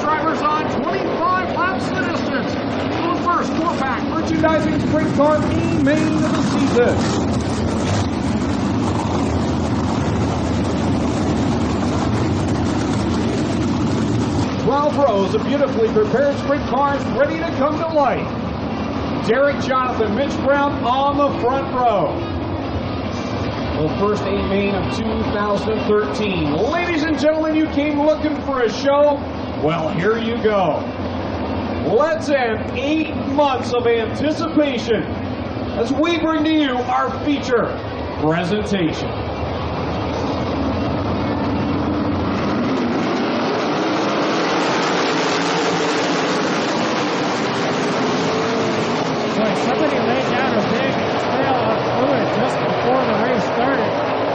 drivers on, 25 laps the distance. For the first 4-pack merchandising sprint car main of the season. 12 rows of beautifully prepared sprint cars ready to come to life. Derek Jonathan, Mitch Brown on the front row. The first main of 2013. Ladies and gentlemen, you came looking for a show? Well, here you go. Let's end 8 months of anticipation as we bring to you our feature presentation. Somebody laid down a big trail of fluid just before the race started.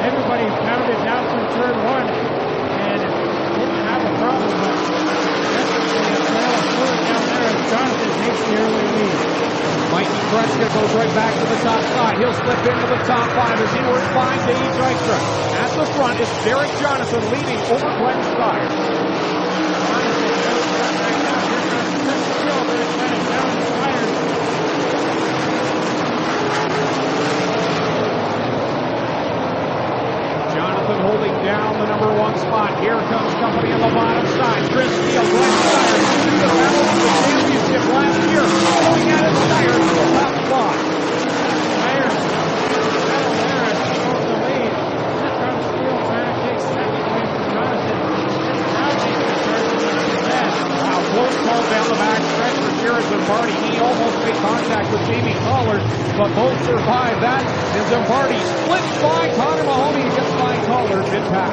Everybody pounded down through turn 1 and didn't have a problem, but definitely a trail of fluid down there as Jonathan takes the early lead. Mikey Kruczka goes right back to the top side. He'll slip into the top 5 as he works by Dave Dykstra. At the front is Derek Jonathan leading over Glenn Styres. Holding down the number 1 spot. Here comes company on the bottom side. Chris Steele, Glenn Styres, through the battle of the championship last year. Going at it, Styres to the top spot. Styres, battle there as he holds the lead. Here comes Steele trying to take second away from Jonathan. Now taking the turn to the bed. Wow, close call down the back stretch for Jared Zimbardi. He almost made contact with Jamie Collard, but both survived that. And Zimbardi splits by Connor Mahoney and gets by Collard mid-pack.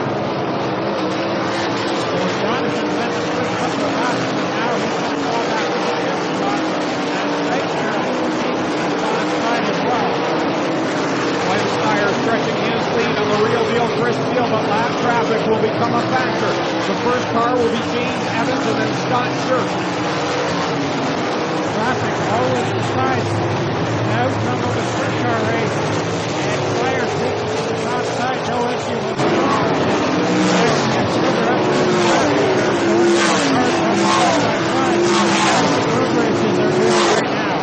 Jonathan led the first couple of laps, but now he's going to fall back to the fifth spot. And Dykstra will take the bottom side as well. Glenn Styres stretching his lead on the real deal Chris Steele, but lap traffic will become a factor. The first car will be James Evans and then Scott Shirk. Traffic always decides the outcome of a sprint car race. And Styres takes it to the top side, no issue with the car. Gets further up to the side. Road races are doing right now.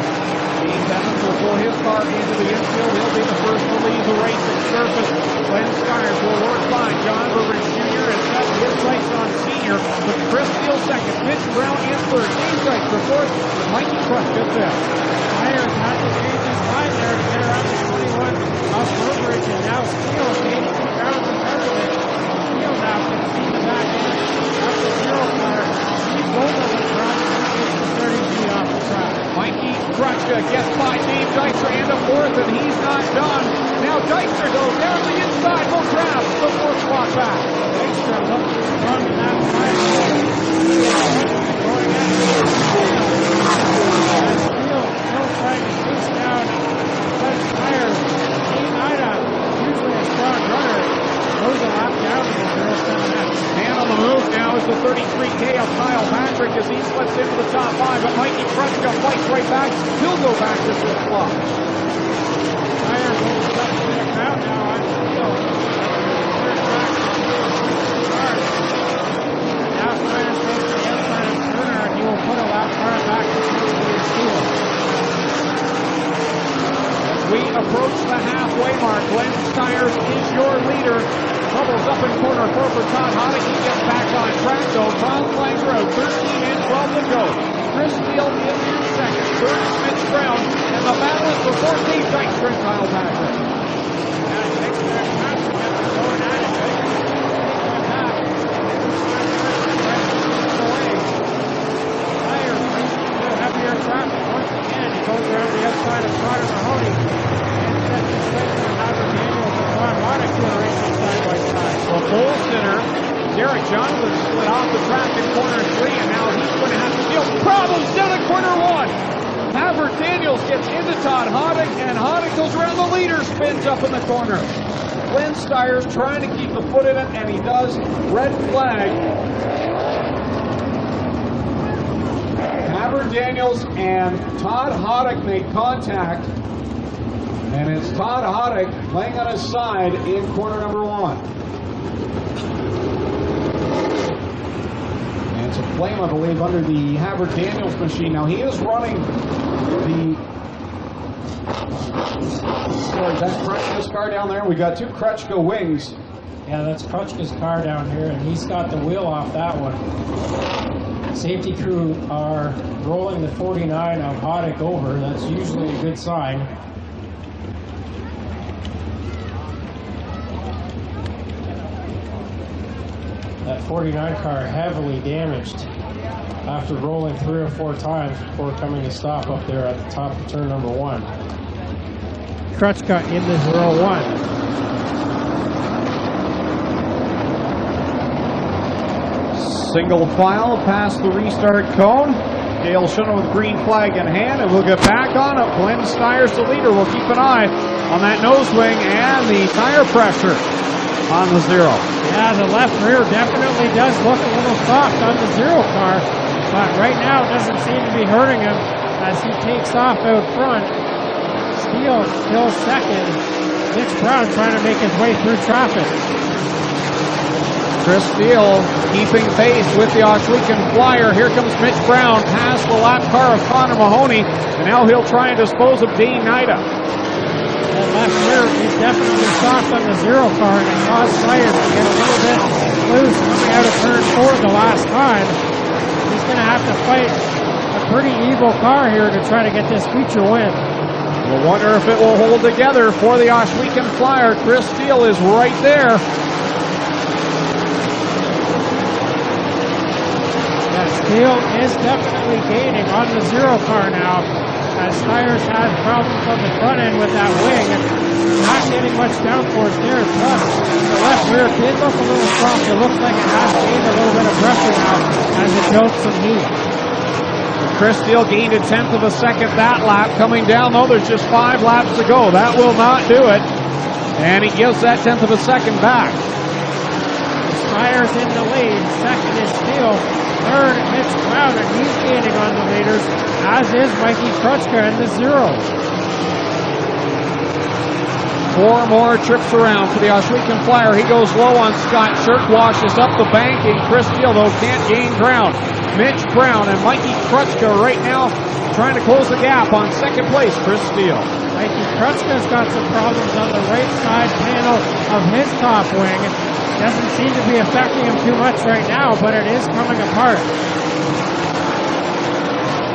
James Evans will pull his car into the infield. He'll be the first to leave the racing surface. Glenn Styres will work by John Burbridge Jr. and set his sights on senior. But Chris Steele second, Mitch Brown in third, Dave Dykstra fourth, and Mikey Kruczka fifth. Styres had to change his mind there to get around the 21 off Burbridge, and now Steele gains 2 rounds of it. Steele now can see the back end of the 0 car. He's over the front and gets 30 feet off the track. Mikey Kruczka gets by Dave Dykstra into fourth, and he's not done. Now Dykstra goes down the inside, will grab the 4th spot back. Dykstra looks to run that 5 going at the Steele. Steele still trying to chase down Glenn Styres. Dean Ida, usually a strong runner, goes a lap down in the 07X. Man on the move now is the 33K of Kyle Patrick as he slips into the top 5, but Mikey Kruczka fights right back. He'll go back to 5th spot. Styres opens up to the crowd now on Steele. Now Styres goes to the outside of Turner, and he will put a lap car back to Steele. As we approach the halfway mark, Glenn Styres is your leader. Bubbles up in corner 4 for Todd Hottick. He gets back on track, though. Tom flags road, 13 and 12 to go. Chris Steele is in second, third Mitch Brown, and the battle is before Dave Dykstra and Kyle Patrick. Now Dykstra and Patrick have been going at it. Dykstra taking it back. Styres racing into heavier traffic once again. He goes around the outside of Connor Mahoney and sets his place on Howard Daniels and Todd Hottick who are racing side by side. The pole center, Derek Jonathan, split off the track in corner 3, and now he's going to have to deal with problems down at corner 1. Howard Daniels gets into Todd Hottick, and Hottick goes around the leader, spins up in the corner. Glenn Styres trying to keep the foot in it, and he does. Red flag. Howard Daniels and Todd Hottick make contact, and it's Todd Hottick laying on his side in corner number 1. And it's a flame, I believe, under the Havard Daniels machine. Now he is running the. Sorry, is that Krutchka's car down there? We got two Krutchka wings. Yeah, that's Krutchka's car down here, and he's got the wheel off that one. Safety crew are rolling the 49 of Hoddick over. That's usually a good sign. That 49 car heavily damaged after rolling 3 or 4 times before coming to stop up there at the top of turn number 1. Krutchka in the 0-1. Single file past the restart cone. Dale Shuno with green flag in hand, and we'll get back on it. Glenn Styres, the leader. We'll keep an eye on that nose wing and the tire pressure on the 0. Yeah, the left rear definitely does look a little soft on the 0 car, but right now it doesn't seem to be hurting him as he takes off out front. Steele still second. Mitch Brown trying to make his way through traffic. Chris Steele keeping pace with the Oswegan Flyer. Here comes Mitch Brown past the lap car of Connor Mahoney, and now he'll try and dispose of Dean Nida. That left rear is definitely soft on the 0 car, and it caused Styres to get a little bit loose coming out of turn 4 the last time. He's going to have to fight a pretty evil car here to try to get this feature win. We'll wonder if it will hold together for the Oswegan Flyer. Chris Steele is right there. Steele is definitely gaining on the 0 car now, as Styres had problems on the front end with that wing. Not getting much downforce there. Plus, the left rear did look a little soft. It looks like it has gained a little bit of pressure now as it builds some heat. Chris Steele gained a 1/10 of a second that lap. Coming down, though, there's just 5 laps to go. That will not do it. And he gives that 1/10 of a second back. Styres in the lead. Second is Steele. Third, Mitch Brown, and he's gaining on the leaders, as is Mikey Krutchka in the 0. 4 more trips around for the Oswegan Flyer. He goes low on Scott Shirk, washes up the bank, and Chris Steele, though, can't gain ground. Mitch Brown and Mikey Krutchka right now trying to close the gap on second place, Chris Steele. Mikey Krutchka's got some problems on the right side panel of his top wing. Doesn't seem to be affecting him too much right now, but it is coming apart.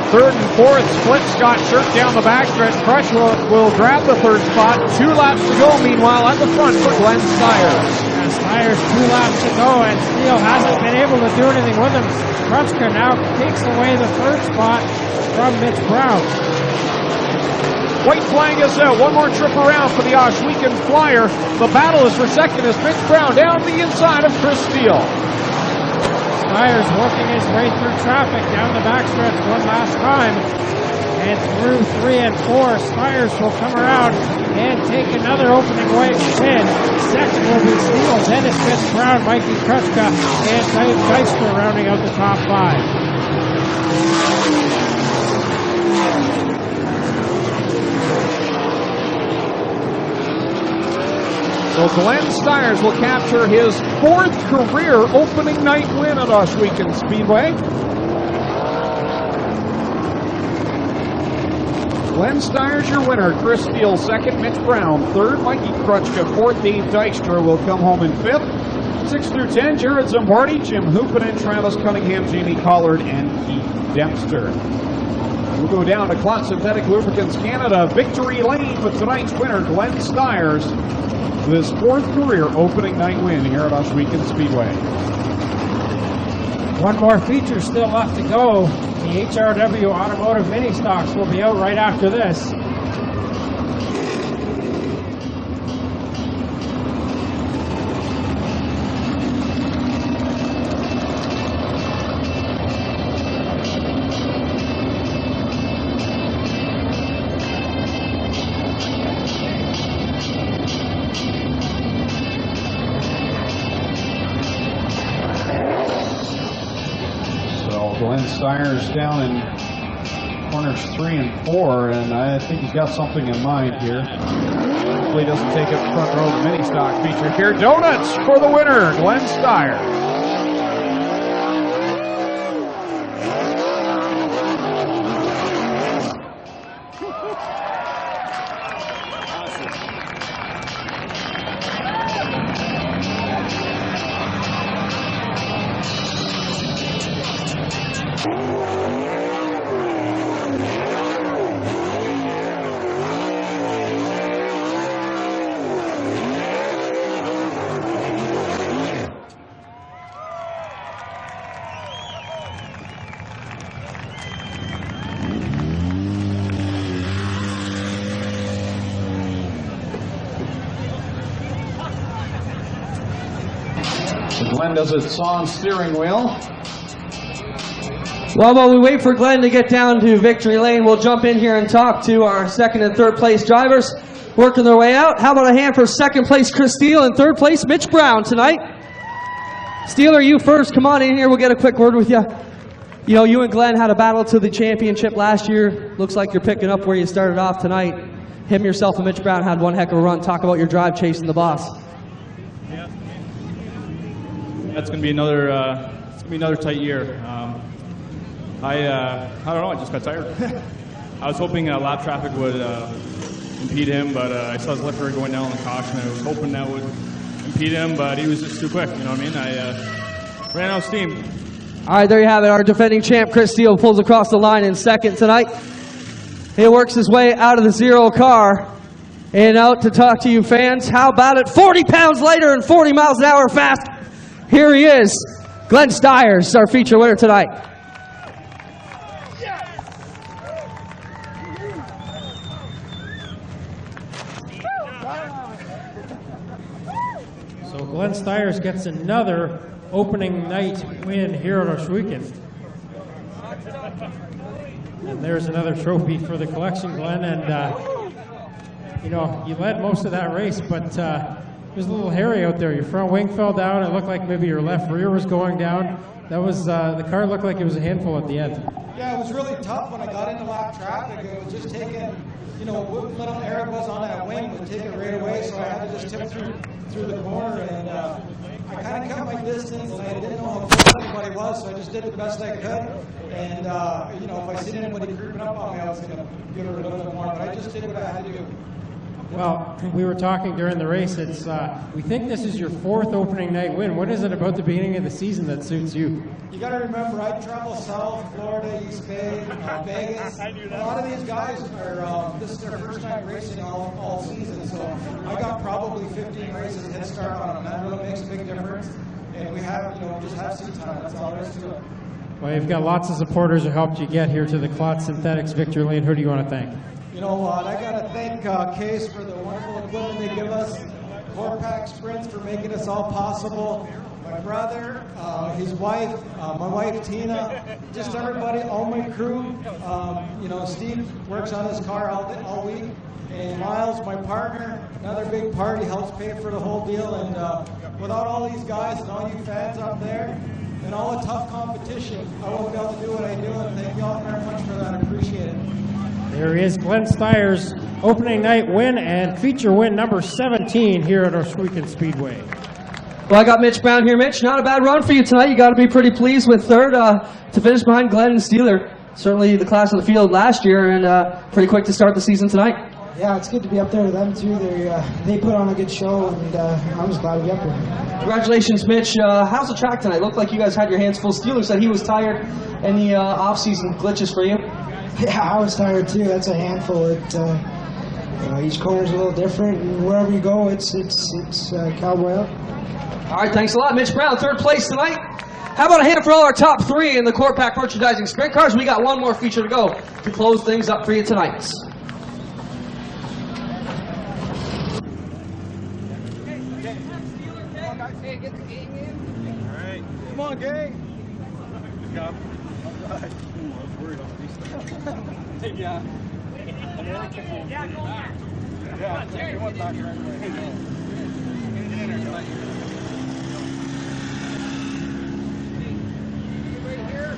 Third and fourth split Scott Shirk down the backstretch. Crush will grab the 3rd spot. 2 laps to go, meanwhile, at the front for Glenn Styres. Yeah, Styres 2 laps to go, and Steele hasn't been able to do anything with him. Krutchka now takes away the 3rd spot from Mitch Brown. White flag is out. 1 more trip around for the Oswegan Flyer. The battle is for second as Mitch Brown down the inside of Chris Steele. Styres working his way through traffic down the backstretch one last time. And through 3 and 4, Styres will come around and take another opening win. Second will be Steele. Then it's Mitch Brown, Mikey Krutchka, and Dave Dykstra rounding out the top 5. So Glenn Styres will capture his 4th career opening night win at Oswegan Speedway. Glenn Styres, your winner. Chris Steele, second. Mitch Brown, third. Mikey Krutchka, fourth. Dave Dykstra will come home in fifth. 6 through 10, Jared Zimbardi, Jim Hoopinen, Travis Cunningham, Jamie Collard, and Keith Dempster. We'll go down to Clot Synthetic Lubricants Canada, victory lane with tonight's winner, Glenn Styres, with his 4th career opening night win here at Oswegan Speedway. One more feature still left to go. The HRW Automotive Mini Stocks will be out right after this. Glenn Styres down in corners 3 and 4, and I think he's got something in mind here. Hopefully he doesn't take up the front row of the mini stock feature here. Donuts for the winner, Glenn Styres. Glenn does its on steering wheel. Well, while we wait for Glenn to get down to victory lane, we'll jump in here and talk to our second and third place drivers working their way out. How about a hand for second place Chris Steele and third place Mitch Brown tonight? Steele, are you first? Come on in here. We'll get a quick word with you. You know, you and Glenn had a battle to the championship last year. Looks like you're picking up where you started off tonight. Him, yourself, and Mitch Brown had one heck of a run. Talk about your drive chasing the boss. That's going to be another tight year. I don't know. I just got tired. I was hoping lap traffic would impede him, but I saw his left rear going down on the caution. I was hoping that would impede him, but he was just too quick. You know what I mean? I ran out of steam. All right, there you have it. Our defending champ, Chris Steele, pulls across the line in second tonight. He works his way out of the zero car and out to talk to you fans. How about it? 40 pounds lighter and 40 miles an hour fast. Here he is, Glenn Styres, our feature winner tonight. So Glenn Styres gets another opening night win here at Oshweekend. And there's another trophy for the collection, Glenn. And, you know, you led most of that race, but it was a little hairy out there. Your front wing fell down. It looked like maybe your left rear was going down. That was the car looked like it was a handful at the end. Yeah, it was really tough when I got into lap traffic. It was just taking, you know, what little air was on that wing was taking right away. So I had to just tip through the corner, and I kind of cut my distance. And I didn't know how close anybody was, so I just did the best I could. And you know, if I seen anybody creeping up on me, I was going to give it a little bit more. But I just did what I had to do. Well, we were talking during the race. It's we think this is your fourth opening night win. What is it about the beginning of the season that suits you? You got to remember, I travel south, Florida, East Bay, Vegas. A lot of these guys are this is their first time racing all season. So I got probably 15 races head start on them. That really makes a big difference. And we have, you know, just have seat time. That's all there is to it. Well, you've got lots of supporters who helped you get here to the Clot Synthetics victory lane. Who do you want to thank? You know, I got to thank Case for the wonderful equipment they give us, Styres Sprints for making this all possible, my brother, his wife, my wife Tina, just everybody, all my crew. You know, Steve works on his car all week, and Miles, my partner, another big part. He helps pay for the whole deal, and without all these guys and all you fans up there, and all the tough competition, I won't be able to do what I do, and thank you all very much for that. I appreciate it. There he is, Glenn Styres, opening night win and feature win number 17 here at Oshweekend Speedway. Well, I got Mitch Brown here. Mitch, not a bad run for you tonight. You got to be pretty pleased with third to finish behind Glenn and Steele. Certainly the class of the field last year, and pretty quick to start the season tonight. Yeah, it's good to be up there with them too. They put on a good show, and I'm just glad to be up here. Congratulations, Mitch. How's the track tonight? Looked like you guys had your hands full. Steele said he was tired. Any off-season glitches for you? Yeah, I was tired too. That's a handful. Each corner's a little different, and wherever you go, it's cowboy up. All right, thanks a lot, Mitch Brown. Third place tonight. How about a hand for all our top three in the Core Pack Merchandising Sprint Cars? We got one more feature to go to close things up for you tonight. Come on, gang. Good job. All right. I was worried on these things. Yeah. Yeah, go back. Yeah, they went back right away. Right here.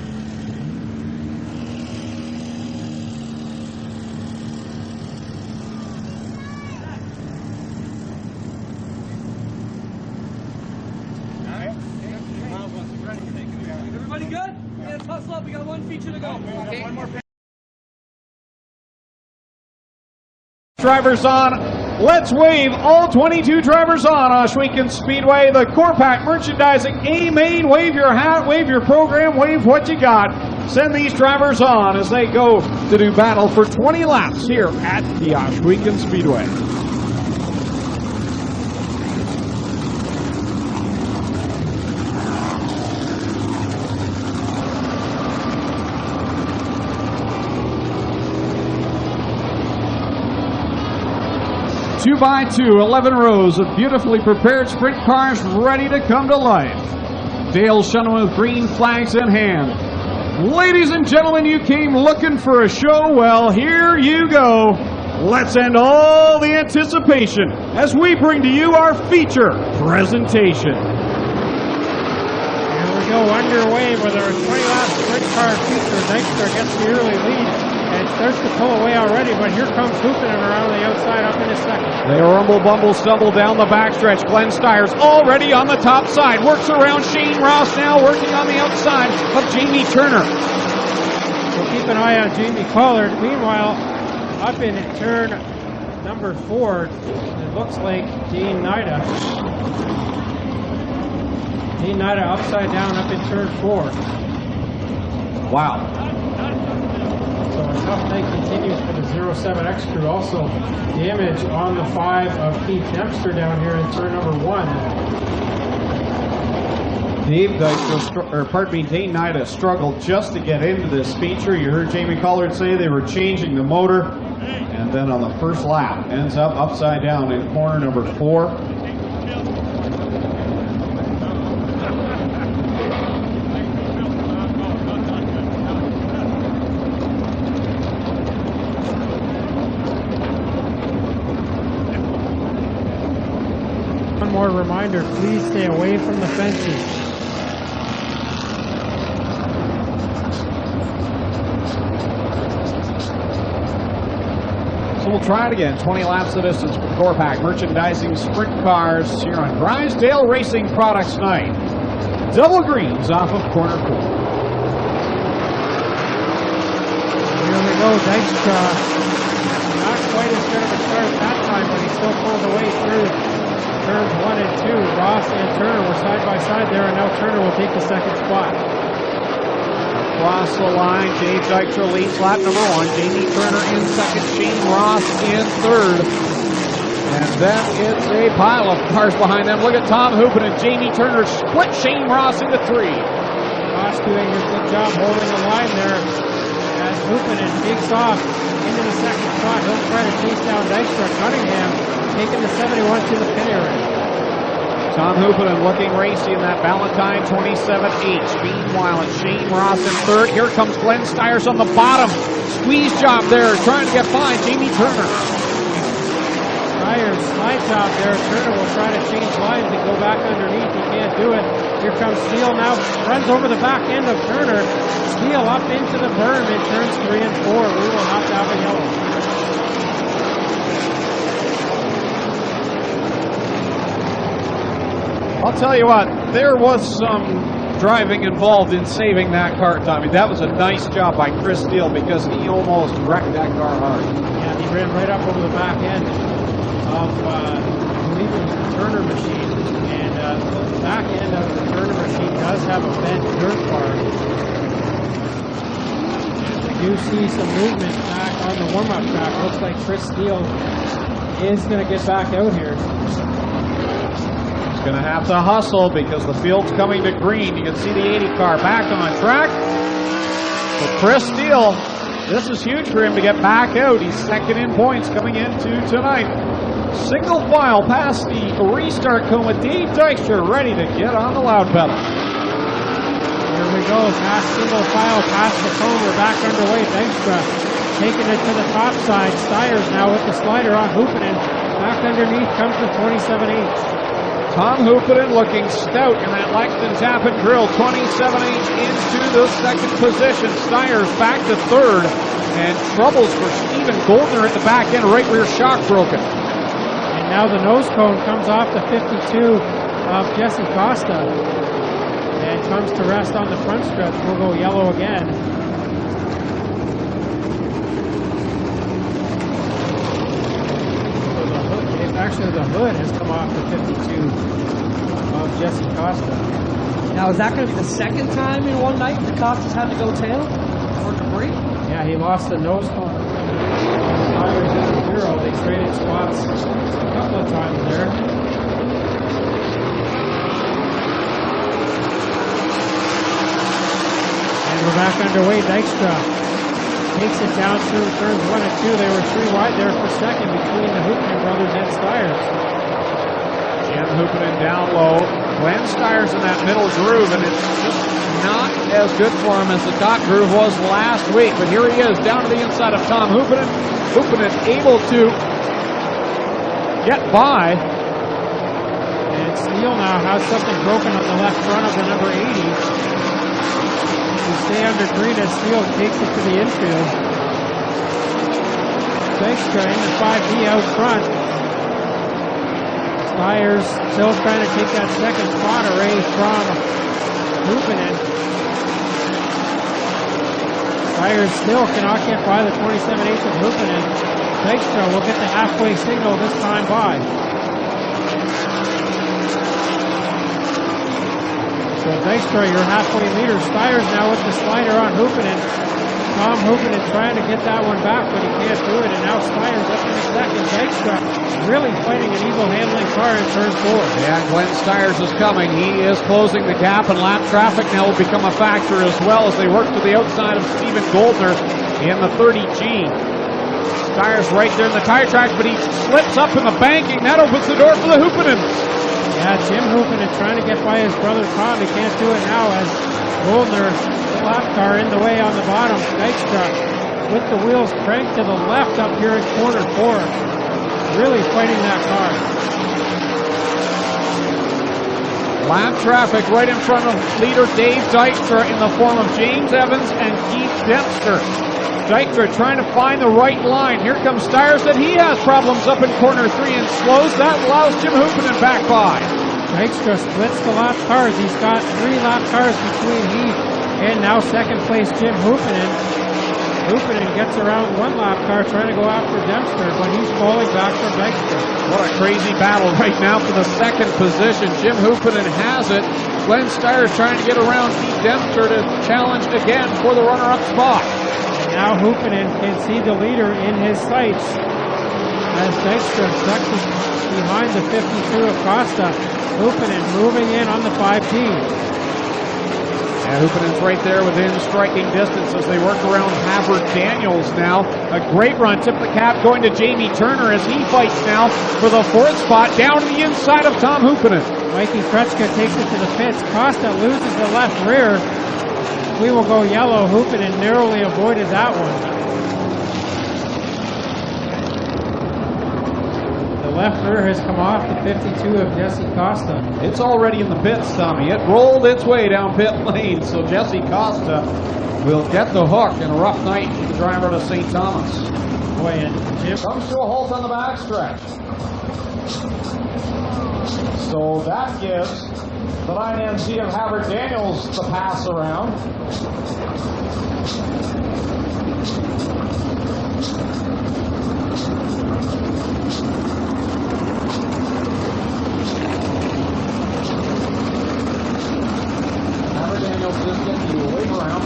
Everybody good? Yeah, hustle up. We got one feature to go. Okay. One more. Drivers on. Let's wave all 22 drivers on Oshweekend Speedway. The Core Pack Merchandising A-Main. Wave your hat, wave your program, wave what you got. send these drivers on as they go to do battle for 20 laps here at the Ohsweken Speedway. Two by two, 11 rows of beautifully prepared sprint cars ready to come to life. Dale Shunon with green flags in hand. Ladies and gentlemen, you came looking for a show. Well, here you go. Let's end all the anticipation as we bring to you our feature presentation. Here we go, underway with our 20-lap sprint car feature. Dykstra gets the early lead and starts to pull away already, but here comes Hoopinen around the outside up in a second. They rumble, bumble, stumble down the backstretch. Glenn Styres already on the top side. Works around Shane Ross now, working on the outside of Jamie Turner. We'll keep an eye on Jamie Collard. Meanwhile, up in turn number 4, it looks like Dean Nida. Dean Nida upside down up in turn 4. Wow. So a tough night continues for the 07X crew. Also, damage on the 5 of Keith Dempster down here in turn number 1. Dane Nida struggled just to get into this feature. You heard Jamie Collard say they were changing the motor, and then on the first lap ends up upside down in corner number 4. One more reminder, please stay away from the fences. So we'll try it again. 20 laps of distance for Gorpak Merchandising Sprint Cars here on Drysdale Racing Products Night. Double greens off of corner 4. Here we go, Dykstra. Not quite as good of a start that time, but he still pulls away through turns 1 and 2. Ross and Turner were side by side there, and now Turner will take the second spot. Across the line, Dave Dykstra leads lap number 1. Jamie Turner in second, Shane Ross in third. And then it's a pile of cars behind them. Look at Tom Hoopin and Jamie Turner split Shane Ross into 3. Ross doing a good job holding the line there as Hoopin takes off into the second spot. He'll try to chase down Dykstra. Cunningham taking the 71 to the pit area. Tom Hoopinen looking racy in that Valentine 27H. Meanwhile, it's Shane Ross in third. Here comes Glenn Styres on the bottom. Squeeze job there, trying to get by Jamie Turner. Styres slide job there. Turner will try to change lines and go back underneath. He can't do it. Here comes Steele now. Runs over the back end of Turner. Steele up into the berm in turns 3 and 4. We will have to have a yellow. I'll tell you what, there was some driving involved in saving that car, Tommy. That was a nice job by Chris Steele because he almost wrecked that car hard. Yeah, he ran right up over the back end of, I believe it was the Turner machine. And the back end of the Turner machine does have a bent dirt bar. We do see some movement back on the warm-up track. Looks like Chris Steele is going to get back out here. Going to have to hustle because the field's coming to green. You can see the 80 car back on track. So Chris Steele, this is huge for him to get back out. He's second in points coming into tonight. Single file past the restart cone with Dave Dykstra ready to get on the loud pedal. Here we go, past single file, past the cone. We're back underway. Dykstra taking it to the top side. Styres now with the slider on Hoopinen. Back underneath comes the 27H. Tom Hoopinen looking stout in that Lexington Tap and Grill 27H into the second position. Styres back to third, and troubles for Stephen Goldner at the back end, right rear shock broken. And now the nose cone comes off the 52 of Jesse Costa and comes to rest on the front stretch. We'll go yellow again. Actually, the hood has come off the 52 of Jesse Costa. Now, is that going to be the second time in one night the Costas had to go tail for debris? Yeah, he lost the nose cone. Styres in 0. They traded spots a couple of times there. And we're back underway. Dykstra takes it down through turns 1 and 2. They were 3 wide there for second between the Hoopman brothers and Styres. Jim Hoopinen down low. Glenn Styres in that middle groove, and it's just not as good for him as the top groove was last week. But here he is down to the inside of Tom Hoopinen. Hoopinen able to get by. And Steele now has something broken on the left front of the number 80. To stay under green as Steele takes it to the infield. Dykstra in the 5D out front. Styres still trying to take that second spot away from Hoopinen. Styres still cannot get by the 27-8 of Hoopinen. Dykstra will get the halfway signal this time by. So Dykstra, your halfway leader. Styres now with the slider on Hoopinen. Tom Hoopinen trying to get that one back, but he can't do it. And now Styres up in the second. Dykstra really fighting an evil handling car in turn 4. Yeah, Glenn Styres is coming. He is closing the gap, and lap traffic now will become a factor as well as they work to the outside of Stephen Goldner in the 30G. Styres right there in the tire tracks, but he slips up in the banking. That opens the door for the Hoopinens. Yeah, Jim Hoopinen trying to get by his brother Tom. He can't do it now as Goldner, the lap car in the way on the bottom. Dykstra with the wheels cranked to the left up here in corner 4. Really fighting that car. Lap traffic right in front of leader Dave Dykstra in the form of James Evans and Keith Dempster. Dykstra trying to find the right line. Here comes Styres, that he has problems up in corner 3 and slows. That allows Jim Hoopinen back by. Dykstra splits the lap cars. He's got 3 lap cars between he and now second place Jim Hoopinen. Hoopinen gets around 1 lap car trying to go after Dempster, but he's falling back from Dykstra. What a crazy battle right now for the second position. Jim Hoopinen has it. Glenn Styres trying to get around Keith Dempster to challenge again for the runner-up spot. Now Hoopinen can see the leader in his sights as Dykstra ducks behind the 52 of Costa. Hoopinen moving in on the 5T. And Hoopinen's right there within striking distance as they work around Havard Daniels now. A great run. Tip the cap going to Jamie Turner as he fights now for the 4th spot down to the inside of Tom Hoopinen. Mikey Kretschka takes it to the pits. Costa loses the left rear. We will go yellow. Hoopinen narrowly avoided that one. The left rear has come off the 52 of Jesse Costa. It's already in the pits, Tommy. It rolled its way down pit lane, so Jesse Costa will get the hook in a rough night for the driver to St. Thomas. Boy, and Jim Comes to a halt on the backstretch. So that gives the 9MC of Havard Daniels the pass around. Havard Daniels just getting the wave around.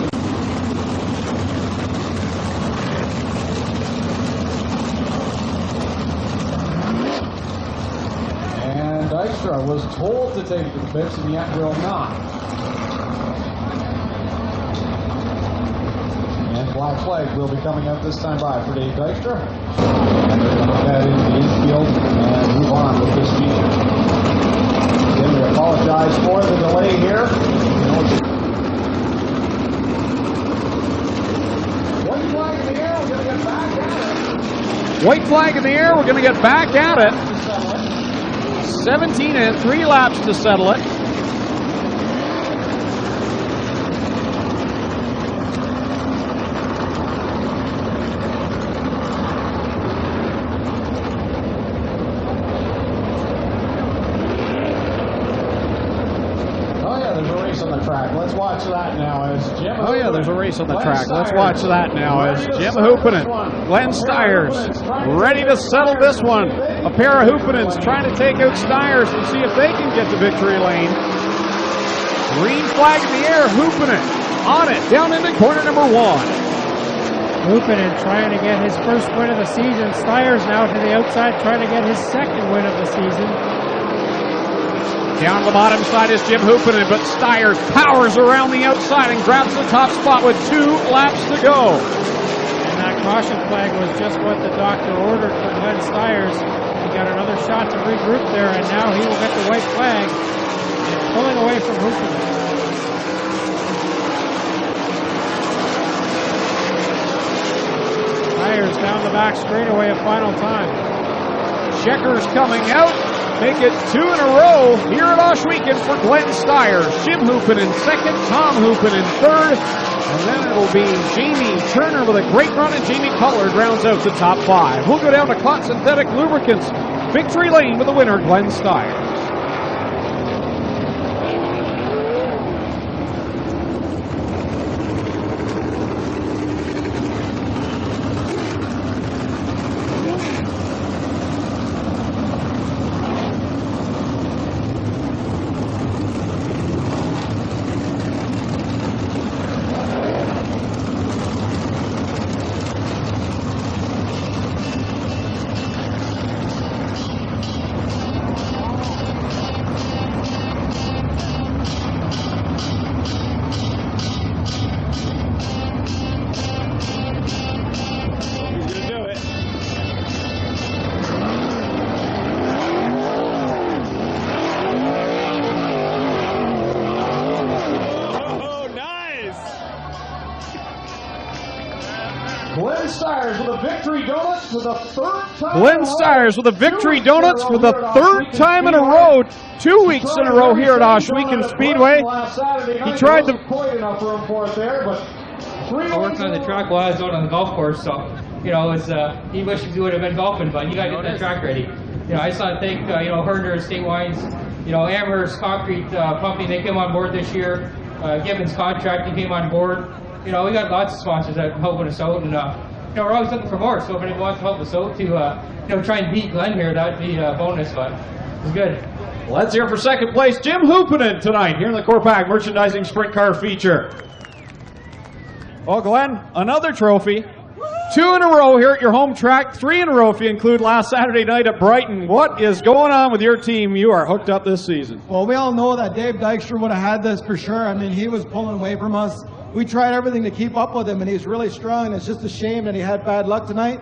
And Dykstra was told to take it to the pits and yet will not. And black flag will be coming out this time by for Dave Dykstra. And they're going to head into the infield and move on with this feature. Again, we apologize for the delay here. White flag in the air, we're going to get back at it. White flag in the air, we're going to get back at it. 17 and 3 laps to settle it. Let's watch that now as Jim. Oh yeah, there's a race on the track. Let's watch that now as Jim Hoopinen, Glenn Styres, ready to settle this one. A pair of Hoopinens trying to take out Styres and see if they can get to victory lane. Green flag in the air, Hoopinen on it, down into corner number 1. Hoopinen trying to get his first win of the season. Styres now to the outside trying to get his second win of the season. Down the bottom side is Jim Hoopinen, but Styres powers around the outside and grabs the top spot with 2 laps to go. And that caution flag was just what the doctor ordered for Glenn Styres. He got another shot to regroup there, and now he will get the white flag and pulling away from Hoopinen. Styres down the back straightaway a final time. Checkers coming out. Make it 2 in a row here at Ohsweken for Glenn Styres. Jim Hoopinen second, Tom Hoopinen third, and then it'll be Jamie Turner with a great run, and Jamie Collard rounds out the top 5. We'll go down to Clot Synthetic Lubricants, Victory Lane with the winner, Glenn Styres. Glenn Styres with a victory donuts for the third time. Glenn Styres with a victory donuts for the third time in a row. 2 weeks in a row here at Ohsweken Speedway. He tried the quite enough room for it there, but I worked on the track while I was out on the golf course, so you know, it was he wishes he would have been golfing, but you got to get that track ready. You know, I just want to thank Herder and State Wines, Amherst Concrete Pumping. They came on board this year. Gibbons Contracting came on board. We got lots of sponsors that are helping us out, and we're always looking for more. So if anyone wants to help us out to try and beat Glenn here, that'd be a bonus. But it's good. Let's hear for second place, Jim Hoopinen tonight here in the Corpac Merchandising Sprint Car feature. Well, Glenn, another trophy. 2 in a row here at your home track. 3 in a row if you include last Saturday night at Brighton. What is going on with your team? You are hooked up this season. Well, we all know that Dave Dykstra would have had this for sure. I mean, he was pulling away from us. We tried everything to keep up with him, and he's really strong, and it's just a shame that he had bad luck tonight.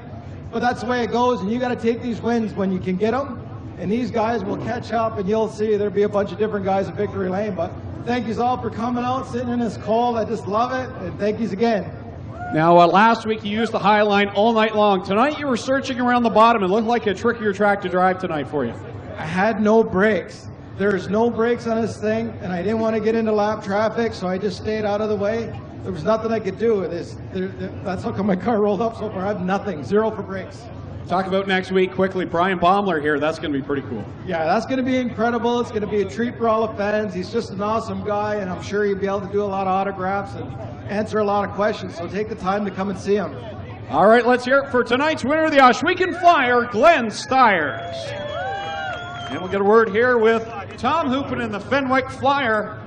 But that's the way it goes, and you got to take these wins when you can get them, and these guys will catch up, and you'll see there'll be a bunch of different guys at Victory Lane. But thank you all for coming out, sitting in this cold. I just love it, and thank you again. Now, last week you used the high line all night long. Tonight you were searching around the bottom. It looked like a trickier track to drive tonight for you. I had no brakes. There's no brakes on this thing, and I didn't want to get into lap traffic, so I just stayed out of the way. There was nothing I could do with this. That's how come my car rolled up so far. I have nothing, 0 for brakes. Talk about next week quickly. Brian Baumler here. That's going to be pretty cool. Yeah, that's going to be incredible. It's going to be a treat for all the fans. He's just an awesome guy, and I'm sure you'll be able to do a lot of autographs and answer a lot of questions. So take the time to come and see him. All right, let's hear it for tonight's winner of the Ohsweken Flyer, Glenn Styres. And we'll get a word here with Tom Hoopinen, the Fenwick Flyer,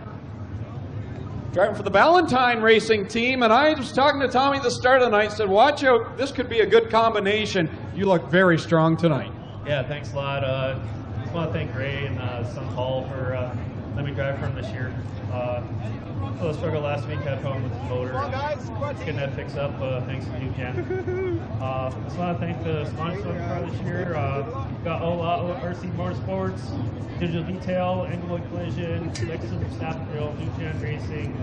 driving for the Valentine Racing Team. And I was talking to Tommy at the start of the night, said, watch out, this could be a good combination. You look very strong tonight. Yeah, thanks a lot. I just want to thank Ray and son Paul for letting me drive for him this year. A little struggle last week, had a problem with the motor. Getting that fixed up thanks to you, Jen. I just want to thank the sponsors of the car this year. Got OLA, RC Motorsports, Digital Detail, Englewood Collision, Lexus Staff Grill, New Gen Racing,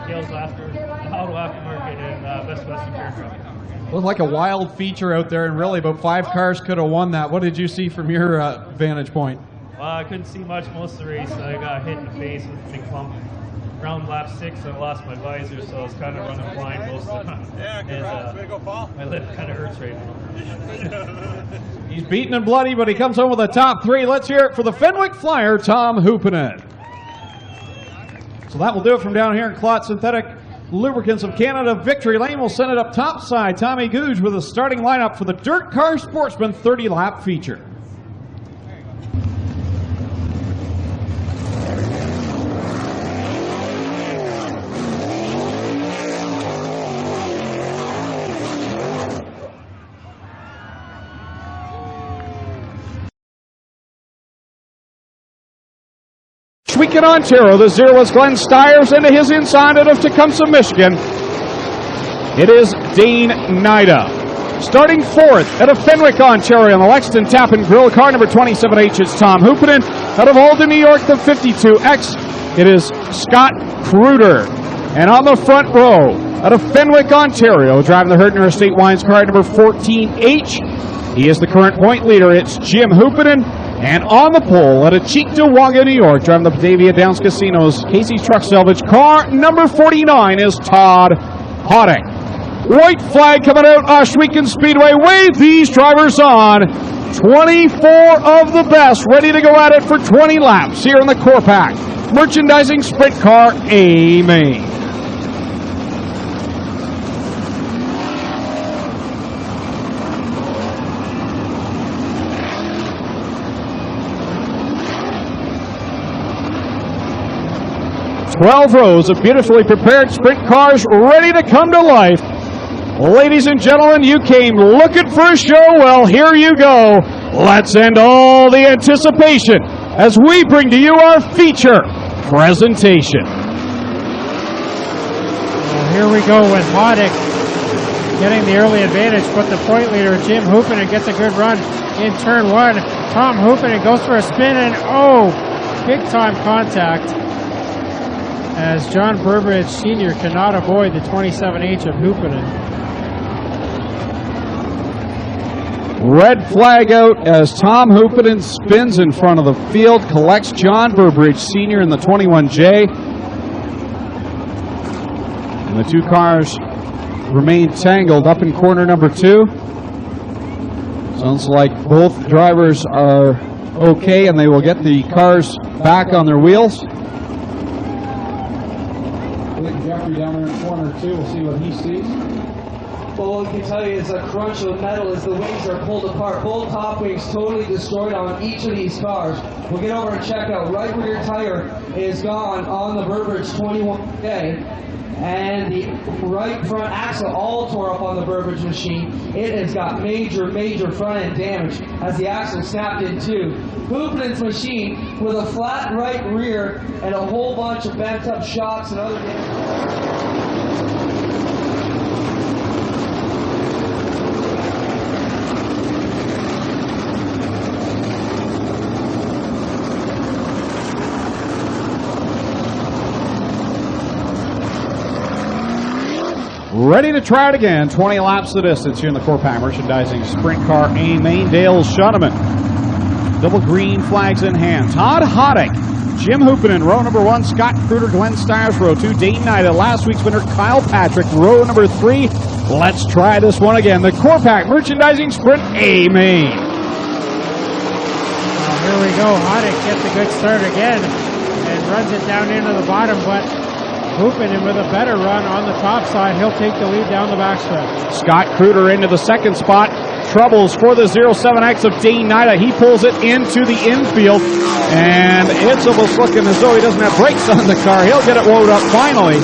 Gales Laughter, Auto Aftermarket, and Best Western Fair Truck. Looked like a wild feature out there, and really about 5 cars could have won that. What did you see from your vantage point? I couldn't see much most of the race. I got hit in the face with a big clump. Around lap 6, I lost my visor, so I was kind of running blind most of the time. And my lip kind of hurts right now. He's beaten and bloody, but he comes home with a top 3. Let's hear it for the Fenwick Flyer, Tom Hoopinen. So that will do it from down here in Clot Synthetic Lubricants of Canada. Victory Lane will send it up topside. Tommy Gouge with a starting lineup for the Dirt Car Sportsman 30-lap feature. Ashweek in Ontario. The 0 is Glenn Styres into his inside out of Tecumseh, Michigan. It is Dane Nida. Starting fourth out of Fenwick, Ontario, on the Lexington Tap and Grill car, number 27H, it's Tom Hoopinen. Out of Alden, New York, the 52X, it is Scott Kruder. And on the front row, out of Fenwick, Ontario, driving the Herdner Estate Wines car, number 14H, he is the current point leader, it's Jim Hoopinen. And on the pole, out of Cheektowaga, New York, driving the Batavia Downs Casinos, Casey's Truck Salvage car, number 49, is Todd Hoddick. White flag coming out, Ashweekan Speedway. Wave these drivers on. 24 of the best ready to go at it for 20 laps here in the Core Pack Merchandising Sprint Car A Main. "12 rows of beautifully prepared sprint cars ready to come to life. Ladies and gentlemen, you came looking for a show. Well, here you go. Let's end all the anticipation as we bring to you our feature presentation." Well, here we go with Hoddick getting the early advantage, but the point leader, Jim Hoopinen, gets a good run in turn one. Tom Hoopinen goes for a spin, and big time contact as John Burbridge Sr. cannot avoid the 27H of Hoopinen. Red flag out as Tom Hoopinen spins in front of the field, collects John Burbridge Sr. in the 21J. And the two cars remain tangled up in corner number 2. Sounds like both drivers are okay and they will get the cars back on their wheels. Jeffrey down there in corner 2, we'll see what he sees. Well, what I can tell you is a crunch of metal as the wings are pulled apart. Both top wings totally destroyed on each of these cars. We'll get over and check out. Right rear tire is gone on the Burbridge 21K. And the right front axle all tore up on the Burbridge machine. It has got major front end damage as the axle snapped in two. Hoopinen's machine with a flat right rear and a whole bunch of bent up shocks and other damage. Ready to try it again. 20 laps the distance here in the Core Pack Merchandising Sprint Car A Main. Dale Schoeneman. Double green flags in hand. Todd Hoddick. Jim Hoopinen, row number 1. Scott Kruder, Glenn Styres, row 2. Dane Nida, last week's winner, Kyle Patrick, row number 3. Let's try this one again. The Core Pack Merchandising Sprint A Main. Here we go. Hoddick gets a good start again and runs it down into the bottom, but Hoopinen with a better run on the top side. He'll take the lead down the backstretch. Scott Kruder into the second spot. Troubles for the 07X of Dane Nida. He pulls it into the infield, and it's almost looking as though he doesn't have brakes on the car. He'll get it loaded up finally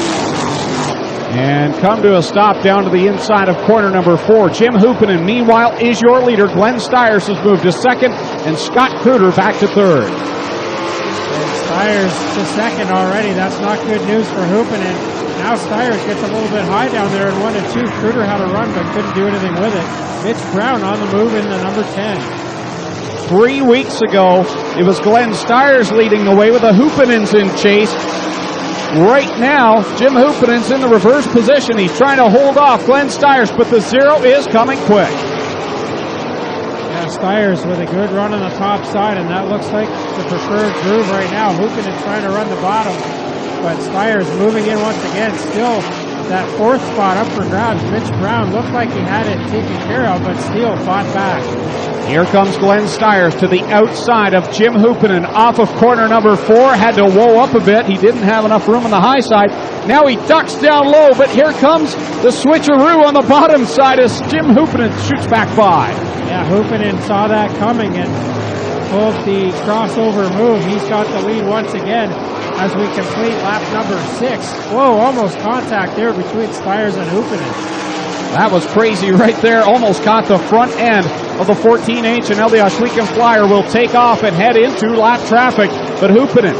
and come to a stop down to the inside of corner number 4. Jim Hoopinen, meanwhile, is your leader. Glenn Styres has moved to second, and Scott Kruder back to third. Styres to second already. That's not good news for Hoopinen. Now Styres gets a little bit high down there in 1 and 2. Kruder had a run but couldn't do anything with it. Mitch Brown on the move in the number 10. 3 weeks ago, it was Glenn Styres leading the way with the Hoopinens in chase. Right now, Jim Hoopinen's in the reverse position. He's trying to hold off Glenn Styres, but the 0 is coming quick. Styres with a good run on the top side, and that looks like the preferred groove right now. Hoopinen trying to run the bottom, but Styres moving in once again. Still that 4th spot up for grabs. Mitch Brown looked like he had it taken care of, but Steele fought back. Here comes Glenn Styres to the outside of Jim Hoopinen off of corner number 4. Had to whoa up a bit. He didn't have enough room on the high side. Now he ducks down low, but here comes the switcheroo on the bottom side as Jim Hoopinen shoots back by. Yeah, Hoopinen saw that coming and pulled the crossover move. He's got the lead once again as we complete lap number 6. Whoa, almost contact there between Styres and Hoopinen. That was crazy right there. Almost caught the front end of the 14H, and now the Ashweekan Flyer will take off and head into lap traffic. But Hoopinen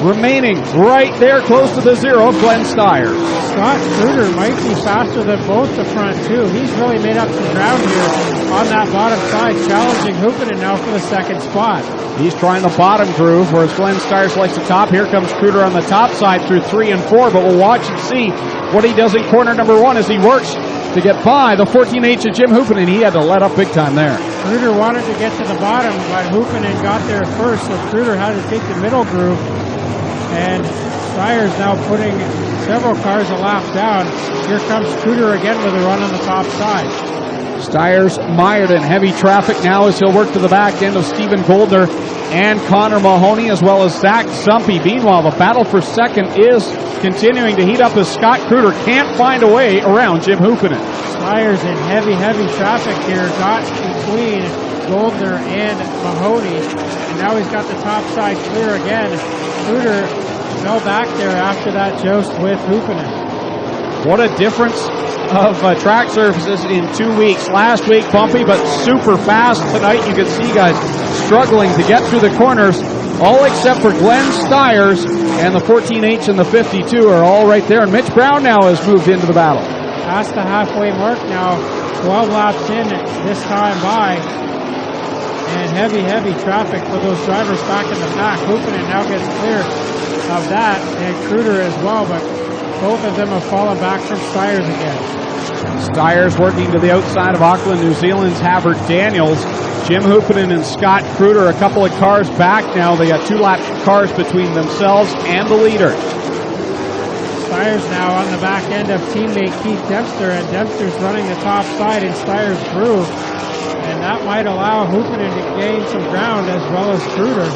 remaining right there close to the zero of Glenn Styres. Scott Kruger might be faster than both the front two. He's really made up some ground here on that bottom side, challenging Hoopinen now for the second spot. He's trying the bottom groove, whereas Glenn Styres likes the top. Here comes Kruger on the top side through 3 and 4, but we'll watch and see what he does in corner number 1 as he works to get by the 14H of Jim Hoopinen. He had to let up big time there. Kruger wanted to get to the bottom, but Hoopinen got there first, so Kruger had to take the middle groove. And Styres now putting several cars a lap down. Here comes Kruger again with a run on the top side. Styres mired in heavy traffic now as he'll work to the back end of Stephen Goldner and Connor Mahoney, as well as Zach Zumpy. Meanwhile, the battle for second is continuing to heat up as Scott Kruger can't find a way around Jim Hoopinen. Styres in heavy traffic here, got between Goldner and Mahoney, and now he's got the top side clear again. Kruger fell back there after that joust with Hoopinen. What a difference of track surfaces in 2 weeks. Last week, bumpy but super fast. Tonight, you can see guys struggling to get through the corners, all except for Glenn Styres, and the 14H and the 52 are all right there. And Mitch Brown now has moved into the battle. Past the halfway mark now, 12 laps in this time by. And heavy traffic for those drivers back in the pack. Hoopinen now gets clear of that, and Kruger as well, but both of them have fallen back from Styres again. Styres working to the outside of Auckland, New Zealand's Havert Daniels. Jim Hoopinen and Scott Kruger a couple of cars back now. They got 2 lap cars between themselves and the leader. Styres now on the back end of teammate Keith Dempster, and Dempster's running the top side in Styres' groove. And that might allow Hoopinen to gain some ground as well as Kruger.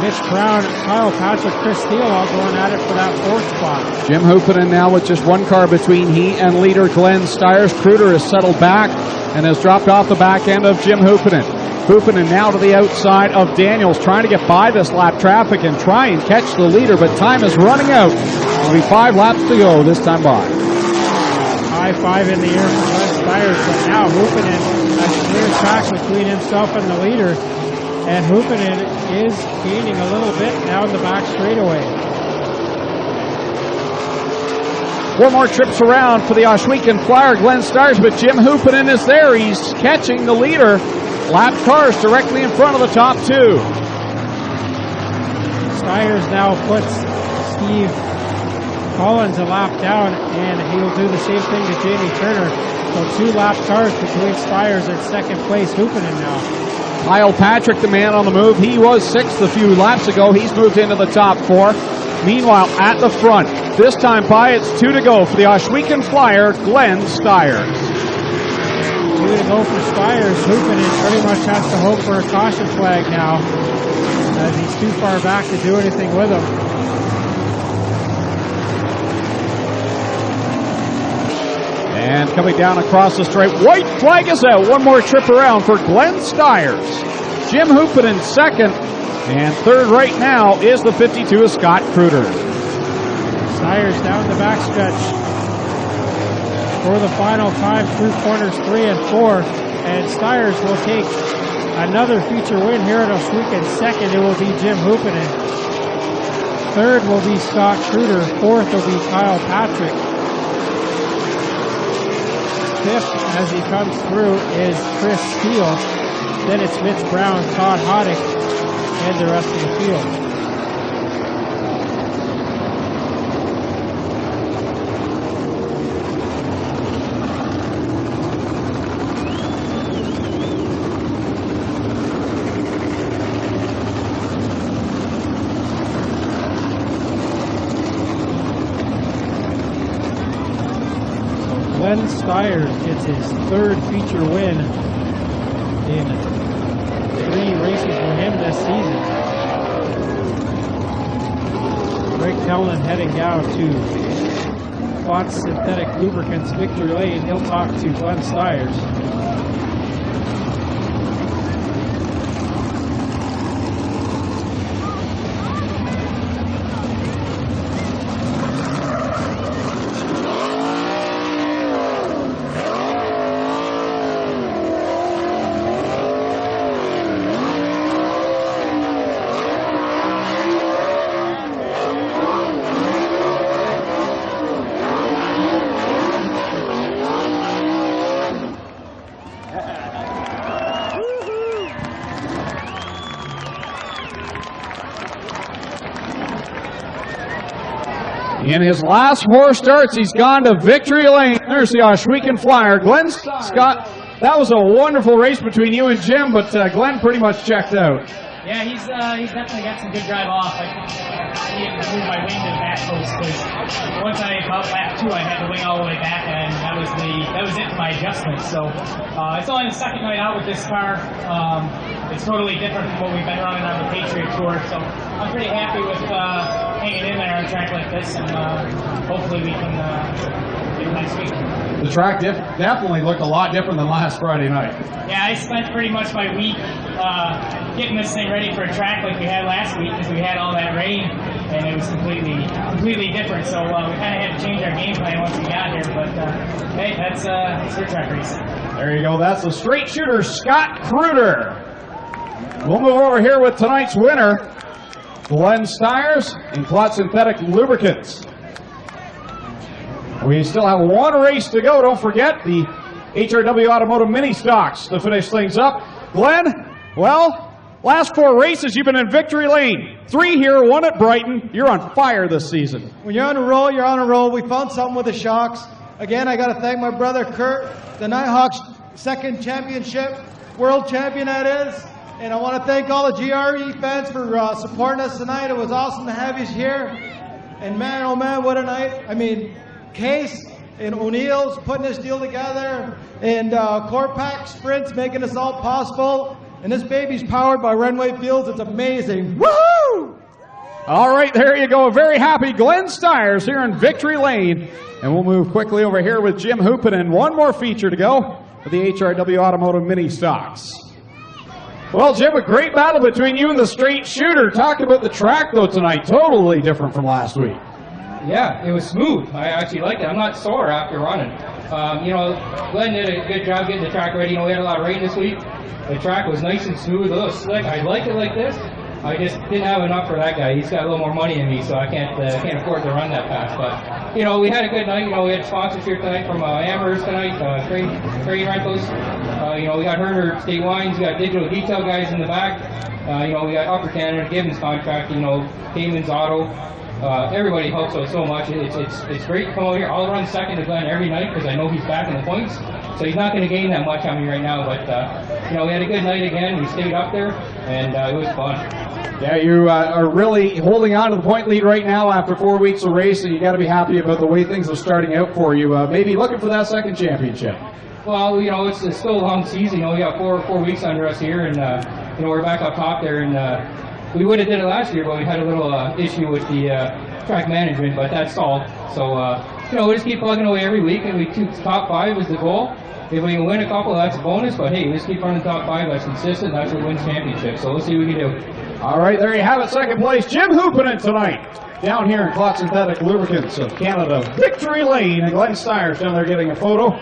Mitch Brown, Kyle Patrick, Chris Steele all going at it for that 4th spot. Jim Hoopinen now with just 1 car between he and leader Glenn Styres. Kruger has settled back and has dropped off the back end of Jim Hoopinen. Hoopinen now to the outside of Daniels, trying to get by this lap traffic and try and catch the leader, but time is running out. There'll be 5 laps to go this time by. High five in the air for Glenn Styres, but now Hoopinen has clear track between himself and the leader. And Hoopinen is gaining a little bit down the back straightaway. 4 more trips around for the Ohsweken Flyer, Glenn Styres, but Jim Hoopinen is there. He's catching the leader. Lap cars directly in front of the top 2. Styres now puts Steve Collins a lap down, and he will do the same thing to Jamie Turner. So 2 lap cars between Styres and second place Hoopinen now. Kyle Patrick, the man on the move. He was 6th a few laps ago. He's moved into the top 4. Meanwhile, at the front, this time by, it's 2 to go for the Ohsweken Flyer, Glenn Styres. 2 to go for Styres. Hoopinen pretty much has to hope for a caution flag now, as he's too far back to do anything with him. And coming down across the stripe, white flag is out. 1 more trip around for Glenn Styres. Jim Hoopinen 2nd, and 3rd right now is the 52 of Scott Kruger. Styres down the backstretch for the final time through corners 3 and 4, and Styres will take another feature win here at Ohsweken. 2nd, it will be Jim Hoopinen. 3rd will be Scott Kruger. 4th will be Kyle Patrick. 5th, as he comes through, is Chris Steele. Then it's Mitch Brown, Todd Hoddick, and the rest of the field. Glenn Styres gets his 3rd feature win in 3 races for him this season. Greg Kellnan heading down to Fox Synthetic Lubricants Victory Lane. He'll talk to Glenn Styres. In his last 4 starts, he's gone to victory lane. There's the Ohsweken Flyer. Glenn Scott, that was a wonderful race between you and Jim, but Glenn pretty much checked out. Yeah, he's definitely got some good drive off. I needed to move my wing to the back post because once I about lap 2, I had the wing all the way back, and that was it for my adjustment. So it's only the second night out with this car. It's totally different from what we've been running on the Patriot Tour. So I'm pretty happy with hanging in there on a track like this, and hopefully we can do it next week. The track definitely looked a lot different than last Friday night. Yeah, I spent pretty much my week getting this thing ready for a track like we had last week because we had all that rain and it was completely different. So we kind of had to change our game plan once we got here. But hey, that's her track race. There you go. That's the straight shooter, Scott Kruder. We'll move over here with tonight's winner, Glenn Styres and Clot Synthetic Lubricants. We still have 1 race to go. Don't forget the HRW Automotive Mini Stocks to finish things up. Glenn, well, last 4 races you've been in victory lane. 3 here, 1 at Brighton. You're on fire this season. When you're on a roll, you're on a roll. We found something with the shocks. Again, I got to thank my brother Kurt, the Nighthawks 2nd championship, world champion that is. And I want to thank all the GRE fans for supporting us tonight. It was awesome to have you here. And man, oh man, what a night. I mean, Case and O'Neill's putting this deal together, and Styres Sprints making this all possible. And this baby's powered by Renway Fields. It's amazing. Woohoo! All right, there you go. Very happy Glenn Styres here in victory lane. And we'll move quickly over here with Jim Hoopin. 1 more feature to go for the HRW Automotive Mini Stocks. Well, Jim, a great battle between you and the straight shooter. Talk about the track, though, tonight. Totally different from last week. Yeah, it was smooth. I actually liked it. I'm not sore after running. Glenn did a good job getting the track ready. We had a lot of rain this week. The track was nice and smooth, a little slick. I like it like this. I just didn't have enough for that guy. He's got a little more money than me, so I can't afford to run that fast. But we had a good night. We had sponsors here tonight from Amherst tonight, Crane Rentals. We got Herner State Wines. We got Digital Detail guys in the back. We got Upper Canada Gibbons contract. Cayman's Auto. Everybody helps us so much. It's great to come over here. I'll run second to Glenn every night because I know he's back in the points. So he's not going to gain that much on me right now. But we had a good night again. We stayed up there, and it was fun. Yeah, you are really holding on to the point lead right now after 4 weeks of race, and you got to be happy about the way things are starting out for you. Maybe looking for that 2nd championship. Well, it's still a long season. We got four weeks under us here, and we're back up top there, and. We would have did it last year, but we had a little issue with the track management, but that's solved. So, we just keep plugging away every week, and we keep top 5 is the goal. If we can win a couple, that's a bonus, but hey, we just keep running top 5. That's consistent. That's what wins championships. So we'll see what we can do. All right, there you have it. 2nd place, Jim Hoopin tonight. Down here in Clot Synthetic Lubricants of Canada, victory lane. And Glenn Styres down there getting a photo.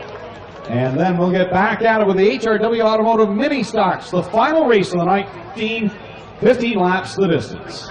And then we'll get back at it with the HRW Automotive Mini Stocks. The final race of the night, 15 laps the distance.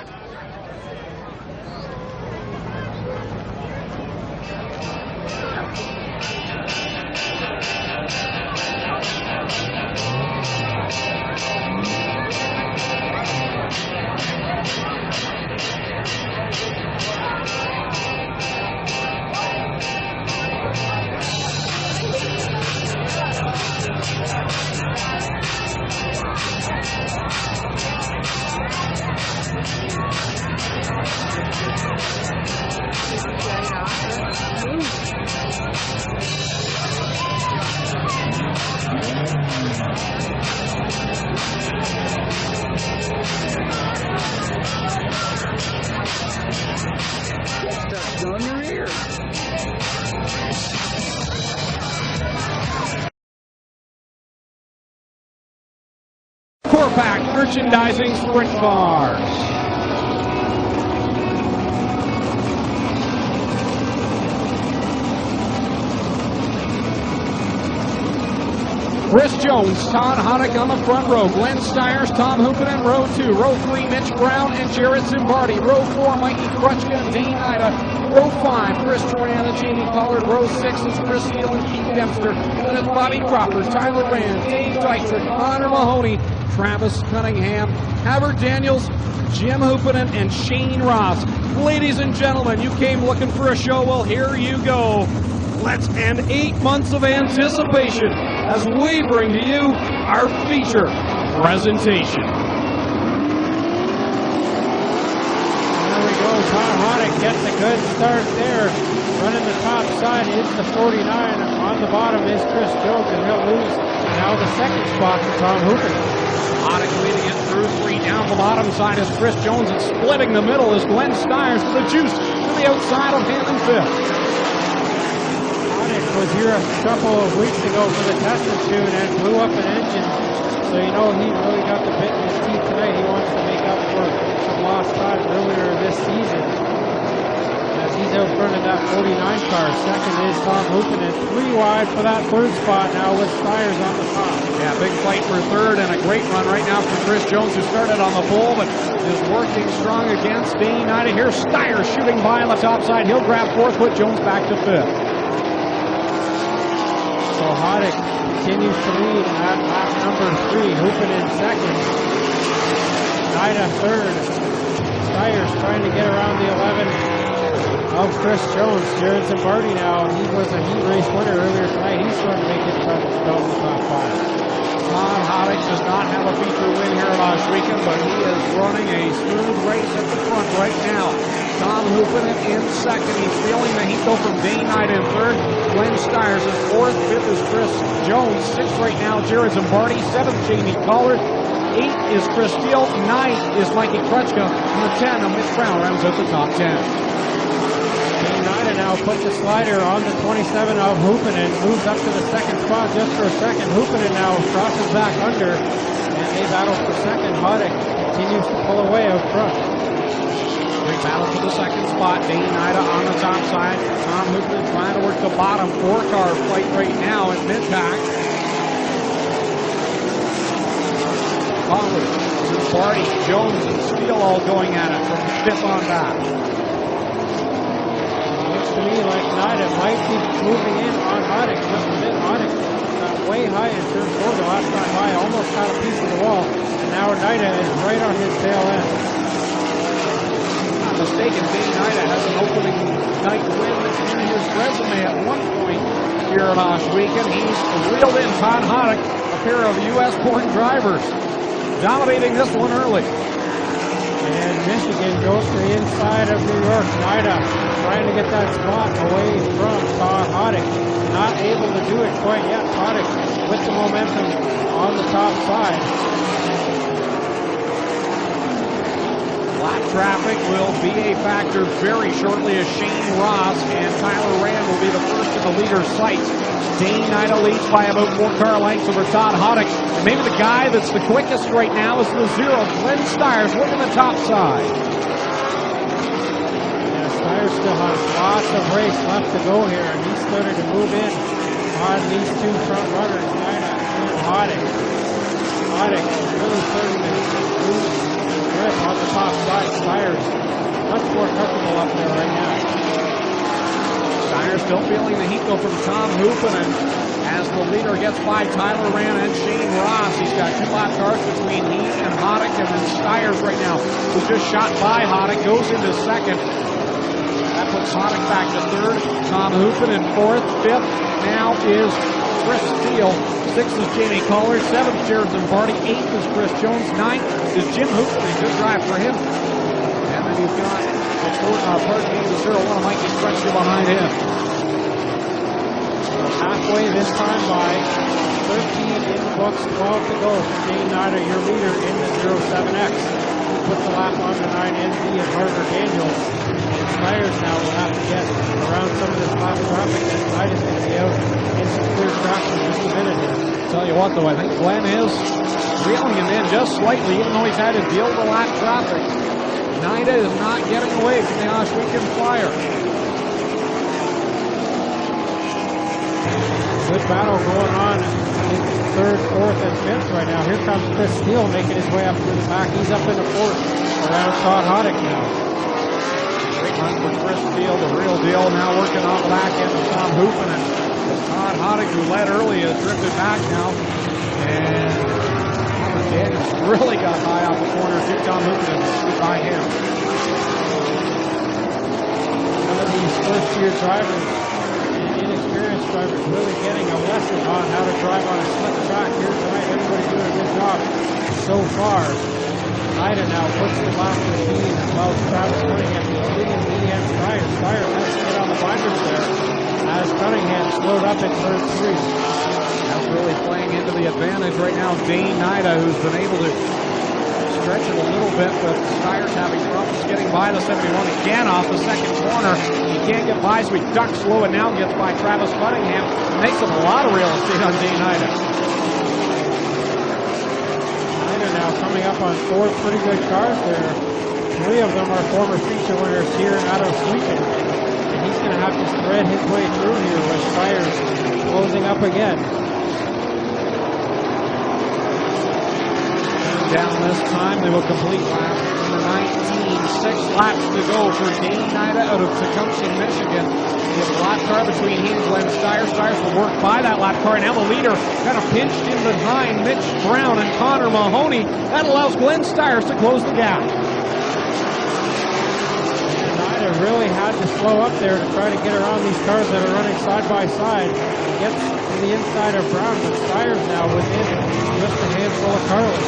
Four-pack merchandising sprint cars. Chris Jones, Todd Honick on the front row. Glenn Styres, Tom Hoopin in row 2. Row 3, Mitch Brown and Jared Zimbardi. Row 4, Mikey Krutchka and Dane Ida. Row 5, Chris Duran and Jamie Pollard. Row 6 is Chris Steele and Keith Dempster. Then it's Bobby Cropper, Tyler Rand, Dave Dykstra, Connor Mahoney, Travis Cunningham, Havard Daniels, Jim Hoopanen, and Shane Ross. Ladies and gentlemen, you came looking for a show. Well, here you go. Let's end 8 months of anticipation as we bring to you our feature presentation. There we go. Todd Hoddick gets a good start there. Running the top side is the 49. On the bottom is Chris Jones, and he'll lose now the second spot to Tom Hoopanen. Hoddick leading it through 3. Down the bottom side is Chris Jones, and splitting the middle is Glenn Styres with the juice to the outside of him in 5th. Hoddick was here a couple of weeks ago for the testing tune and blew up an engine. So you know he really got the bit in his teeth tonight. He wants to make up for some lost time earlier this season. As he's out front of that 49 car. Second is Tom Hoopanen. 3 wide for that 3rd spot now with Styres on the top. Yeah, big fight for 3rd and a great run right now for Chris Jones, who started on the pole but is working strong against Danny Nida. Here's Styres shooting by on the top side. He'll grab 4th, put Jones back to 5th. So Hoddick continues to lead at lap number 3. Hoopanen 2nd. Nida 3rd. Styres trying to get around the 11 of Chris Jones. Jared Zimbardi now. He was a heat race winner earlier tonight. He's trying to make his presence felt in the top 5. Todd Hoddick does not have a feature win here last weekend, but he is running a smooth race at the front right now. Tom Hoopanen in 2nd. He's feeling the heat though from Dane Knight in 3rd. Glenn Styres is 4th. 5th is Chris Jones. 6th right now, Jared Zimbardi. 7th, Jamie Collard. 8 is Chris Steele. 9 is Mikey Krechka. And the 10 of Mitch Brown rounds out the top 10. Nida now puts a slider on the 27 of Hoopanen. Moves up to the 2nd spot just for a second. Hoopanen now crosses back under, and they battle for 2nd. Hoddick continues to pull away out front. Big battle for the 2nd spot. Dane Nida on the top side. Tom Hoopanen trying to work the bottom. 4-car fight right now at mid-pack. Collins, Zimbardi, Jones, and Steele all going at it from 5th on back. To me, like Nida might be moving in on Hoddick just a bit. Hoddick got way high in turn 4 the last time by, almost got a piece of the wall, and now Nida is right on his tail end. Not mistaken, Dane Nida has an opening night win in his resume at one point here last weekend. He's reeled in Todd Hoddick, a pair of U.S.-born drivers, dominating this one early. And Michigan goes to the inside of New York. Nida trying to get that spot away from Todd Hoddick. Not able to do it quite yet. Hoddick with the momentum on the top side. Flat traffic will be a factor very shortly as Shane Ross and Tyler Rand will be the first in the leader's sights. Dane Nida leads by about 4-car lengths over Todd Hoddick. And maybe the guy that's the quickest right now is the 0, Glenn Styres, working the top side. Yeah, Styres still has lots of race left to go here, and he's starting to move in on these 2 front runners, Nida and Hoddick. Hoddick really starting to lose grip on the top side. Styres much more comfortable up there right now. Styres still feeling the heat though from Tom Hoopanen as the leader gets by Tyler Rand and Shane Ross. He's got 2 lap cars between he and Hoddick, and then Styres right now, who's just shot by Hoddick, goes into 2nd. That puts Hoddick back to 3rd. Tom Hoopanen 4th. 5th now is Chris Steele. 6th is Jamie Collard. 7th, Jared Zimbardi. 8th is Chris Jones. 9th is Jim Hoopanen. Good drive for him. And then you've got the 0-1 Mikey Krechka behind him. Halfway this time by 13 in the books, 12 to go for Dane Nida, your leader in the 07X. He puts the lap on the 9NZ of Harvard Daniels. And Styres now will have to get around some of this lap traffic, and Nida's going to be out in some clear traffic in just a minute here. Tell you what though, I think Glenn is reeling him in just slightly, even though he's had to deal with the lap traffic. Nida is not getting away from the last weekend flyer. Good battle going on in 3rd, 4th, and 5th right now. Here comes Chris Steele making his way up through the pack. He's up in the 4th around Todd Hoddick now. Great run for Chris Steele, the real deal. Now working on the back end of Tom Hoopanen. Todd Hoddick, who led early, has drifted back now. And Daniels really got high off the corner. Too. Tom Hoopen by him. Some of these first-year drivers, inexperienced drivers, really getting a lesson on how to drive on a slick track here tonight. Everybody doing a good job so far. Ida now puts the lap machine as well as Travis Cunningham leading median Styres. Styres has to get on the binders there as Cunningham slowed up in turn 3. That's really playing into the advantage right now. Dane Ida, who's been able to stretch it a little bit, but Styres having problems getting by the 71 again off the second corner. He can't get by, so he ducks low and now gets by Travis Cunningham. Makes up a lot of real estate on Dane Ida. Ida now coming up on 4 pretty good cars there. 3 of them are former feature winners here in Otto Sweeten. And he's going to have to thread his way through here with Styres closing up again. Down this time, they will complete lap number 19. 6 laps to go for Dane Ida out of Tecumseh, Michigan. We have a lap car between he and Glenn Styres. Styres will work by that lap car. Now the leader kind of pinched in behind Mitch Brown and Connor Mahoney. That allows Glenn Styres to close the gap. And Ida really had to slow up there to try to get around these cars that are running side by side. Gets to the inside of Brown, but Styres now within just a handful of cars.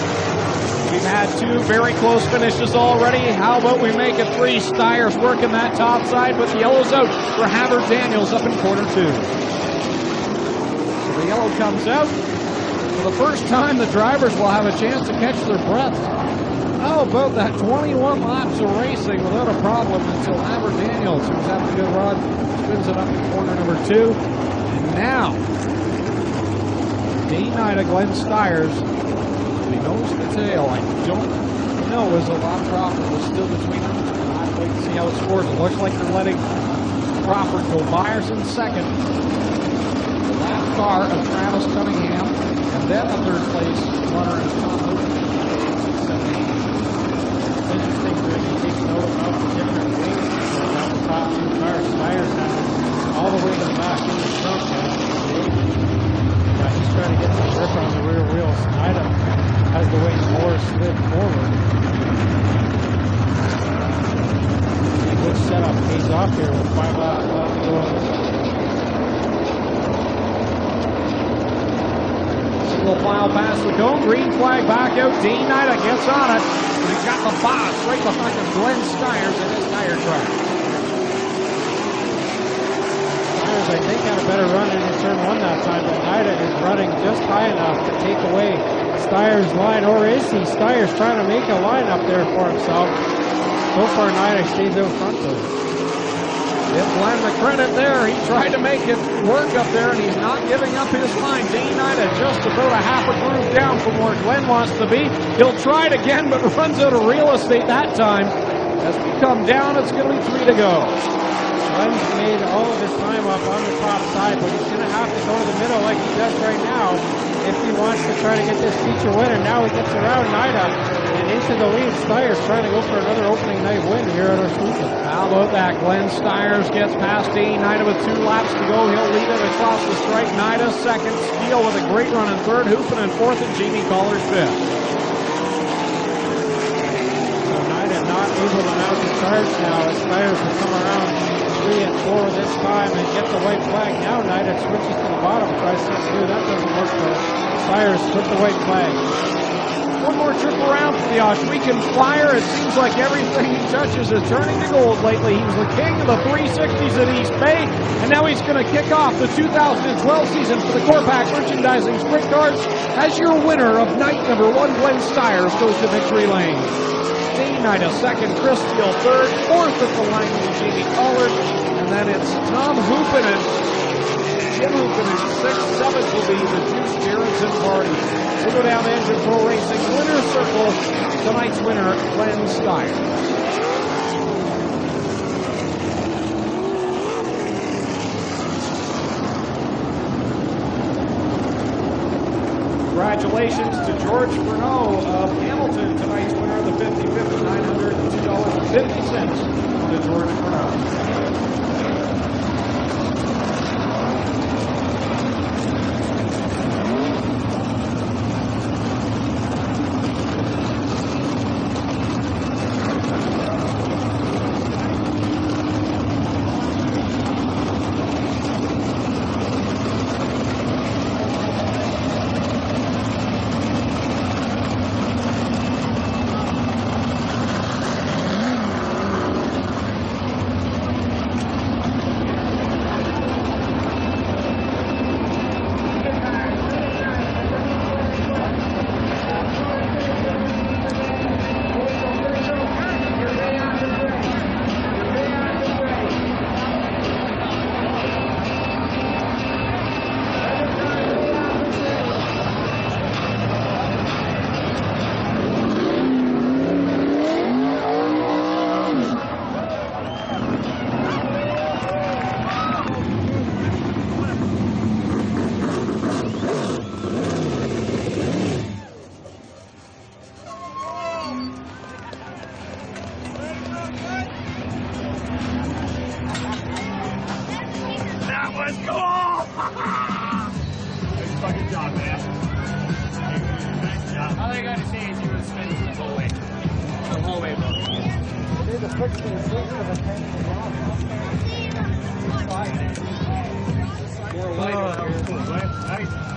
We've had 2 very close finishes already. How about we make it 3? Styres working that top side, but the yellow's out for Havard Daniels up in quarter 2. So the yellow comes out. For the first time, the drivers will have a chance to catch their breath. How about that 21 laps of racing without a problem until Havard Daniels, who's having a good run, spins it up in corner number 2. And now, Dane Ida, Glenn Styres, he knows the tail. I don't know as a lot of Crawford was still between them. I'd wait to see how it scores. It looks like they're letting Crawford go. Myers in second. The last car of Travis Cunningham. And then the third place runner is Tom Hoopen. It's interesting to take note of the different wings about the top 2 cars. Styres has it all the way to the back in the front. He's trying to get some grip on the rear wheels. Ida has the wings more slid forward. A good setup pays off here with 5 laps left to go. Single file past the cone. Green flag back out. Dane Ida gets on it. And he's got the boss right behind him. Glenn Styres in his tire track. Styres, I think, had a better run in turn 1 that time, but Ida is running just high enough to take away Styres' line, or is he? Styres trying to make a line up there for himself. So far, Ida stays out front though. Give Glenn the credit there. He tried to make it work up there, and he's not giving up his line. Dane Ida just about a half a groove down from where Glenn wants to be. He'll try it again, but runs out of real estate that time. As we come down, it's going to be 3 to go. Glenn's made all of his time up on the top side, but he's going to have to go to the middle like he does right now if he wants to try to get this feature win. And now he gets around Ida and into the lead. Styres trying to go for another opening night win here at Oswego. How about that? Glenn Styres gets past Dane Ida with 2 laps to go. He'll lead it across the stripe. Ida second. Steele with a great run in third. Hoopen in fourth, and Jamie Collar's fifth. So Ida not able to mount the charge now as Styres will come around 3 and 4 this time and get the white flag. Now Ida switches to the bottom, tries something new. That doesn't work for Styres with the white flag. One more trip around for the Oswegan Flyer. It seems like everything he touches is turning to gold lately. He was the king of the 360s at East Bay, and now he's going to kick off the 2012 season for the Corpac Merchandising Sprint Cars as your winner of night number 1. Glenn Styres goes to victory lane. Dane Ida second, Chris Steele third, fourth at the line with Jamie Collard, and then it's Tom Hoopen and Jim Hoopen in sixth. Seventh will be the Juice Jarenson party. We'll go down to Engine Pro Racing winner's circle. Tonight's winner, Glenn Styres. Congratulations to George Furneaux of Hamilton, tonight's winner of the 50-50, $902.50 to George Furneaux.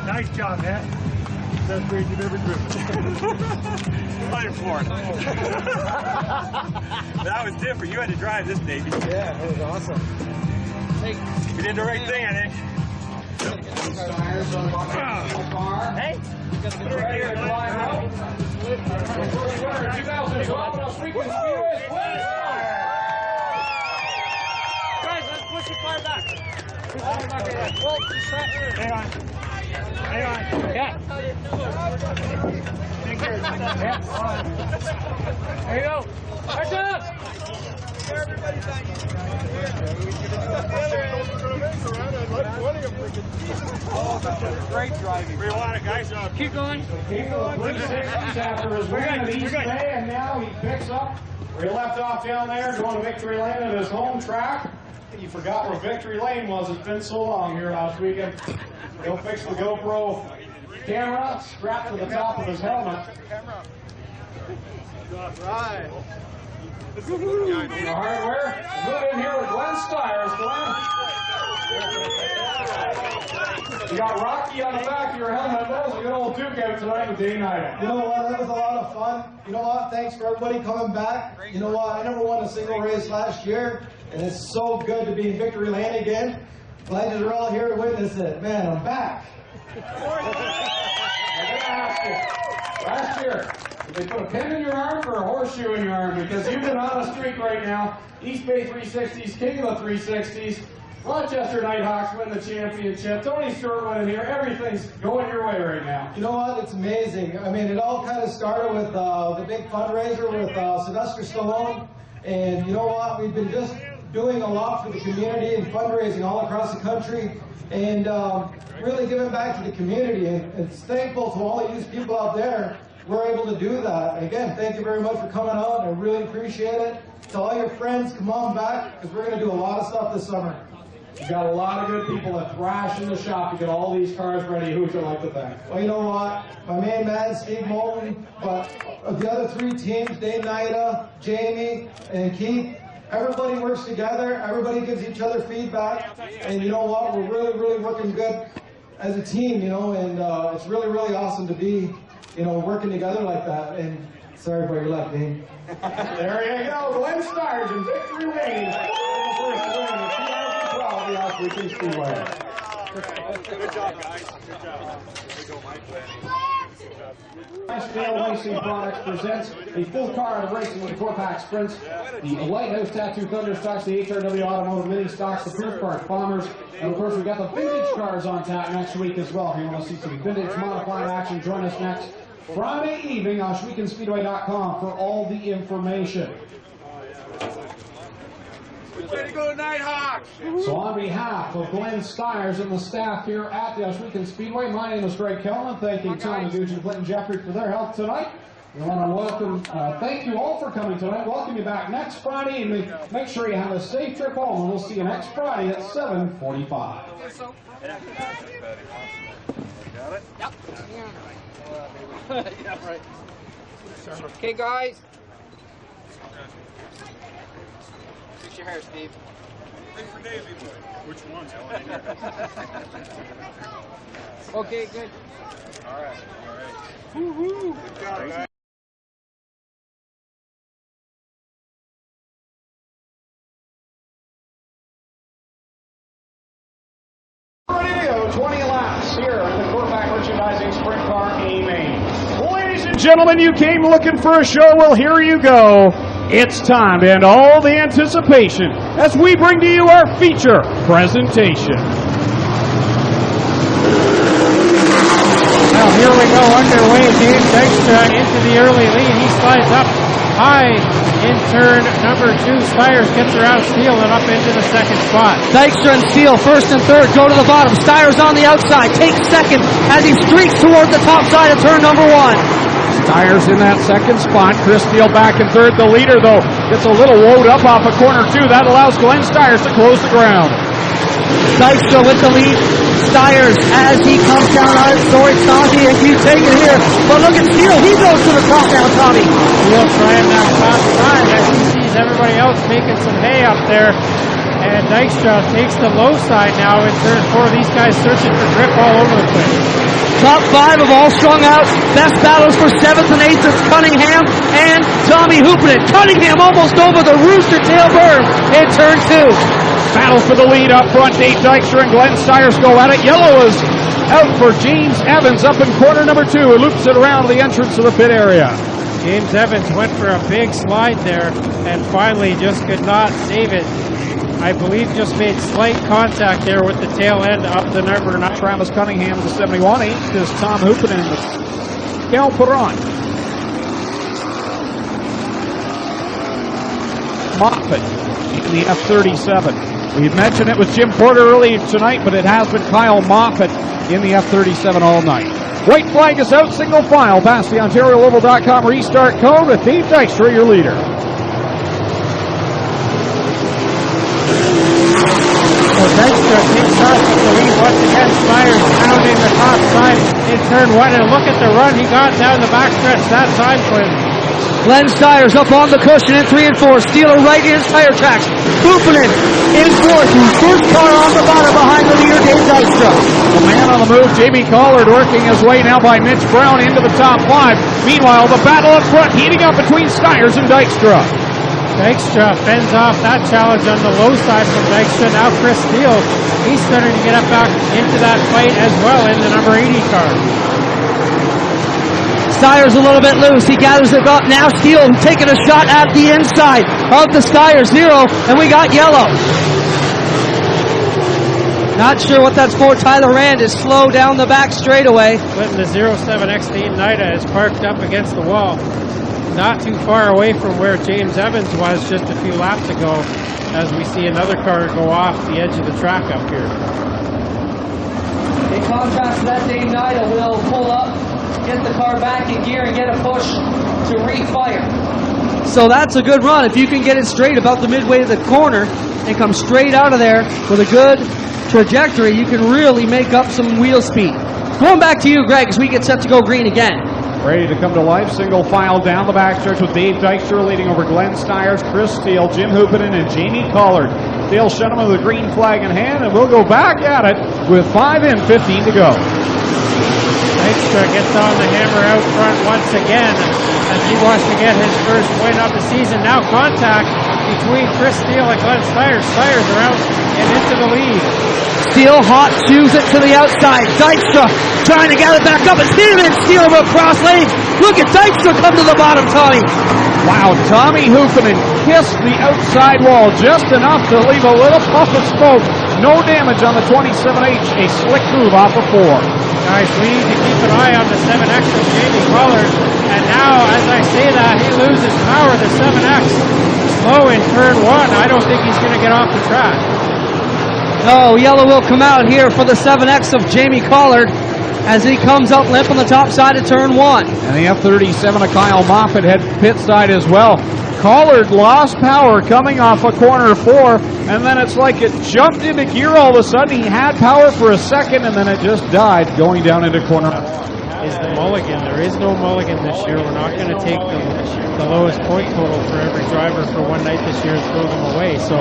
Nice job, man. Best race you've ever driven. Fire Florida. That was different. You had to drive this baby. Yeah, it was awesome. We did the right thing, I think. Styres on the car. Hey. Ready to climb out. First winner, 2012 Weekend Speedway, Glenn Styres. Guys, let's push the car back. Hang on. Hang on. Yeah. There you go. Watch out. Great driving. We want it, guys. Keep going. Keep going. 360s after his win at East Bay, and now he picks up where he left off down there, going to Victory Lane at his home track. You forgot where Victory Lane was. It's been so long here last weekend. He'll fix the GoPro camera strapped to the top of his helmet. Right. The hardware. Move in here with Glenn Styres. Glenn. You got Rocky on the back of your helmet. That was a good old duke out tonight with Dane Ida. You know what? That was a lot of fun. You know what? Thanks for everybody coming back. You know what? I never won a single race last year, and it's so good to be in Victory Lane again. Glad you're all here to witness it. Man, I'm back. I gotta ask you, last year, did they put a pin in your arm or a horseshoe in your arm? Because you've been on a streak right now. East Bay 360s, king of the 360s. Rochester Nighthawks win the championship. Tony Stewart winning here. Everything's going your way right now. You know what? It's amazing. I mean, it all kind of started with the big fundraiser with Sylvester Stallone. And you know what? We've been just doing a lot for the community and fundraising all across the country. And really giving back to the community. And it's thankful to all of you people out there. We're able to do that. And again, thank you very much for coming out. I really appreciate it. To all your friends, come on back because we're going to do a lot of stuff this summer. You got a lot of good people that thrash in the shop to get all these cars ready. Who would you like to thank? Well, you know what? My main man, Steve Moulton, but the other three teams, Dave Nida, Jamie, and Keith, everybody works together. Everybody gives each other feedback. And you know what? We're really, really working good as a team, you know, and it's really, really awesome to be, you know, working together like that. And sorry for your luck, Dave. There you go. Glenn Styres in Victory Lane. First win of 2012 the Off Weekend Speedway. Good job, guys. Good job. There we go, Mike. Scale Racing Products presents a full car of racing with the 4-pack sprints, the Lighthouse Tattoo Thunderstocks, the HRW Automotive Mini Stocks, the Proof Park Bombers, and of course we've got the vintage cars on tap next week as well. If you want to see some vintage modified action, join us next Friday evening on ShweekenSpeedway.com for all the information. Way to go, Nighthawks! So on behalf of Glenn Styres and the staff here at the Oswego Speedway, my name is Greg Kellman. Thanking Tom and Gooch and Clinton Jeffrey for their help tonight. We want to welcome, thank you all for coming tonight. Welcome you back next Friday, and make sure you have a safe trip home. And we'll see you next Friday at 7:45. Got it? Yep. Yeah, right. Okay, guys. Fix your hair, Steve. Thanks for Daisy Boy. Which one? Okay, good. All right. Woo-hoo. Good job, guys. Ready to go, 20 laps here at the Quarterback Merchandising Sprint Car A-Main. Ladies and gentlemen, you came looking for a show, well, here you go. It's time to end all the anticipation as we bring to you our feature presentation. Now here we go underway. Dave Dykstra into the early lead. He slides up high in turn number 2. Styres gets around Steele and up into the second spot. Dykstra and Steele, first and third, go to the bottom. Styres on the outside, takes second as he streaks towards the top side of turn number 1. Styres in that second spot. Chris Steele back in third. The leader, though, gets a little woed up off of corner 2. That allows Glenn Styres to close the ground. Dykstra with the lead. Styres as he comes down on it. Sorry, Tommy, if you take it here. But look at Steele. He goes to the top now, Tommy. Steele trying that top side as he sees everybody else making some hay up there. And Dykstra takes the low side now in turn 4. These guys searching for grip all over the place. Top 5 of all strung out. Best battles for 7th and 8th is Cunningham and Tommy Hooperton. Cunningham almost over the Rooster Tail berm in turn 2. Battle for the lead up front. Dave Dykstra and Glenn Styres go at it. Yellow is out for James Evans up in corner number 2, who loops it around the entrance of the pit area. James Evans went for a big slide there and finally just could not save it. I believe just made slight contact there with the tail end up the number 9. Travis Cunningham, the 71. 8th is Tom Hoopen and Cal Perron. Moffat in the F-37. We mentioned it was Jim Porter early tonight, but it has been Kyle Moffat in the F-37 all night. White flag is out, single file past the OntarioLocal.com restart code with Dave Dykstra, your leader. Dykstra picks up with the lead once again. Styres pounding the top side in turn 1. And look at the run he got down the backstretch that time, Quinn. Glenn Styres up on the cushion in 3 and 4. Steele right in his tire tracks. Hooperton in 4th. First car on the bottom behind the leader, Dave Dykstra. The man on the move, Jamie Collard, working his way now by Mitch Brown into the top 5. Meanwhile, the battle up front heating up between Styres and Dykstra. Dykstra fends off that challenge on the low side from Dykstra. Now Chris Steele, he's starting to get up back into that fight as well in the number 80 car. Styres a little bit loose. He gathers it up. Now Steele taking a shot at the inside of the Styres 0, and we got yellow. Not sure what that's for. Tyler Rand is slow down the back straightaway. Clinton, the 07X8 Nida is parked up against the wall. Not too far away from where James Evans was just a few laps ago, as we see another car go off the edge of the track up here. In contrast to that, Dave Nida will pull up, get the car back in gear, and get a push to refire. So that's a good run. If you can get it straight about the midway of the corner and come straight out of there with a good trajectory, you can really make up some wheel speed. Going back to you, Greg, as we get set to go green again. Ready to come to life, single file down the backstretch with Dave Dykstra leading over Glenn Styres, Chris Steele, Jim Hooperton, and Jamie Collard. Dale Shenneman with a green flag in hand, and we'll go back at it with 5 and 15 to go. Dykstra gets on the hammer out front once again as he wants to get his first win of the season. Now contact between Chris Steele and Glenn Styres. Styres around and into the lead. Steele hot shoes it to the outside. Dykstra trying to get it back up and Steele over cross lanes. Look at Dykstra come to the bottom, Tommy. Wow, Tommy Hooperton kissed the outside wall just enough to leave a little puff of smoke. No damage on the 27H. A slick move off of 4. Guys, we need to keep an eye on the 7X of Jamie Collard. And now, as I say that, he loses power. The 7X slow in turn 1. I don't think he's going to get off the track. No, yellow will come out here for the 7X of Jamie Collard as he comes up limp on the top side of turn 1. And the F-37 of Kyle Moffat had pit side as well. Collard lost power coming off of corner 4, and then it's like it jumped into gear all of a sudden. He had power for a second, and then it just died going down into corner 4. Is the mulligan. There is no mulligan this year. We're not going to take the lowest point total for every driver for one night this year and throw them away. So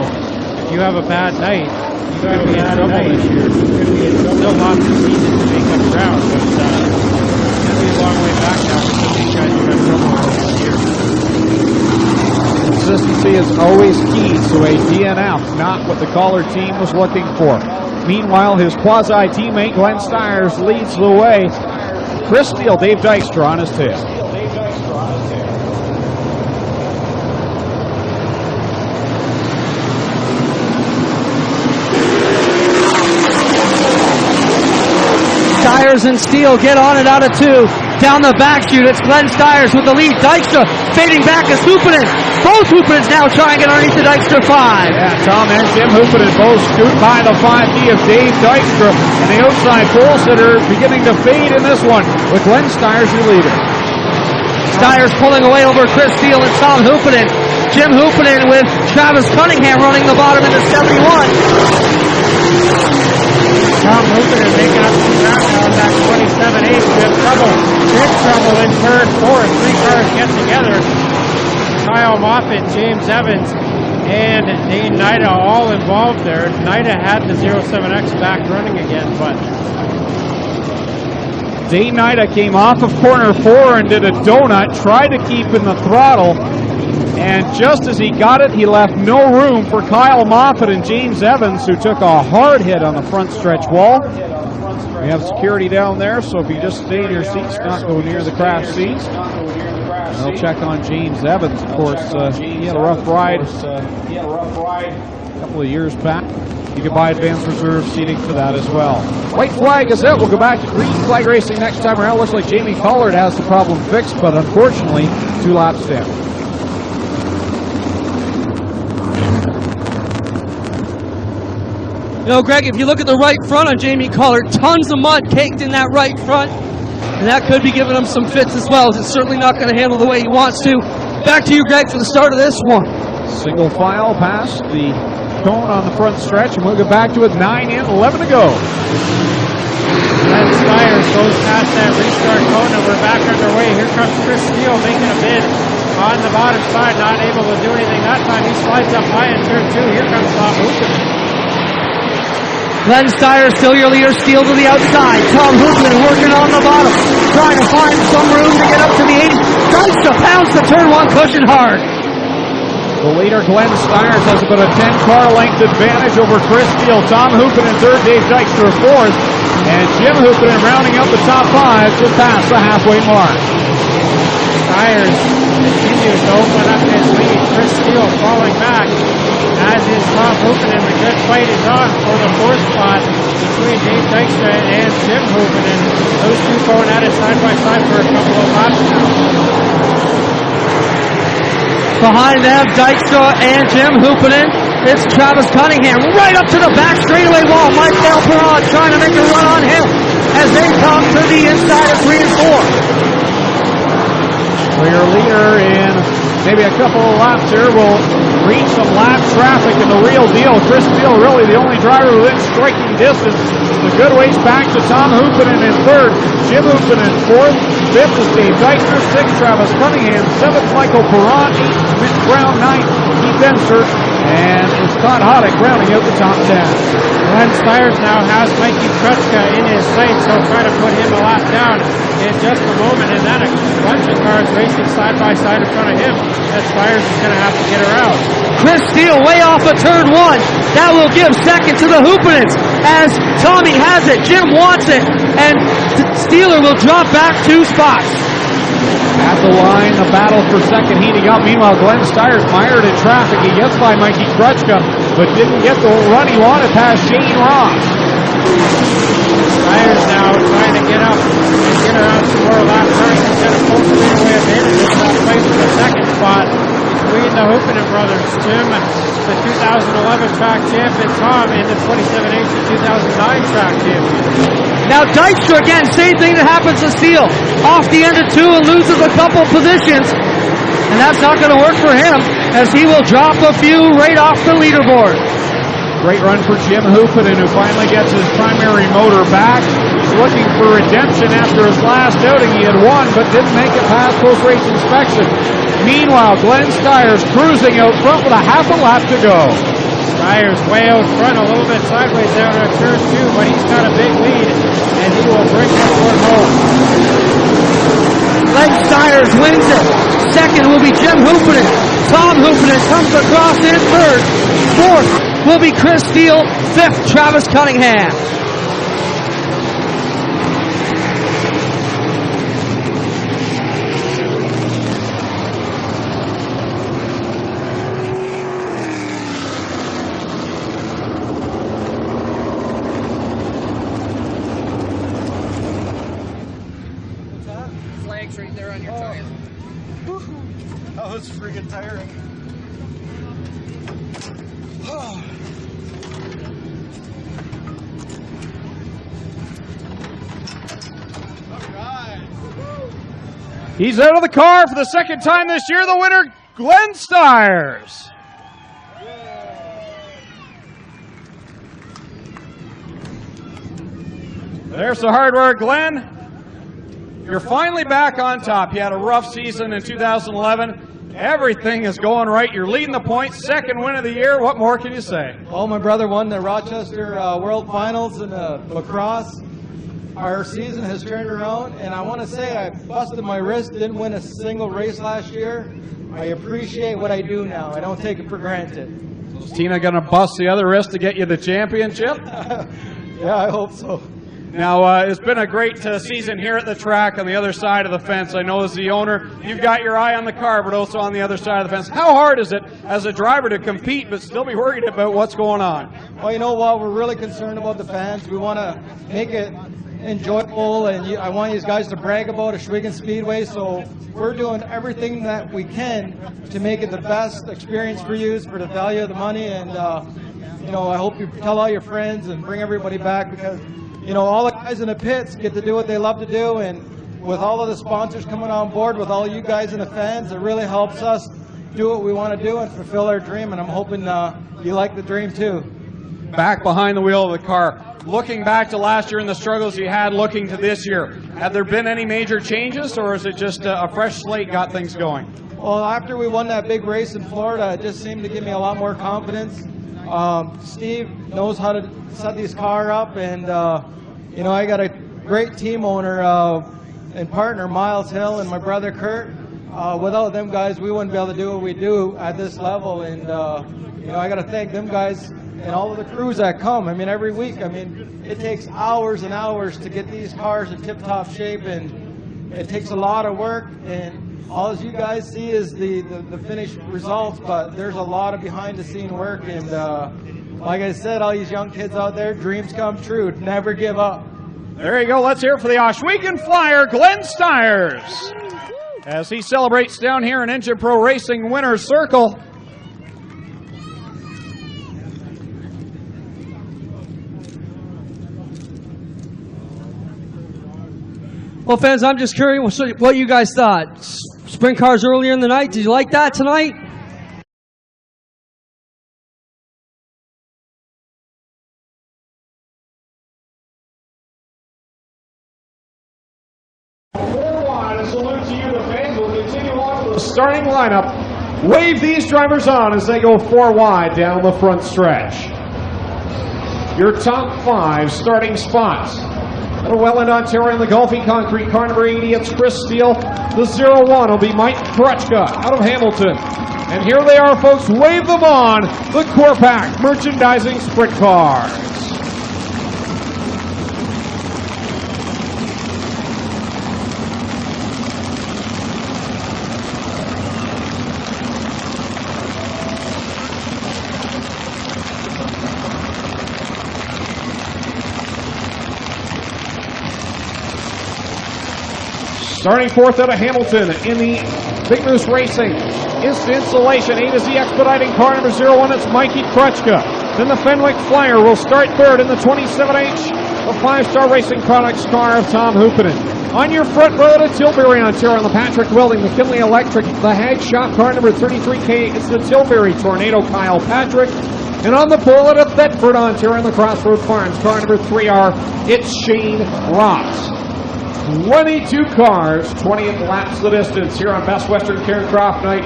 if you have a bad night, you could be in trouble this year. Still lots of season to make up ground, but it's going to be a long way back now because these guys have had trouble this year. Consistency is always key to a DNF, not what the Collard team was looking for. Meanwhile, his quasi-teammate Glenn Styres leads the way. Chris Steele, Dave Dykstra on his tail. Styres and Steele get on it out of 2. Down the back chute, it's Glenn Styres with the lead. Dykstra fading back as Hooperton. Both Hoopertons now trying to get underneath the Dykstra 5. Yeah, Tom and Jim Hooperton both scoot by the 5D of Dave Dykstra. And the outside pole sitter beginning to fade in this one with Glenn Styres, your leader. Styres pulling away over Chris Steele and Tom Hooperton. Jim Hooperton with Travis Cunningham running the bottom into 71. Tom Hooper making up some ground now on that 27-8. We have trouble, big trouble in third, fourth. 3 cars get together. Kyle Moffitt, James Evans, and Dane Nida all involved there. Nida had the 07X back running again, but Dane Nida came off of corner 4 and did a donut, tried to keep in the throttle, and just as he got it, he left no room for Kyle Moffitt and James Evans, who took a hard hit on the front stretch wall. We have security down there, so if you just stay in your seats, not go near the crash seats. They'll check on James Evans, of course. He had a rough ride a couple of years back. You can buy advanced reserve seating for that as well. White flag is out. We'll go back to green flag racing next time around. Looks like Jamie Collard has the problem fixed, but unfortunately, 2 laps down. You know, Greg, if you look at the right front on Jamie Collard, tons of mud caked in that right front, and that could be giving him some fits as well, as it's certainly not going to handle the way he wants to. Back to you, Greg, for the start of this one. Single file past the cone on the front stretch, and we'll get back to it. 9 in, 11 to go. Glenn Styres goes past that restart cone, and we're back underway. Here comes Chris Steele making a bid on the bottom side, not able to do anything that time. He slides up high in turn 2. Here comes Tom Hooper. Glenn Styres, still your leader, Steele to the outside. Tom Hoopman working on the bottom, trying to find some room to get up to the 80. Dykstra pounds the turn 1 cushion hard. The leader, Glenn Styres, has about a 10-car length advantage over Chris Steele. Tom Hoopman in third, Dave Dykstra fourth, and Jim Hoopman rounding up the top 5 just past the halfway mark. Styres continues to open up his lead. Chris Steele falling back, as is Tom Hoopman, and the good fight is on for the 4th spot between Dave Dykstra and Jim Hoopman, and those 2 going at it side by side for a couple of laps now. Behind them, Dykstra and Jim Hoopman. It's Travis Cunningham right up to the back straightaway wall. Michael Perron trying to make a run on him as they come to the inside of 3 and 4. So your leader in maybe a couple of laps here will reach some lap traffic in the real deal. Chris Steele really the only driver within striking distance. The good ways back to Tom Hoopman in third, Jim Hoopman in fourth, fifth is Dave Dykstra, sixth Travis Cunningham, seventh Michael Perron, eighth Mitch Brown, ninth Keith Enser, and it's Todd Hoddick rounding out the top 10. Glenn Styres now has Mikey Krutschka in his sights. He'll try to put him a lap down in just a moment, and then a bunch of cars racing side by side in front of him that Styres is going to have to get around. Chris Steele way off of turn 1. That will give second to the Hoopmans as Tommy has it, Jim wants it, and Steeler will drop back 2 spots. At the line, the battle for second heating up. Meanwhile, Glenn Styres mired in traffic. He gets by Mikey Krutschka, but didn't get the run he wanted past Shane Ross. Styres now trying to get up and get around some more laps. He's got a full straightaway advantage in that place for the second spot between the Hoopman brothers. Jim, the 2011 track champion, Tom in the 27-8 to 2009 track champion. Now Dykstra again, same thing that happens to Steele. Off the end of 2 and loses a couple positions. And that's not going to work for him as he will drop a few right off the leaderboard. Great run for Jim Hoopman, who finally gets his primary motor back. He's looking for redemption after his last outing. He had won, but didn't make it past post-race inspection. Meanwhile, Glenn Styres cruising out front with a half a lap to go. Styres way out front, a little bit sideways down at turn 2, but he's got a big lead, and he will bring this one home. Glenn Styres wins it. Second will be Jim Hoopman. Tom Hoopman comes across in third. Fourth will be Chris Steele. Fifth, Travis Cunningham. Right there on your tire. That was freaking tiring. He's out of the car for the second time this year. The winner, Glenn Styres. There's the hard work, Glenn. You're finally back on top. You had a rough season in 2011. Everything is going right. You're leading the points. Second win of the year. What more can you say? Well, my brother won the Rochester World Finals in lacrosse. Our season has turned around, and I want to say I busted my wrist, didn't win a single race last year. I appreciate what I do now. I don't take it for granted. Is Tina going to bust the other wrist to get you the championship? Yeah, I hope so. Now, it's been a great season here at the track on the other side of the fence. I know as the owner, you've got your eye on the car, but also on the other side of the fence. How hard is it as a driver to compete but still be worried about what's going on? Well, you know what? We're really concerned about the fans. We want to make it enjoyable, and I want you guys to brag about Shawinigan Speedway, so we're doing everything that we can to make it the best experience for you, for the value of the money, and you know, I hope you tell all your friends and bring everybody back, because you know, all the guys in the pits get to do what they love to do, and with all of the sponsors coming on board, with all you guys and the fans, it really helps us do what we want to do and fulfill our dream, and I'm hoping you like the dream too. Back behind the wheel of the car, looking back to last year and the struggles you had looking to this year, have there been any major changes, or is it just a fresh slate got things going? Well, after we won that big race in Florida, it just seemed to give me a lot more confidence. Steve knows how to set these car up, and you know, I got a great team owner and partner, Miles Hill, and my brother Kurt. Without them guys, we wouldn't be able to do what we do at this level, and you know, I got to thank them guys and all of the crews that come. I mean, every week, I mean, it takes hours and hours to get these cars in tip-top shape, and it takes a lot of work, and all you guys see is the finished results, but there's a lot of behind-the-scene work, and like I said, all these young kids out there, dreams come true. Never give up. There you go. Let's hear it for the Ohsweken Flyer, Glenn Styres, as he celebrates down here in Engine Pro Racing Winner's Circle. Well, fans, I'm just curious what you guys thought. Sprint cars earlier in the night. Did you like that tonight? A salute to you, the fans. We'll continue on with the starting lineup. Wave these drivers on as they go 4 wide down the front stretch. Your top 5 starting spots. Out of Welland, Ontario, in the Golfing Concrete car number 80, it's Chris Steele. The 01 will be Mike Krutchka out of Hamilton. And here they are, folks. Wave them on, the Corpac Merchandising Sprint Cars. Starting 4th out of Hamilton in the Big Moose Racing Instant Installation A to Z Expediting car number 01, it's Mikey Krutchka. Then the Fenwick Flyer will start 3rd in the 27H, the 5-Star Racing Products car of Tom Hoopinen. On your front row to Tilbury, Ontario, the Patrick Welding, McKinley Electric, the Hag Shop car number 33K, it's the Tilbury Tornado Kyle Patrick. And on the pole out of Thetford, Ontario, in the Crossroad Farms car number 3R, it's Shane Ross. 22 cars, 20th laps the distance here on Best Western Cairncroft night.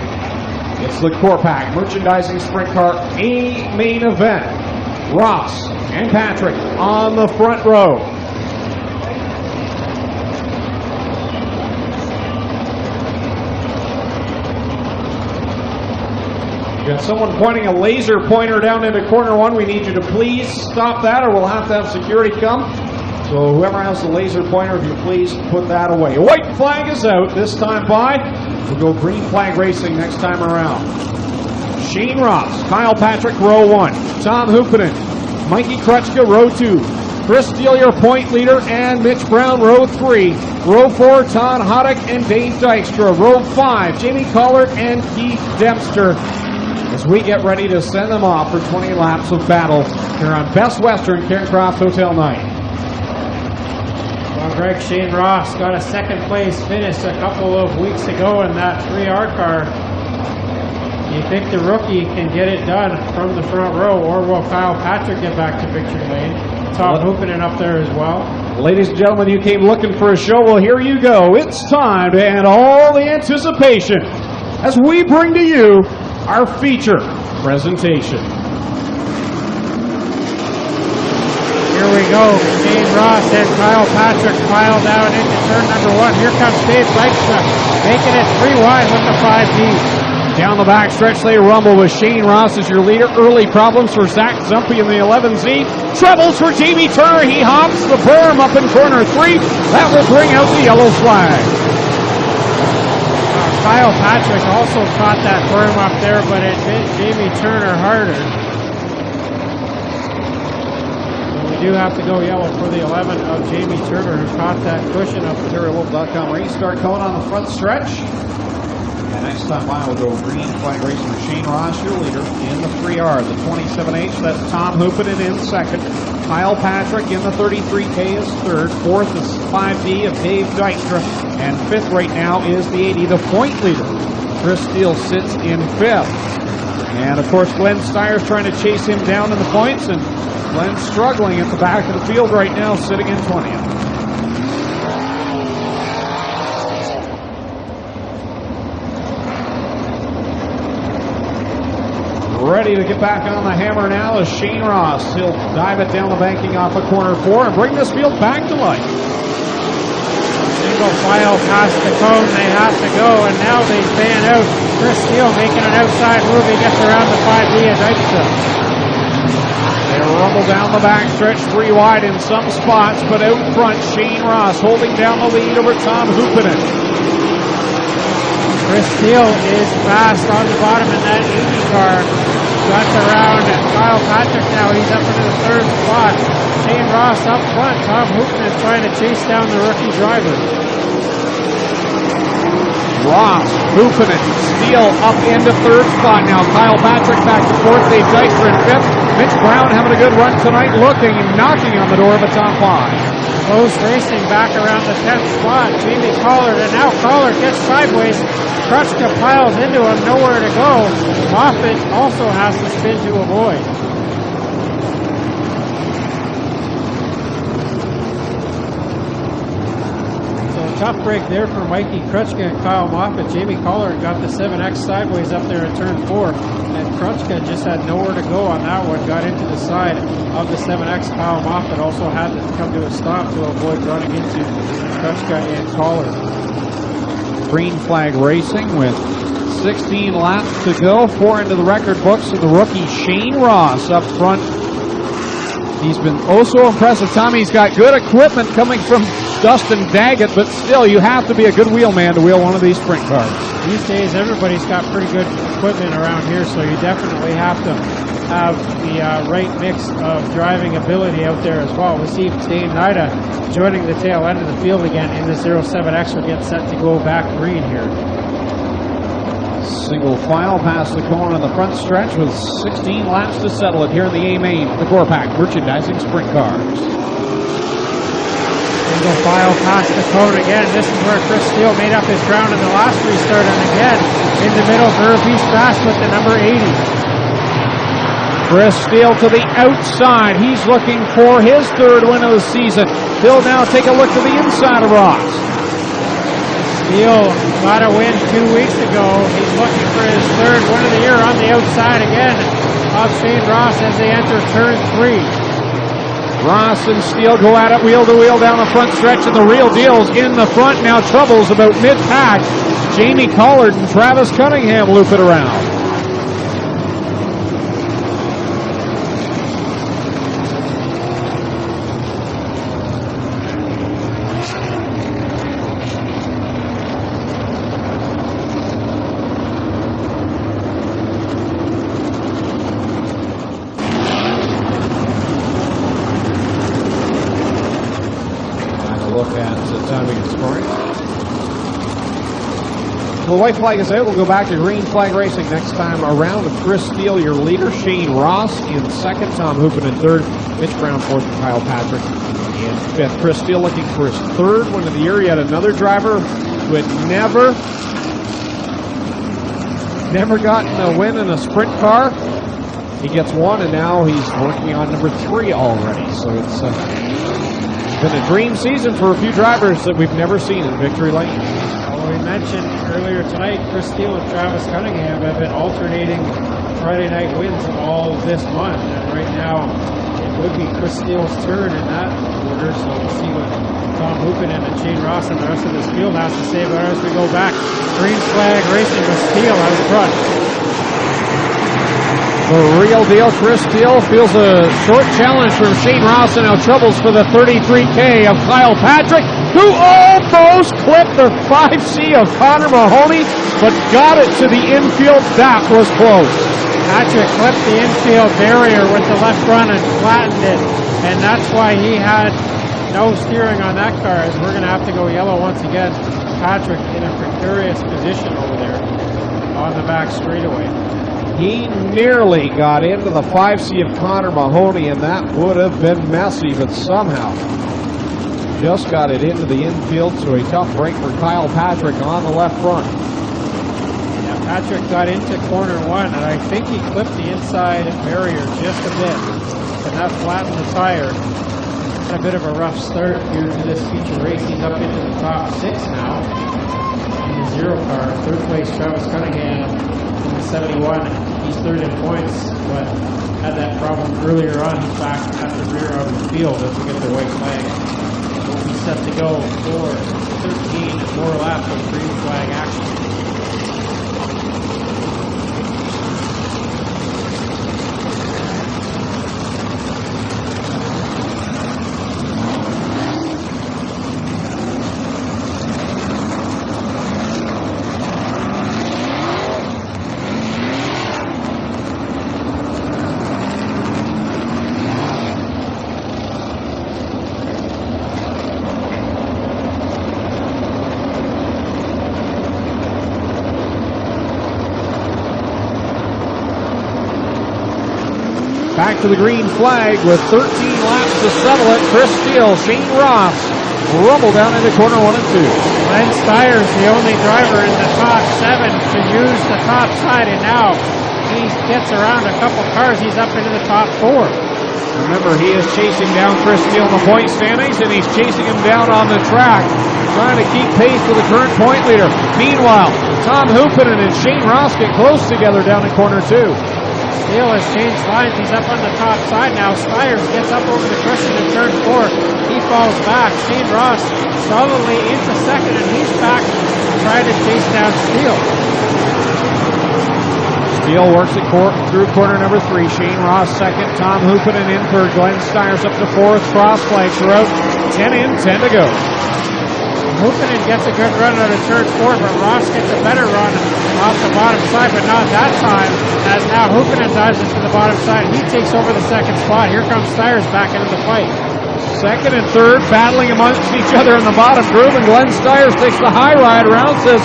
It's the Corpac Merchandising Sprint Car A main event. Ross and Patrick on the front row. You got someone pointing a laser pointer down into corner 1. We need you to please stop that, or we'll have to have security come. So whoever has the laser pointer, if you please put that away. White flag is out this time by. We'll go green flag racing next time around. Shane Ross, Kyle Patrick, row 1. Tom Hoopinen, Mikey Krutchka, row 2. Chris Steele, your point leader, and Mitch Brown, row 3. Row 4, Todd Hoddick and Dave Dykstra. Row 5, Jamie Collard and Keith Dempster. As we get ready to send them off for 20 laps of battle here on Best Western Cairncroft Hotel night. Well, Greg, Shane Ross got a 2nd place finish a couple of weeks ago in that 3R car. Do you think the rookie can get it done from the front row, or will Kyle Patrick get back to victory lane? Tom Hoopinen up there as well. Ladies and gentlemen, you came looking for a show. Well, here you go. It's time to end all the anticipation as we bring to you our feature presentation. Here we go. Shane Ross and Kyle Patrick file down into turn number 1. Here comes Dave Dykstra, making it 3 wide with the 5D. Down the back stretch, they rumble with Shane Ross as your leader. Early problems for Zach Zumpy in the 11Z. Troubles for Jamie Turner. He hops the berm up in corner 3. That will bring out the yellow flag. Kyle Patrick also caught that berm up there, but it hit Jamie Turner harder. So we do have to go yellow for the 11 of Jamie Turner, who caught that cushion up there. Wolf.com restart cone on the front stretch. And next time by, we'll go green flag racing with Shane Ross, your leader, in the 3R. The 27H, that's Tom Hoopanen in second. Kyle Patrick in the 33K is third. Fourth is 5D of Dave Dykstra. And fifth right now is the 80, the point leader. Chris Steele sits in fifth. And of course, Glenn Styres trying to chase him down in the points. And Glenn's struggling at the back of the field right now, sitting in 20th. Ready to get back on the hammer now is Shane Ross. He'll dive it down the banking off of corner 4 and bring this field back to life. Single file past the cone, they have to go, and now they fan out. Chris Steele making an outside move. He gets around the 5D of Dykstra. They rumble down the backstretch 3 wide in some spots, but out front, Shane Ross holding down the lead over Tom Hoopanen. Chris Steele is fast on the bottom in that 80 car. That's around Kyle Patrick now. He's up into the third spot. Shane Ross up front. Tom Hoopanen trying to chase down the rookie driver. Ross, Hoopanen, Steele up into third spot now. Kyle Patrick back to fourth. Dave Dykstra in fifth. Mitch Brown having a good run tonight, looking and knocking on the door of the top 5. Close racing back around the 10th spot. Jamie Collard, and now Collard gets sideways. Krutschka piles into him, nowhere to go. Moffitt also has to spin to avoid. So a tough break there for Mikey Krutschka and Kyle Moffitt. Jamie Collard got the 7X sideways up there at turn 4. And Krutschka just had nowhere to go on that one. Got into the side of the 7X. Kyle Moffitt also had to come to a stop to avoid running into Krutschka and Collard. Green flag racing with 16 laps to go. 4 into the record books, and the rookie Shane Ross up front. He's been oh so impressive. Tommy's got good equipment coming from Dustin Daggett, but still, you have to be a good wheelman to wheel one of these sprint cars. These days, everybody's got pretty good equipment around here, so you definitely have to have the right mix of driving ability out there as well. We see Dave Nida joining the tail end of the field again in the 07X. Will get set to go back green here. Single file past the cone on the front stretch with 16 laps to settle it here in the A-Main, the Gorpak Merchandising Sprint Cars. Single file past the cone again. This is where Chris Steele made up his ground in the last restart, and again in the middle, Verb East fast with the number 80. Chris Steele to the outside. He's looking for his third win of the season. He'll now take a look to the inside of Ross. Steele got a win 2 weeks ago. He's looking for his third win of the year on the outside again of Shane Ross as they enter turn 3. Ross and Steele go at it wheel to wheel down the front stretch, and the real deal's in the front now. Troubles about mid-pack. Jamie Collard and Travis Cunningham loop it around. The white flag is out. We'll go back to green flag racing next time around with Chris Steele, your leader. Shane Ross in second. Tom Hoopanen in third. Mitch Brown fourth. And Kyle Patrick in fifth. Chris Steele looking for his third win of the year. Yet another driver who had never gotten a win in a sprint car. He gets one, and now he's working on number 3 already. So it's Been a dream season for a few drivers that we've never seen in victory lane. Well, we mentioned earlier tonight, Chris Steele and Travis Cunningham have been alternating Friday night wins all this month. And right now, it would be Chris Steele's turn in that order. So we'll see what Tom Hupinen and Shane Ross and the rest of this field has to say. But as we go back, green flag racing with Steele out front. The real deal, Chris Steele feels a short challenge from Shane Ross and now troubles for the 33K of Kyle Patrick, who almost clipped the 5C of Connor Mahoney, but got it to the infield. That was close. Patrick clipped the infield barrier with the left front and flattened it, and that's why he had no steering on that car, as we're going to have to go yellow once again. Patrick in a precarious position over there on the back straightaway. He nearly got into the 5C of Connor Mahoney, and that would have been messy, but somehow just got it into the infield, so a tough break for Kyle Patrick on the left front. Yeah, Patrick got into corner one, and I think he clipped the inside barrier just a bit, and that flattened the tire. A bit of a rough start here to this feature race. He's up into the top six now in the 0 car. Third place, Travis Cunningham in the 71. He's third in points, but had that problem earlier on. He's back at the rear of the field as we get the white flag. We'll be set to go for 13 more laps of green flag action. Back to the green flag with 13 laps to settle it. Chris Steele, Shane Ross rumble down into corner 1 and 2. Glenn Styres, the only driver in the top 7 to use the top side, and now he gets around a couple cars. He's up into the top 4. Remember, he is chasing down Chris Steele in the point standings, and he's chasing him down on the track, trying to keep pace with the current point leader. Meanwhile, Tom Hupinen and Shane Ross get close together down in corner 2. Steele has changed lines. He's up on the top side now. Styres gets up over the cushion in turn 4. He falls back. Shane Ross solidly into second, and he's back trying to chase down Steele. Steele works it through corner number 3. Shane Ross second. Tom Hupinen in third. Glenn Styres up to 4th. Cross flags are out. 10 in, 10 to go. Hupinen gets a good run out of turn 4, but Ross gets a better run off the bottom side, but not that time, as now Hupinen dives into the bottom side. He takes over the second spot. Here comes Styres back into the fight. Second and third battling amongst each other in the bottom groove, and Glenn Styres takes the high ride around, says,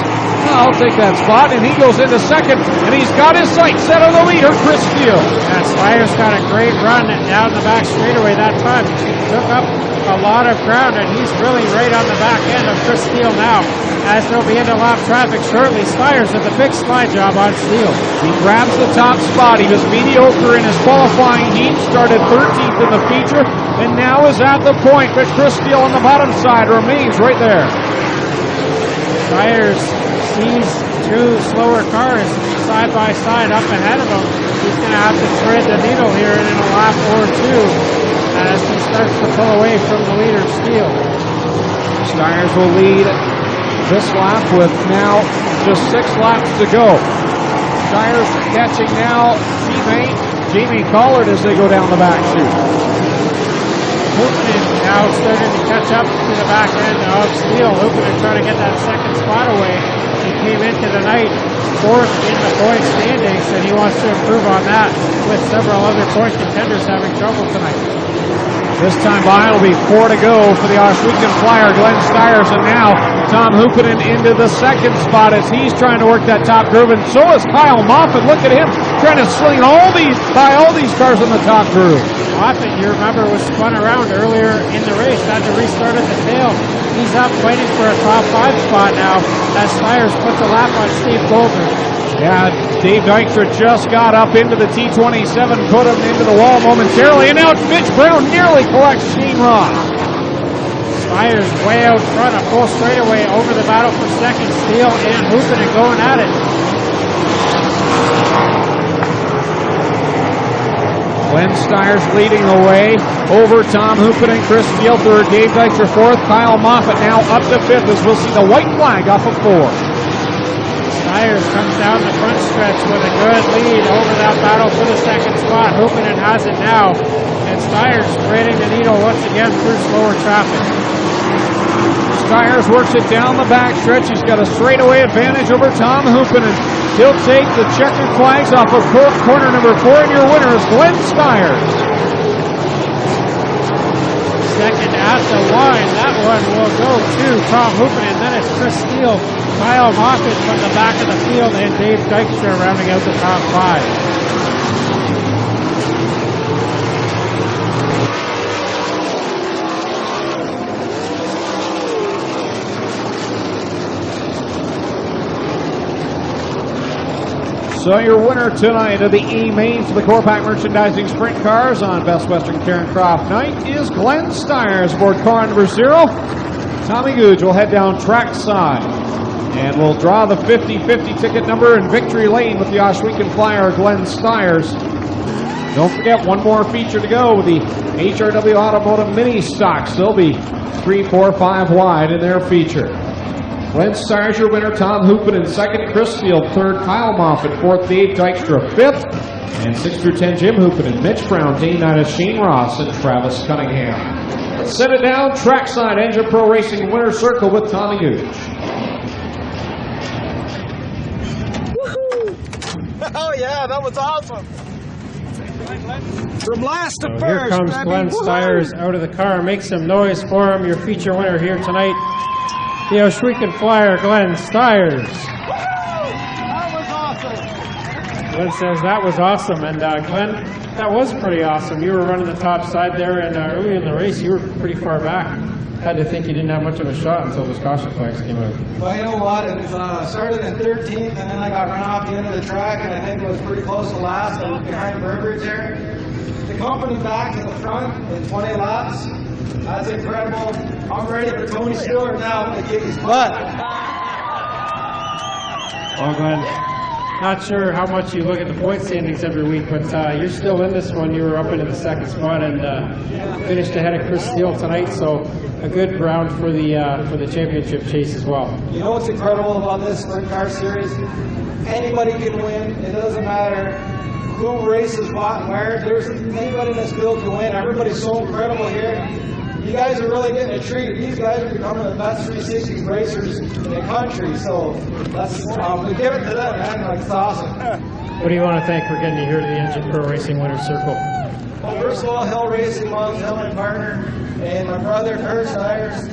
I'll take that spot, and he goes into second, and he's got his sights set on the leader, Chris Steele. And Styres got a great run down the back straightaway that time. He took up a lot of ground, and he's really right on the back end of Chris Steele now, as they'll be into lap traffic shortly. Styres with a big slide job on Steele. He grabs the top spot. He was mediocre in his qualifying heat, started 13th in the feature, and now is at the point, but Chris Steele on the bottom side remains right there. Styres sees two slower cars side by side up ahead of him. He's going to have to thread the needle here in a lap or two as he starts to pull away from the leader, Steele. Styres will lead this lap with now just 6 laps to go. Styres catching now teammate Jamie Collard as they go down the back chute. Hupinen now starting to catch up to the back end of Steele. Hupinen trying to get that second spot away. He came into the night 4th in the point standings, and he wants to improve on that with several other point contenders having trouble tonight. This time by, it'll be 4 to go for the Oswego Flyer, Glenn Styres, and now Tom Hupinen into the second spot as he's trying to work that top groove, and so is Kyle Moffitt. Look at him trying to sling by all these cars in the top groove. Moffitt, you remember, was spun around earlier in the race, had to restart at the tail. He's up fighting for a top 5 spot now as Styres puts a lap on Steve Goldberg. Yeah, Dave Dykstra just got up into the T27, put him into the wall momentarily, and now Mitch Brown nearly collects Shane Ross. Styres way out front, a full straightaway over the battle for second. Steele and Hoopinen going at it. Glenn Styres leading the way over Tom Hoopinen, Chris Steele third, Dave Dykstra fourth, Kyle Moffitt now up to fifth as we'll see the white flag off of four. Styres comes down the front stretch with a good lead over that battle for the second spot. Hoopinen has it now, and Styres threading the needle once again through slower traffic. Styres works it down the back stretch. He's got a straightaway advantage over Tom Hoopinen. He'll take the checkered flags off of corner number 4, and your winner is Glenn Styres. Second at the line. That one will go to Tom Hoopinen. Then it's Chris Steele, Kyle Moffitt from the back of the field, and Dave Dykstra rounding out the top 5. So your winner tonight of the E-Main for the Corpac Merchandising Sprint Cars on Best Western Carencroft Night is Glenn Styres aboard car number 0. Tommy Googe will head down trackside and will draw the 50-50 ticket number in victory lane with the Oshwegan Flyer, Glenn Styres. Don't forget, one more feature to go with the HRW Automotive Mini Stocks. They'll be 3, 4, 5 wide in their feature. Glenn Styres, your winner. Tom Hoopinen second. Chris Steele third. Kyle Moffitt fourth. Dave Dykstra fifth. And 6 through 10, Jim Hoopinen, Mitch Brown, Dane Nina, Shane Ross, and Travis Cunningham. Let's set it down. Trackside Engine Pro Racing winner circle with Tommy Googe. Oh yeah, that was awesome. From last to first. Here comes Glenn Styres out of the car. Make some noise for him. Your feature winner here tonight, the Oshwegan Flyer, Glenn Styres. That was awesome. Glenn says that was awesome, and Glenn, that was pretty awesome. You were running the top side there, and early in the race, you were pretty far back. Had to think you didn't have much of a shot until those caution flags came out. Well, you know what? It was started in 13th, and then I got run off the end of the track, and I think it was pretty close to last. I was behind Burbridge there. The company back to the front in 20 laps. That's incredible. I'm ready for Tony Stewart now to kick his butt. Well, Glenn, not sure how much you look at the point standings every week, but you're still in this one. You were up into the second spot and finished ahead of Chris Steele tonight, so a good round for the championship chase as well. You know what's incredible about this sprint car series? Anybody can win. It doesn't matter who races what and where. There's anybody in this field can win. Everybody's so incredible here. You guys are really getting a treat. These guys are becoming the best 360 racers in the country. So that's we give it to them, man. Like, it's awesome. What do you want to thank for getting you here to the Engine Pro Racing Winner's Circle? Well, first of all, Hill Racing, Mom's Hill, my partner, and my brother, Kurt Styres.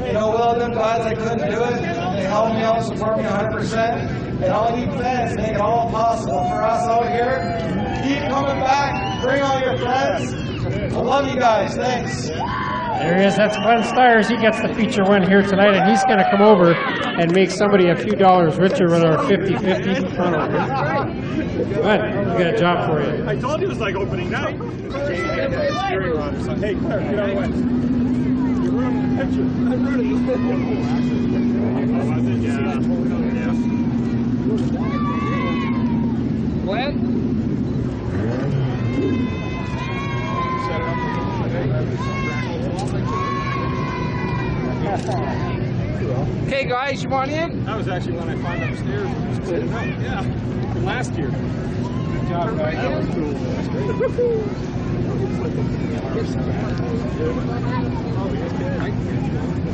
You know, without them guys, I couldn't do it. They helped me out, support me 100%. And all you fans make it all possible for us out here. Keep coming back. Bring all your friends. I love you guys. Thanks. There he is. That's Glenn Styres. He gets the feature win here tonight, and he's going to come over and make somebody a few dollars richer with our 50-50. Glenn, we got a job for you. I told you it was like opening night. Hey, Claire, get out of the way. You're running the picture. I'm running the Glenn? Hey guys, you want in? That was actually when I found upstairs and was sitting out. Yeah, from last year. Good job, guys. That was cool. That's great.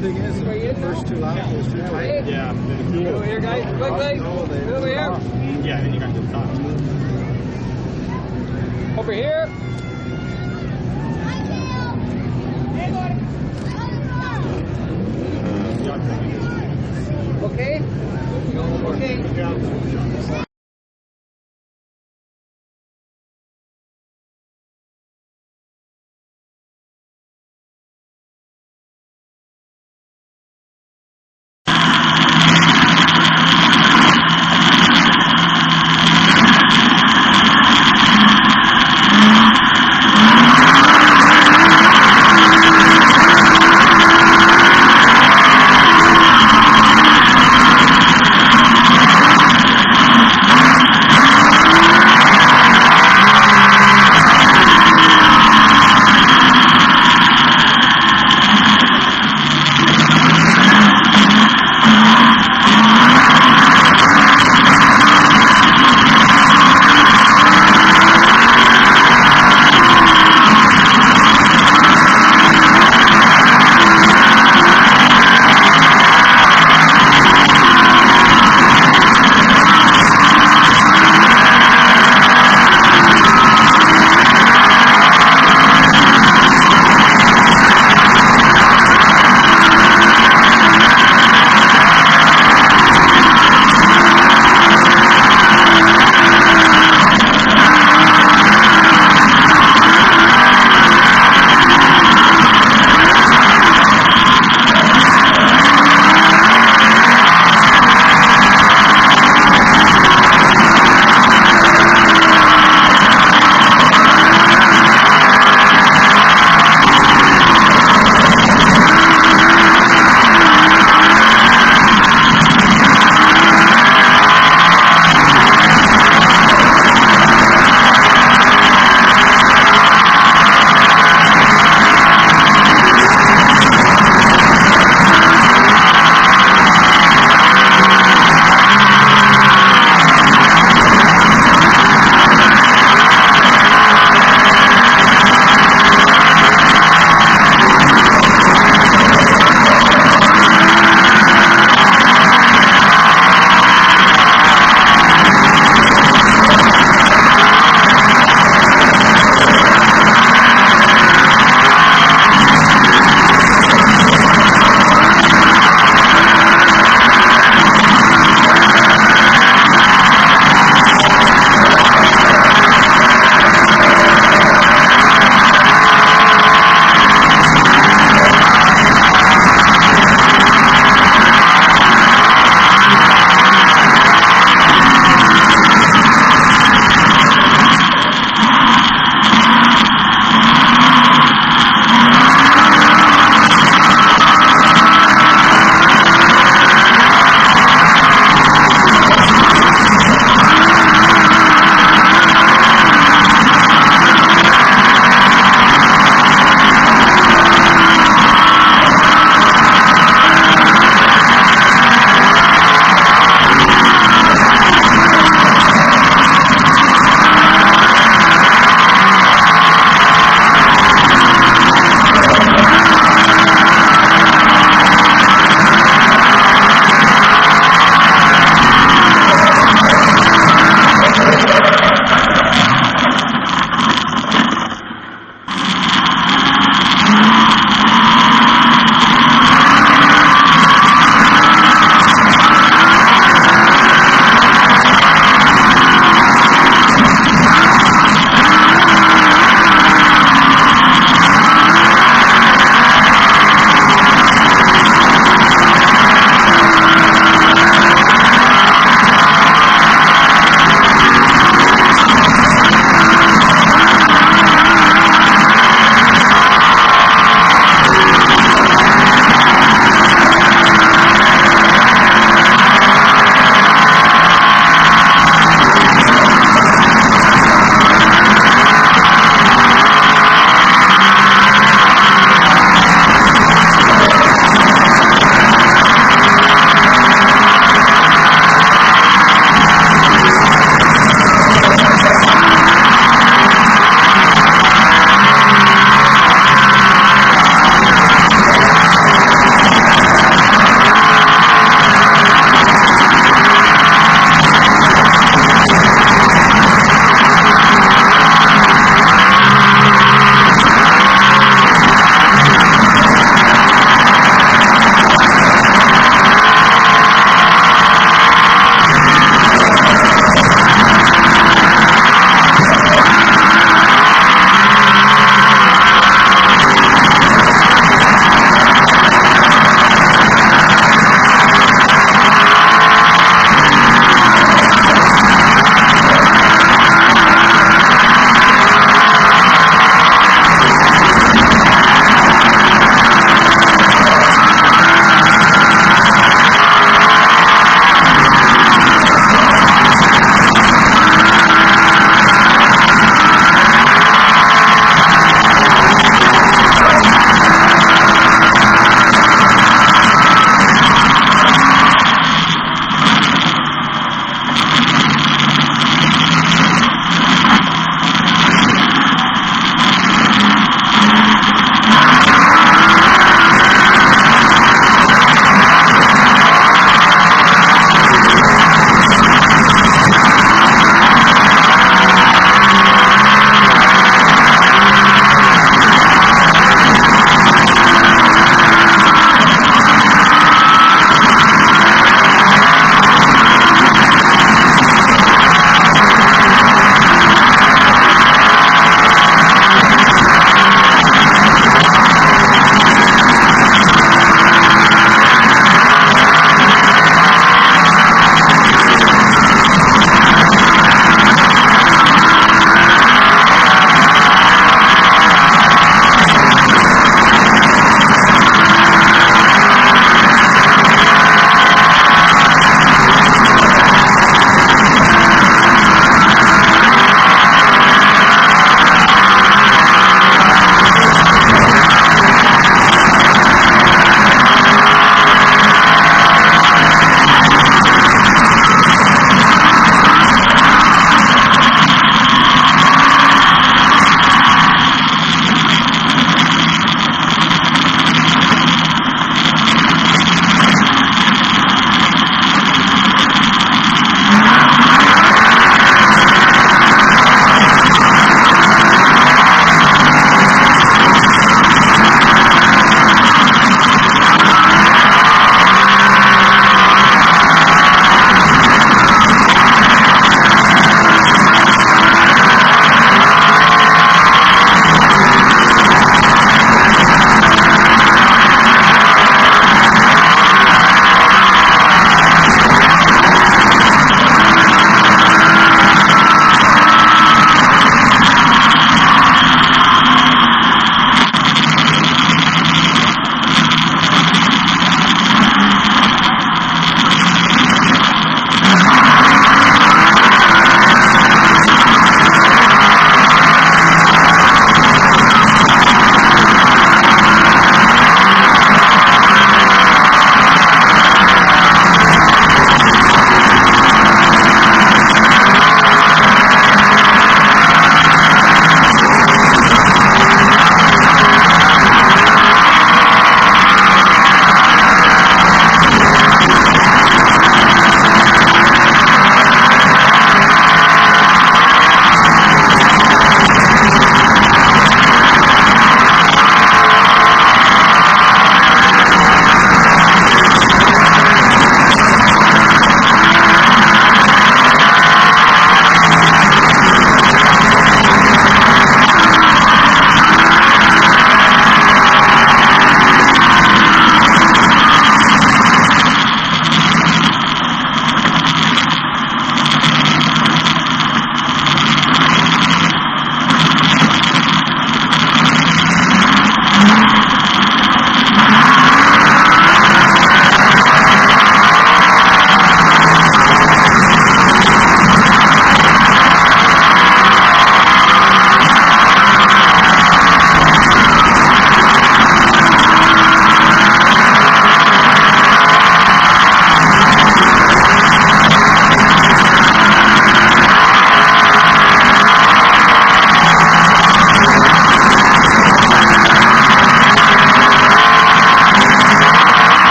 Thing is, the first 2 laps was too tight. Yeah. Over here, guys. Quickly. Over here. Yeah, then you got to the top. Over here. Okay? Okay.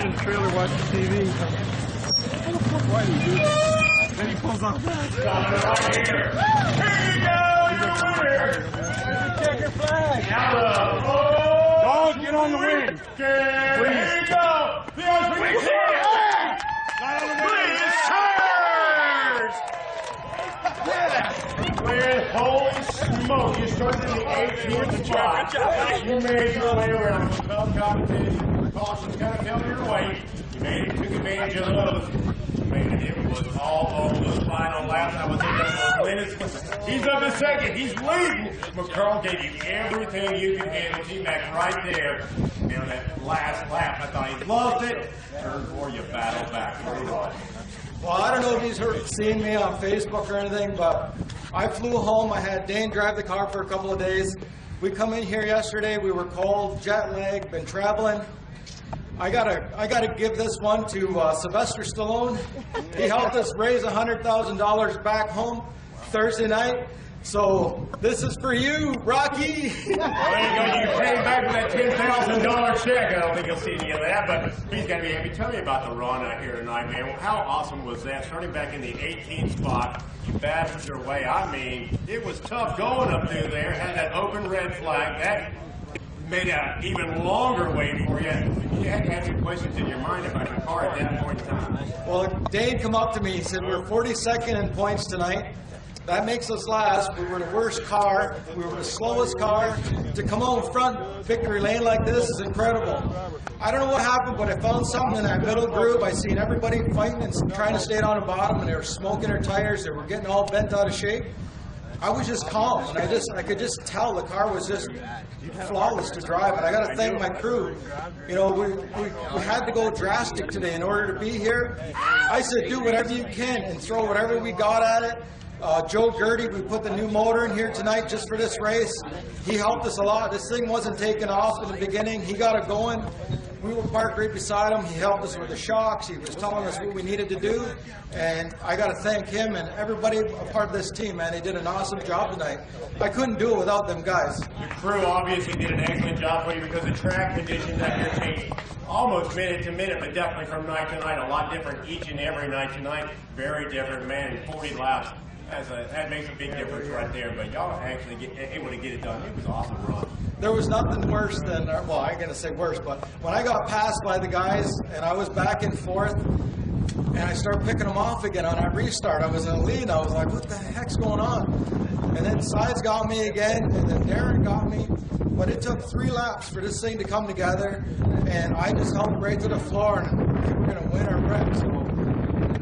in the trailer watching TV. Why do you do that? Then he pulls off that. Right here. Here you go. You're the winner. Checker flag. Dog, get on the wing. Here you go. The Osprey With holy smoke, you started in the 18th spot. You made your way around some tough competition. Caution's kind of coming your way. You made it, took advantage of those. You made it. It was all over the final lap. I was in those He's up to second. He's leading. McCarl gave you everything you could handle. T-Mac right there. And on that last lap, I thought he lost it. Turn 4, you battle back. Well, I don't know if you've seen me on Facebook or anything, but I flew home. I had Dane drive the car for a couple of days. We come in here yesterday. We were cold, jet lagged, been traveling. I gotta give this one to Sylvester Stallone. He helped us raise $100,000 back home Thursday night. So this is for you, Rocky. Well, you came back with that $10,000 check. I don't think you'll see any of that, but he's going to be happy. Tell me about the run out here tonight, man. How awesome was that? Starting back in the 18th spot, you battled your way. I mean, it was tough going up through there. Had that open red flag. That made an even longer wait for you. You had to have some questions in your mind about your car at that point in time. Well, Dane come up to me. He said, we're 42nd in points tonight. That makes us last. We were the worst car. We were the slowest car. To come home front victory lane like this is incredible. I don't know what happened, but I found something in that middle group. I seen everybody fighting and trying to stay on the bottom, and they were smoking their tires. They were getting all bent out of shape. I was just calm, and I could just tell the car was just flawless to drive. And I got to thank my crew. You know, we had to go drastic today in order to be here. I said, do whatever you can and throw whatever we got at it. Joe Gertie, we put the new motor in here tonight just for this race. He helped us a lot. This thing wasn't taking off in the beginning. He got it going. We were parked right beside him. He helped us with the shocks. He was telling us what we needed to do. And I got to thank him and everybody a part of this team, man. They did an awesome job tonight. I couldn't do it without them guys. The crew obviously did an excellent job for you because the track conditions out here changed almost minute to minute, but definitely from night to night. A lot different each and every night tonight. Very different, man. 40 laps. That makes a big difference right there, but y'all actually able to get it done. It was awesome run. There was nothing worse than, well, I'm going to say worse, but when I got passed by the guys and I was back and forth and I started picking them off again on that restart, I was in the lead. I was like, what the heck's going on? And then Sides got me again, and then Darren got me. But it took 3 laps for this thing to come together, and I just held it right to the floor, and we're going to win our wreck. So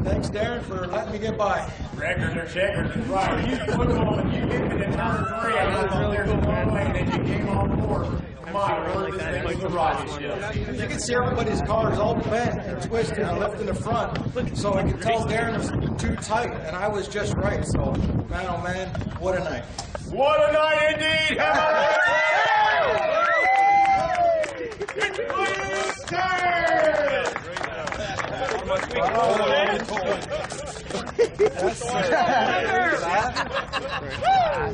thanks, Darren, for letting me get by. Records are checkers, that's right. You put them on, you hit me in turn 3, and I thought there's no way, and then you came on board. My word, this thing was the rocket ship. You can see everybody's cars all bent and twisted and left in the front. So I could tell Darren was too tight, and I was just right. So, man, oh man, what a night. What a night indeed! How about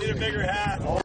Need a bigger hat.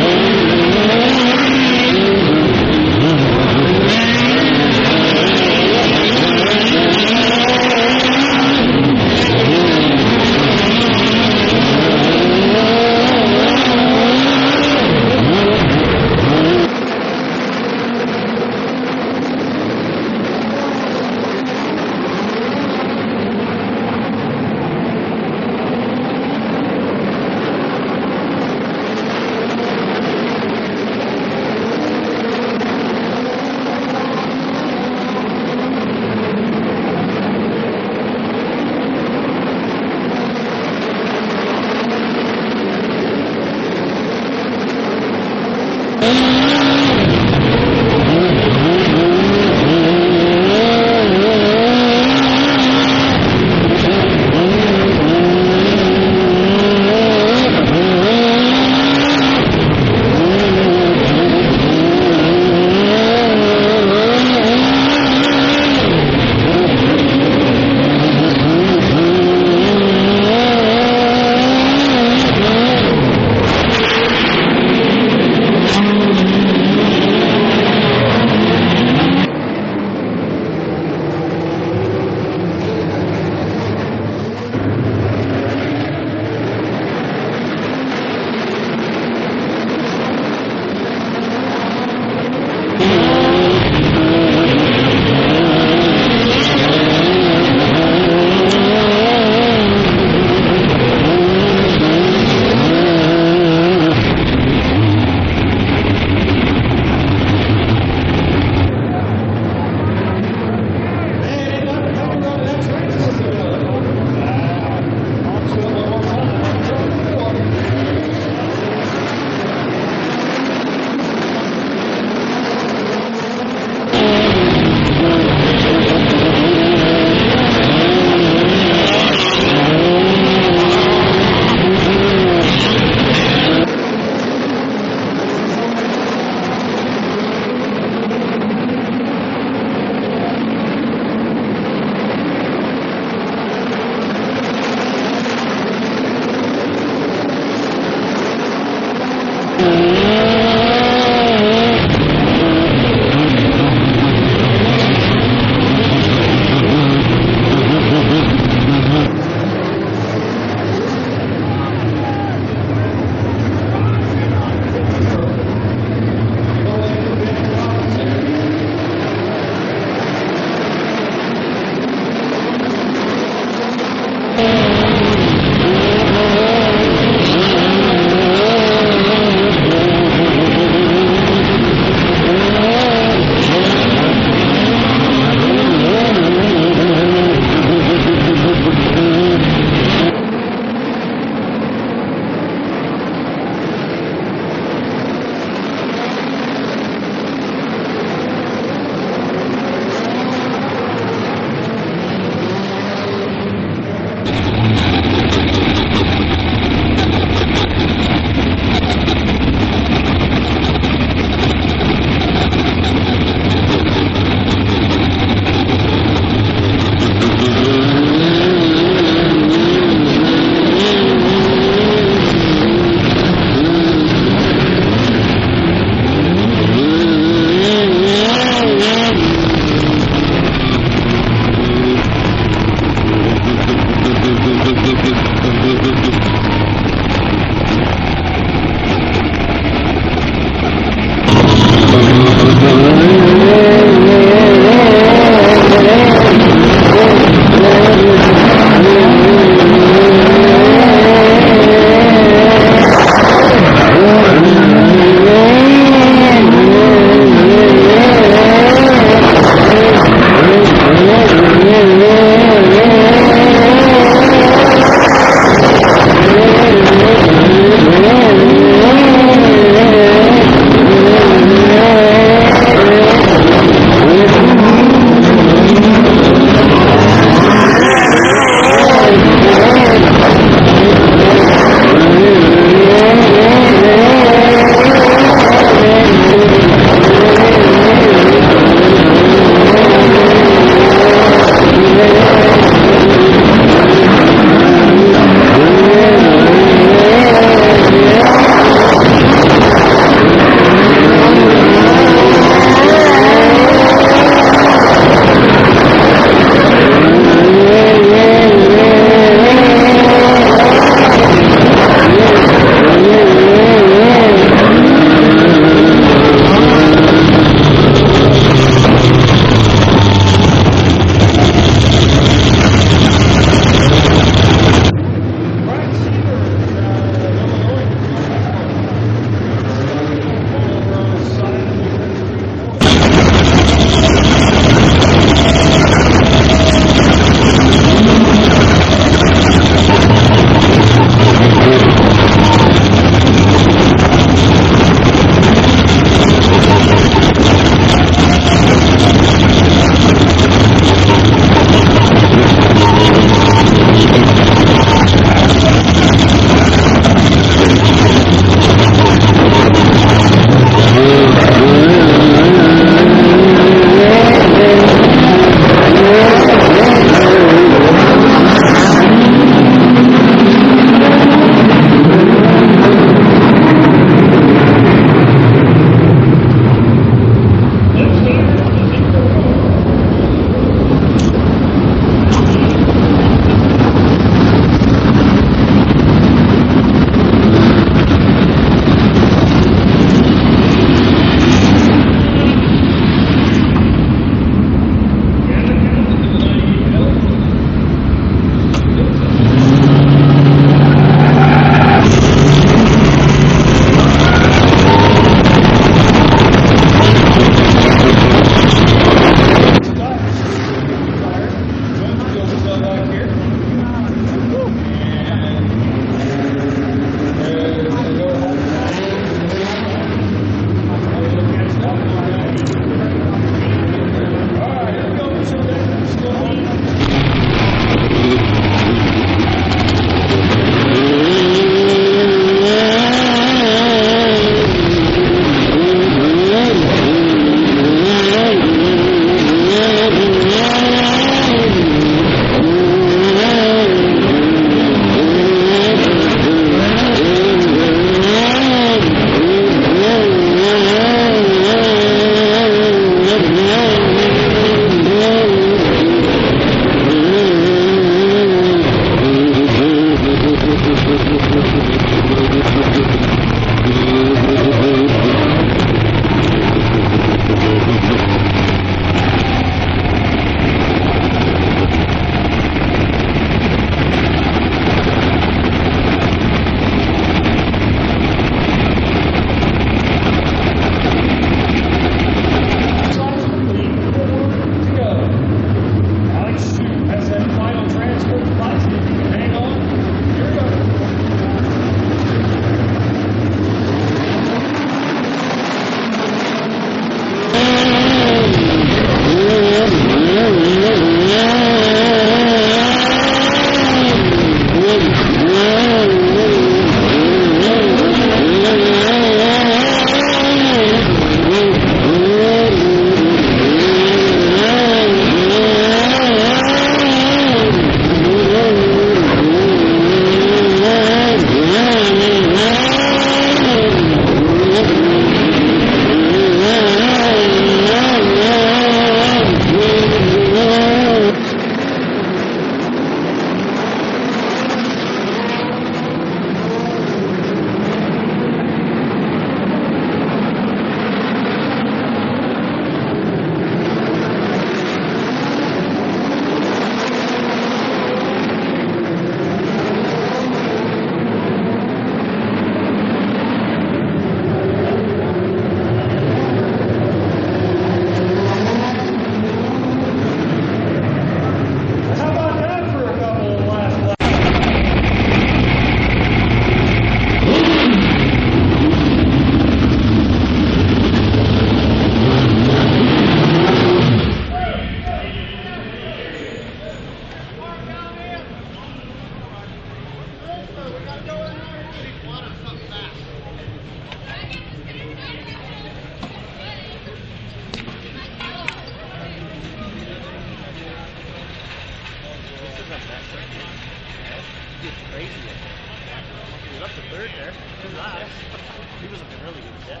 He was looking really good, yeah.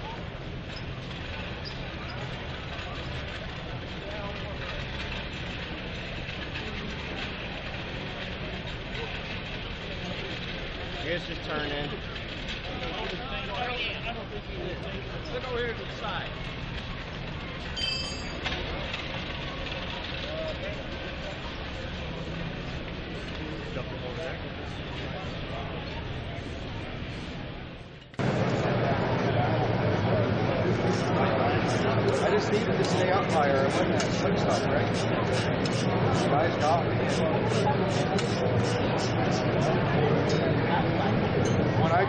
Here's just turn in. Look over here to the side. Dump him over there. I just needed to stay up higher. It wasn't that slick stuff, right? Guys got me. When I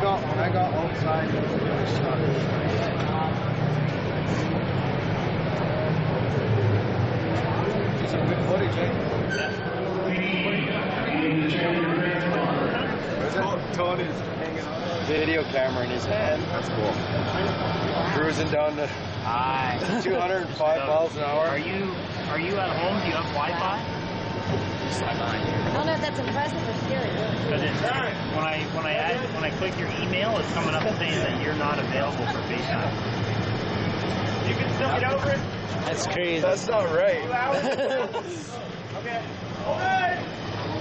got outside, it was really stuck. Some good footage, eh? Tony's hanging on. Video camera in his hand. That's cool. Cruising down to 205 miles an hour. Are you at home? Do you have Wi-Fi? I don't know if that's impressive or scary. Because when I click your email, it's coming up saying that you're not available for FaceTime. You can still get over it. That's crazy. That's not right. Okay.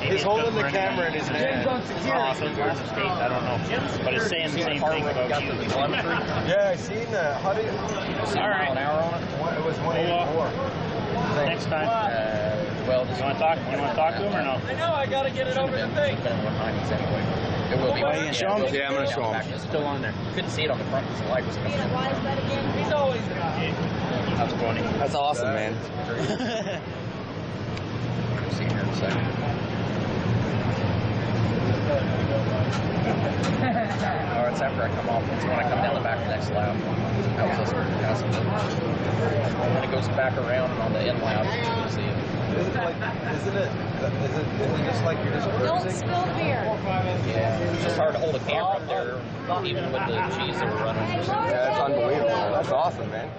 He's holding the camera in his hand. Awesome. We're in the States. I don't know. But it's saying the same thing about you. Yeah, I seen that. How do you? All right. An hour on it? It was 184. Next time. Well, you want to talk? You want to talk to him or no? I know. I gotta get it over the thing. It will be. Show him? Yeah, I'm going to show him. It's still on there. Couldn't see it on the front because the light was coming in. Why is that again? He's always got it. That's funny. That's awesome, man. See you here in a second. Oh, it's after I come off. It's when I come down the back of the next lap. That was awesome. When it goes back around and on the end lap, you can see it. Isn't it just like you're just Don't cruising? spill beer. Yeah, it's just hard to hold a camera up there, even with the cheese that we're running. Yeah, that's unbelievable. That's awesome, man.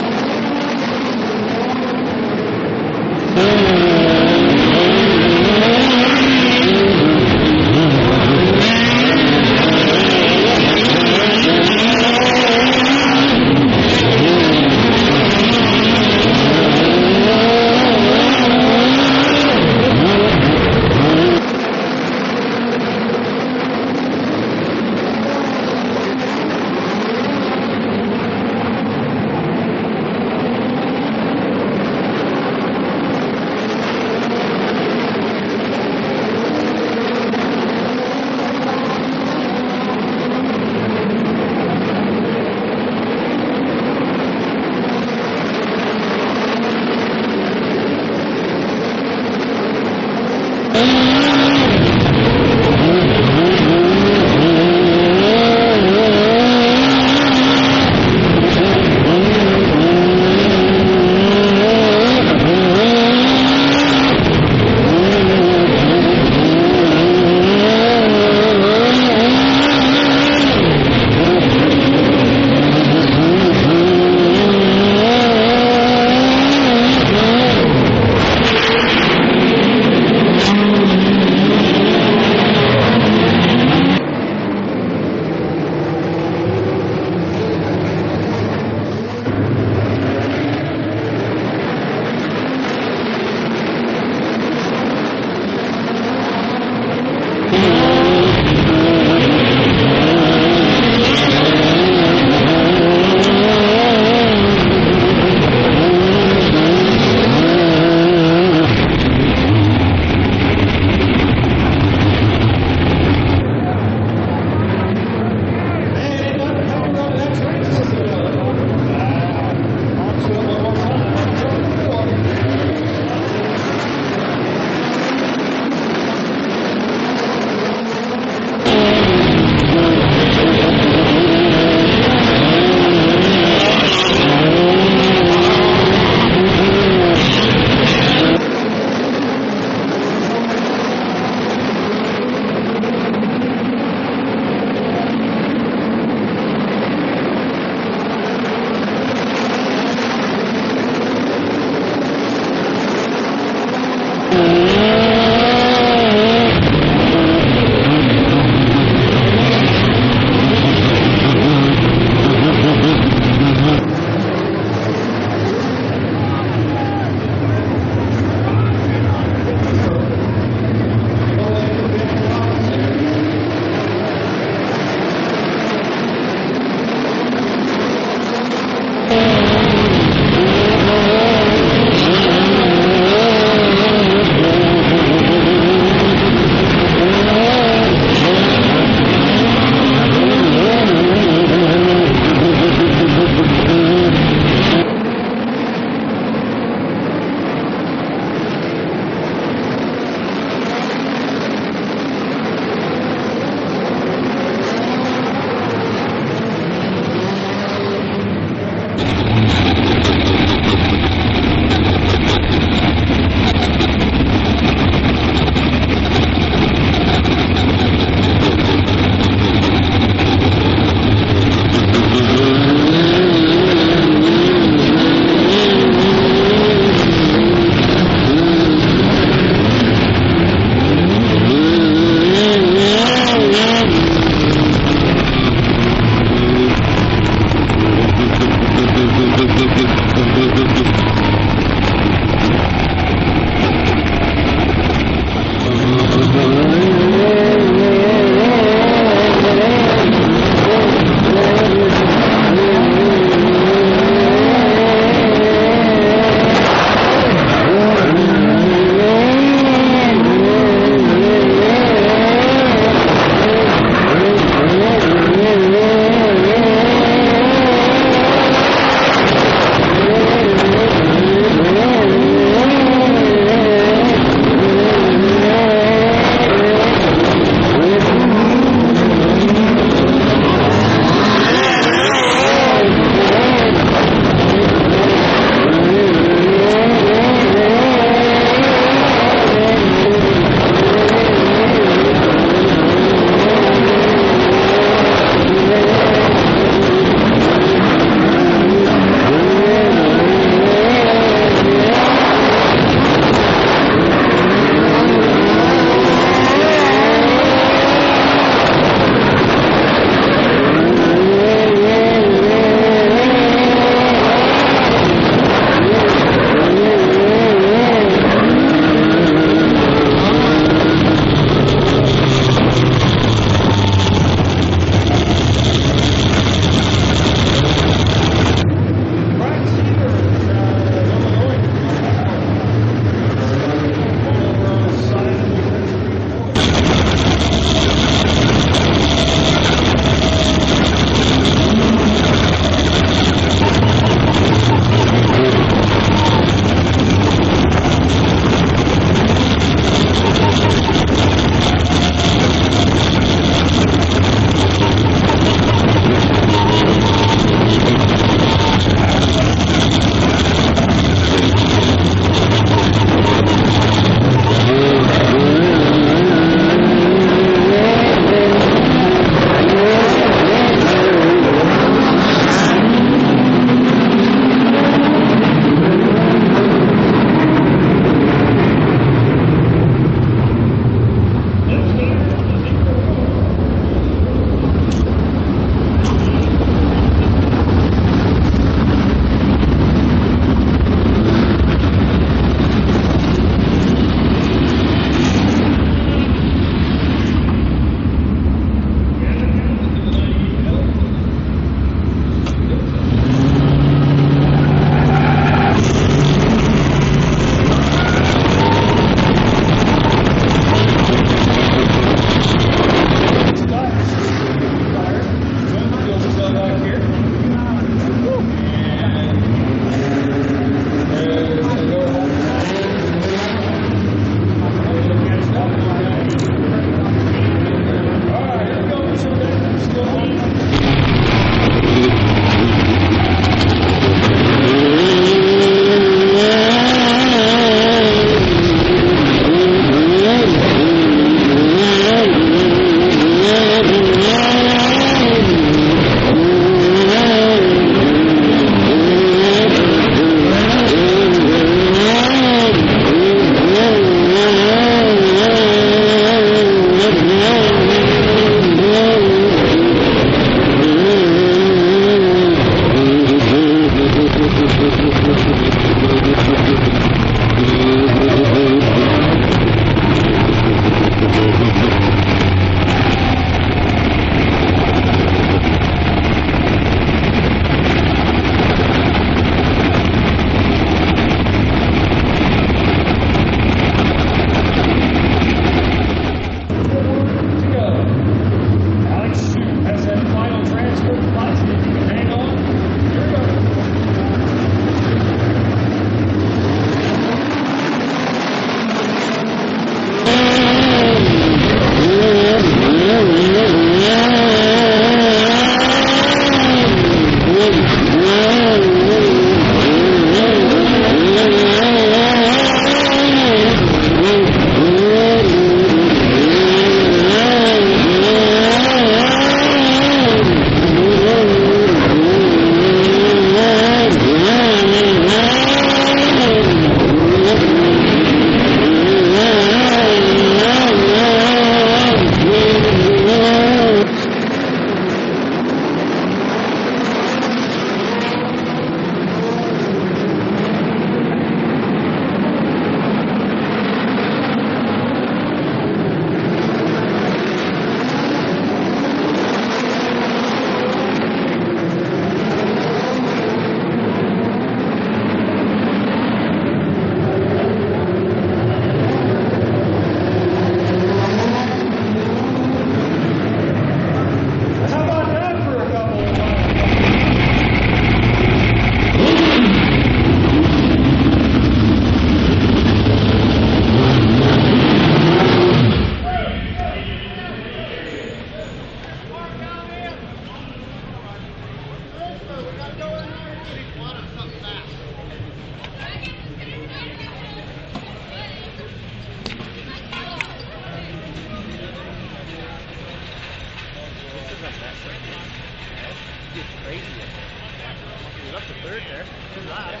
He was up to third there. Good lap.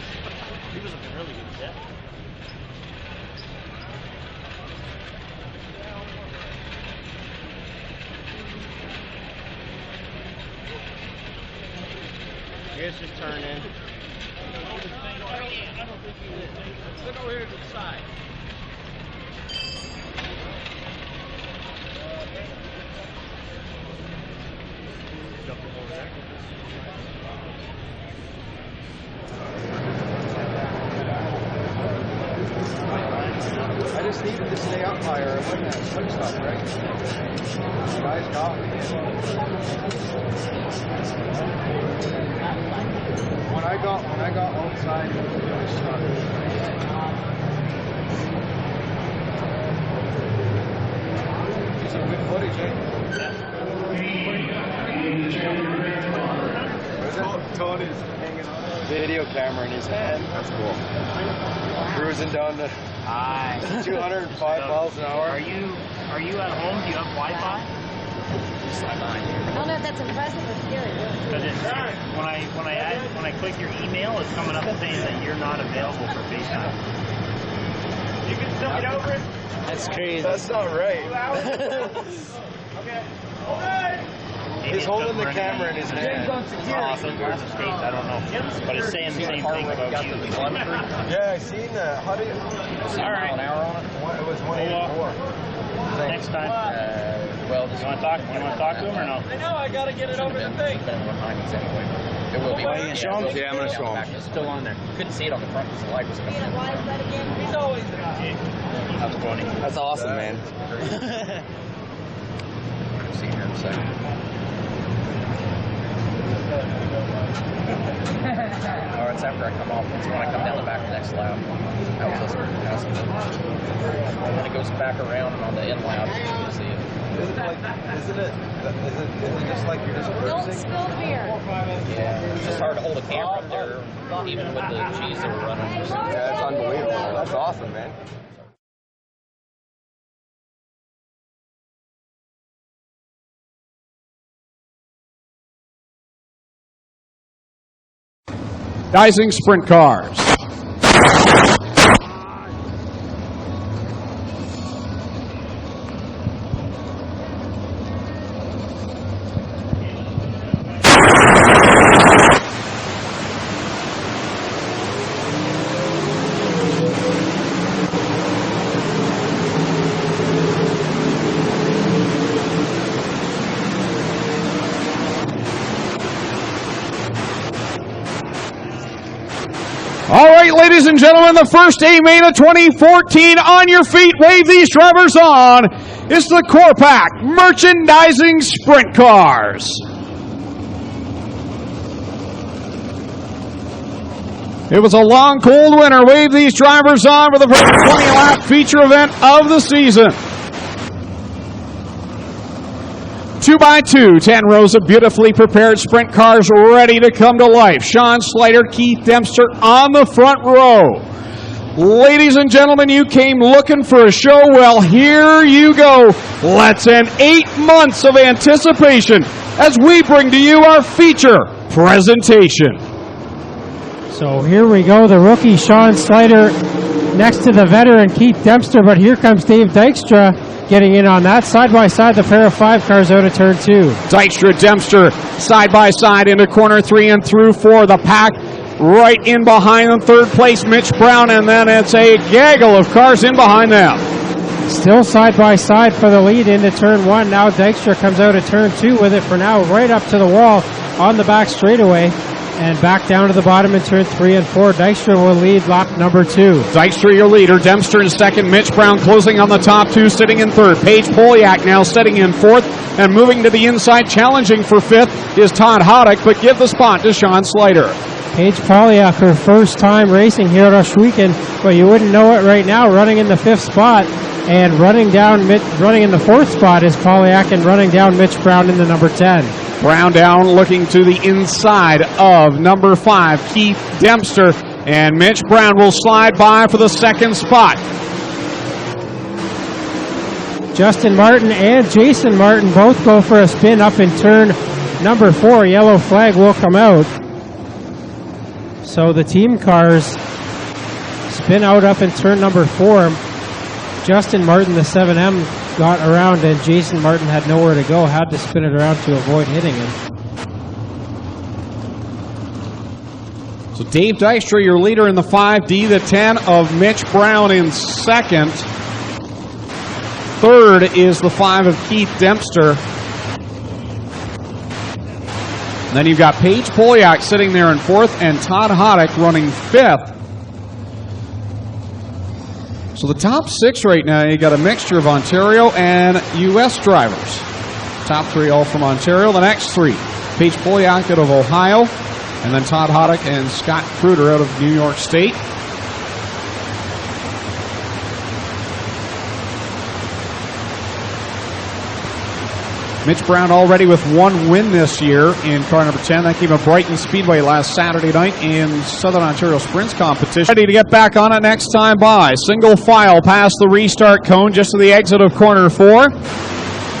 He was in really good set. You guys just turn in. Look over here to the side. Jump over there. I just needed to stay up higher. I wouldn't have switched up, right? You guys got me. When I got outside, it was really stuck. Some good footage, eh? Tony's hanging on. Video camera in his hand. That's cool. Cruising down to 205 miles an hour. Are you at home? Do you have Wi-Fi? I don't know if that's impressive or scary. Because when I click your email, it's coming up saying that you're not available for FaceTime. You can still get over it. That's crazy. That's not right. Okay. He's holding the camera in his hand. Awesome. Where's the States? I don't know. But it's saying the same thing about you. Yeah, I seen that. How do you? All right. An hour on it? It was 184. Next time. Well, you want to talk to him or no? I know. I gotta get it over the thing. It will be. Oh, you gonna show him? Yeah, I'm gonna show him. It's still on there. Couldn't see it on the front because the light was coming in. He's always the guy. That's funny. That's awesome, man. See here in a second. Or it's after I come off. It's when I come down the back of the next lap. I was listening to passing it. And then it goes back around and on the end lap, you can see it. Isn't it just like you're just Don't cruising? spill the beer. Yeah. It's just hard to hold a camera up there, even with the cheese that we're running. Yeah, it's unbelievable. That's awesome, man. Styres Sprint Cars. All right, ladies and gentlemen, the first A-Main of 2014 on your feet. Wave these drivers on. It's the Corpac Merchandising Sprint Cars. It was a long, cold winter. Wave these drivers on for the first 20-lap feature event of the season. 2x2, 10 rows of beautifully prepared sprint cars ready to come to life. Sean Slater, Keith Dempster on the front row. Ladies and gentlemen, you came looking for a show. Well, here you go. Let's end 8 months of anticipation as we bring to you our feature presentation. So here we go, the rookie Sean Slater next to the veteran Keith Dempster, but here comes Dave Dykstra getting in on that. Side by side, the pair of 5 cars out of turn 2. Dykstra, Dempster, side by side into corner 3 and through 4. The pack right in behind them. Third place, Mitch Brown, and then it's a gaggle of cars in behind them. Still side by side for the lead into turn 1. Now Dykstra comes out of turn 2 with it for now, right up to the wall on the back straightaway. And back down to the bottom in turn 3 and 4. Dykstra will lead lap number 2. Dykstra, your leader. Dempster in second. Mitch Brown closing on the top 2, sitting in third. Paige Poliak now sitting in fourth. And moving to the inside, challenging for fifth, is Todd Hoddick, but give the spot to Sean Slater. Paige Poliak, her first time racing here at Oshweekend, but you wouldn't know it right now, running in the 5th spot. And running in the 4th spot is Poliak, and running down Mitch Brown in the number 10. Brown down looking to the inside of number 5, Keith Dempster. And Mitch Brown will slide by for the second spot. Justin Martin and Jason Martin both go for a spin up in turn number 4. Yellow flag will come out. So the team cars spin out up in turn number 4. Justin Martin, the 7M, got around, and Jason Martin had nowhere to go, had to spin it around to avoid hitting him. So Dave Dykstra, your leader in the 5D, the 10 of Mitch Brown in second. Third is the 5 of Keith Dempster. And then you've got Paige Polyak sitting there in fourth, and Todd Hoddick running fifth. So the top 6 right now, you got a mixture of Ontario and U.S. drivers. Top 3 all from Ontario. The next 3, Paige Polyak out of Ohio, and then Todd Hoddick and Scott Kruder out of New York State. Mitch Brown already with 1 win this year in car number 10. That came at Brighton Speedway last Saturday night in Southern Ontario Sprints competition. Ready to get back on it next time by. Single file past the restart cone just to the exit of corner 4.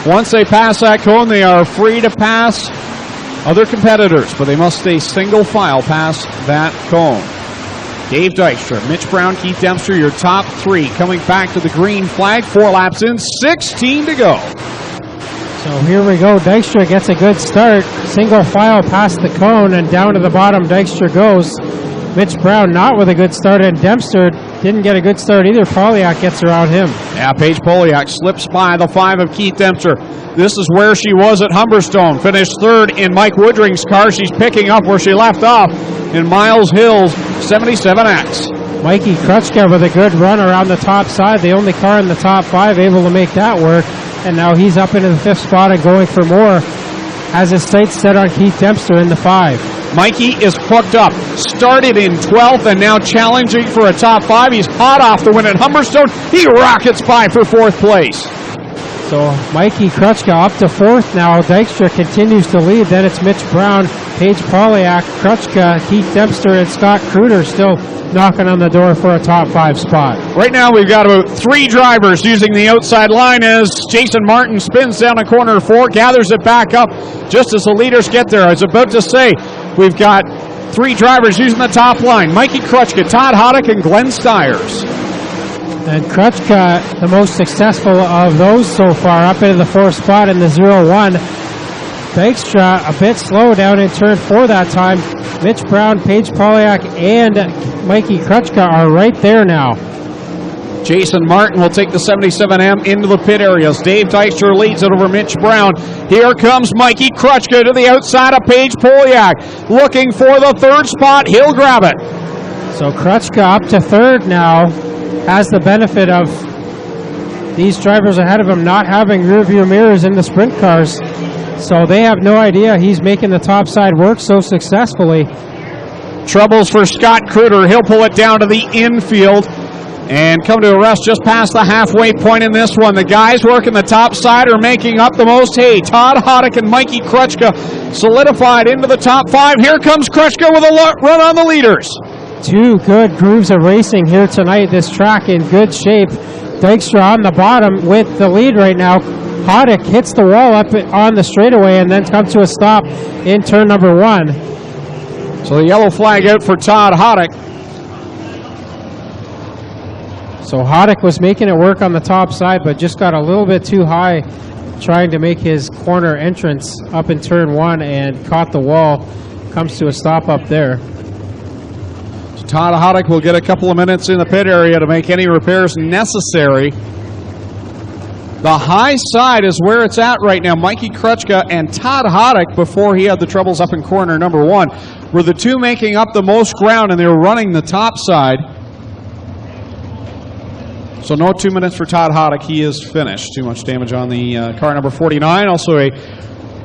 Once they pass that cone, they are free to pass other competitors, but they must stay single file past that cone. Dave Dykstra, Mitch Brown, Keith Dempster, your top 3 coming back to the green flag. 4 laps in, 16 to go. So here we go. Dykstra gets a good start. Single file past the cone and down to the bottom Dykstra goes. Mitch Brown not with a good start, and Dempster didn't get a good start either. Polyak gets around him. Yeah, Paige Polyak slips by the 5 of Keith Dempster. This is where she was at Humberstone. Finished third in Mike Woodring's car. She's picking up where she left off in Miles Hill's 77X. Mikey Krutchka with a good run around the top side. The only car in the top 5 able to make that work. And now he's up into the 5th spot and going for more. Has his sights set on Keith Dempster in the 5. Mikey is hooked up. Started in 12th and now challenging for a top 5. He's hot off the win at Humberstone. He rockets by for 4th place. So Mikey Krutchka up to 4th now. Dykstra continues to lead. Then it's Mitch Brown, Paige Polyak, Krutchka, Keith Dempster, and Scott Kruder still knocking on the door for a top 5 spot. Right now we've got about 3 drivers using the outside line as Jason Martin spins down a corner 4, gathers it back up just as the leaders get there. I was about to say we've got 3 drivers using the top line. Mikey Krutchka, Todd Hoddick, and Glenn Styres. And Krutchka, the most successful of those so far, up into the 4th spot in the 0-1. Dykstra a bit slow down in turn 4 that time. Mitch Brown, Paige Polyak, and Mikey Krutchka are right there now. Jason Martin will take the 77M into the pit areas. Dave Dykstra leads it over Mitch Brown. Here comes Mikey Krutchka to the outside of Paige Polyak. Looking for the 3rd spot. He'll grab it. So Krutchka up to 3rd now. Has the benefit of these drivers ahead of him not having rear view mirrors in the sprint cars. So they have no idea he's making the top side work so successfully. Troubles for Scott Kruder. He'll pull it down to the infield and come to a rest just past the halfway point in this one. The guys working the top side are making up the most hay. Todd Hoddick and Mikey Krutchka solidified into the top 5. Here comes Krutchka with a run on the leaders. 2 good grooves of racing here tonight. This track in good shape. Dykstra on the bottom with the lead right now. Hoddick hits the wall up on the straightaway and then comes to a stop in turn number 1. So the yellow flag out for Todd Hoddick. So Hoddick was making it work on the top side, but just got a little bit too high trying to make his corner entrance up in turn 1 and caught the wall. Comes to a stop up there. Todd Hoddick will get a couple of minutes in the pit area to make any repairs necessary. The high side is where it's at right now. Mikey Krutchka and Todd Hoddick, before he had the troubles up in corner number 1, were the 2 making up the most ground, and they were running the top side. So no 2 minutes for Todd Hoddick. He is finished. Too much damage on the car number 49. Also a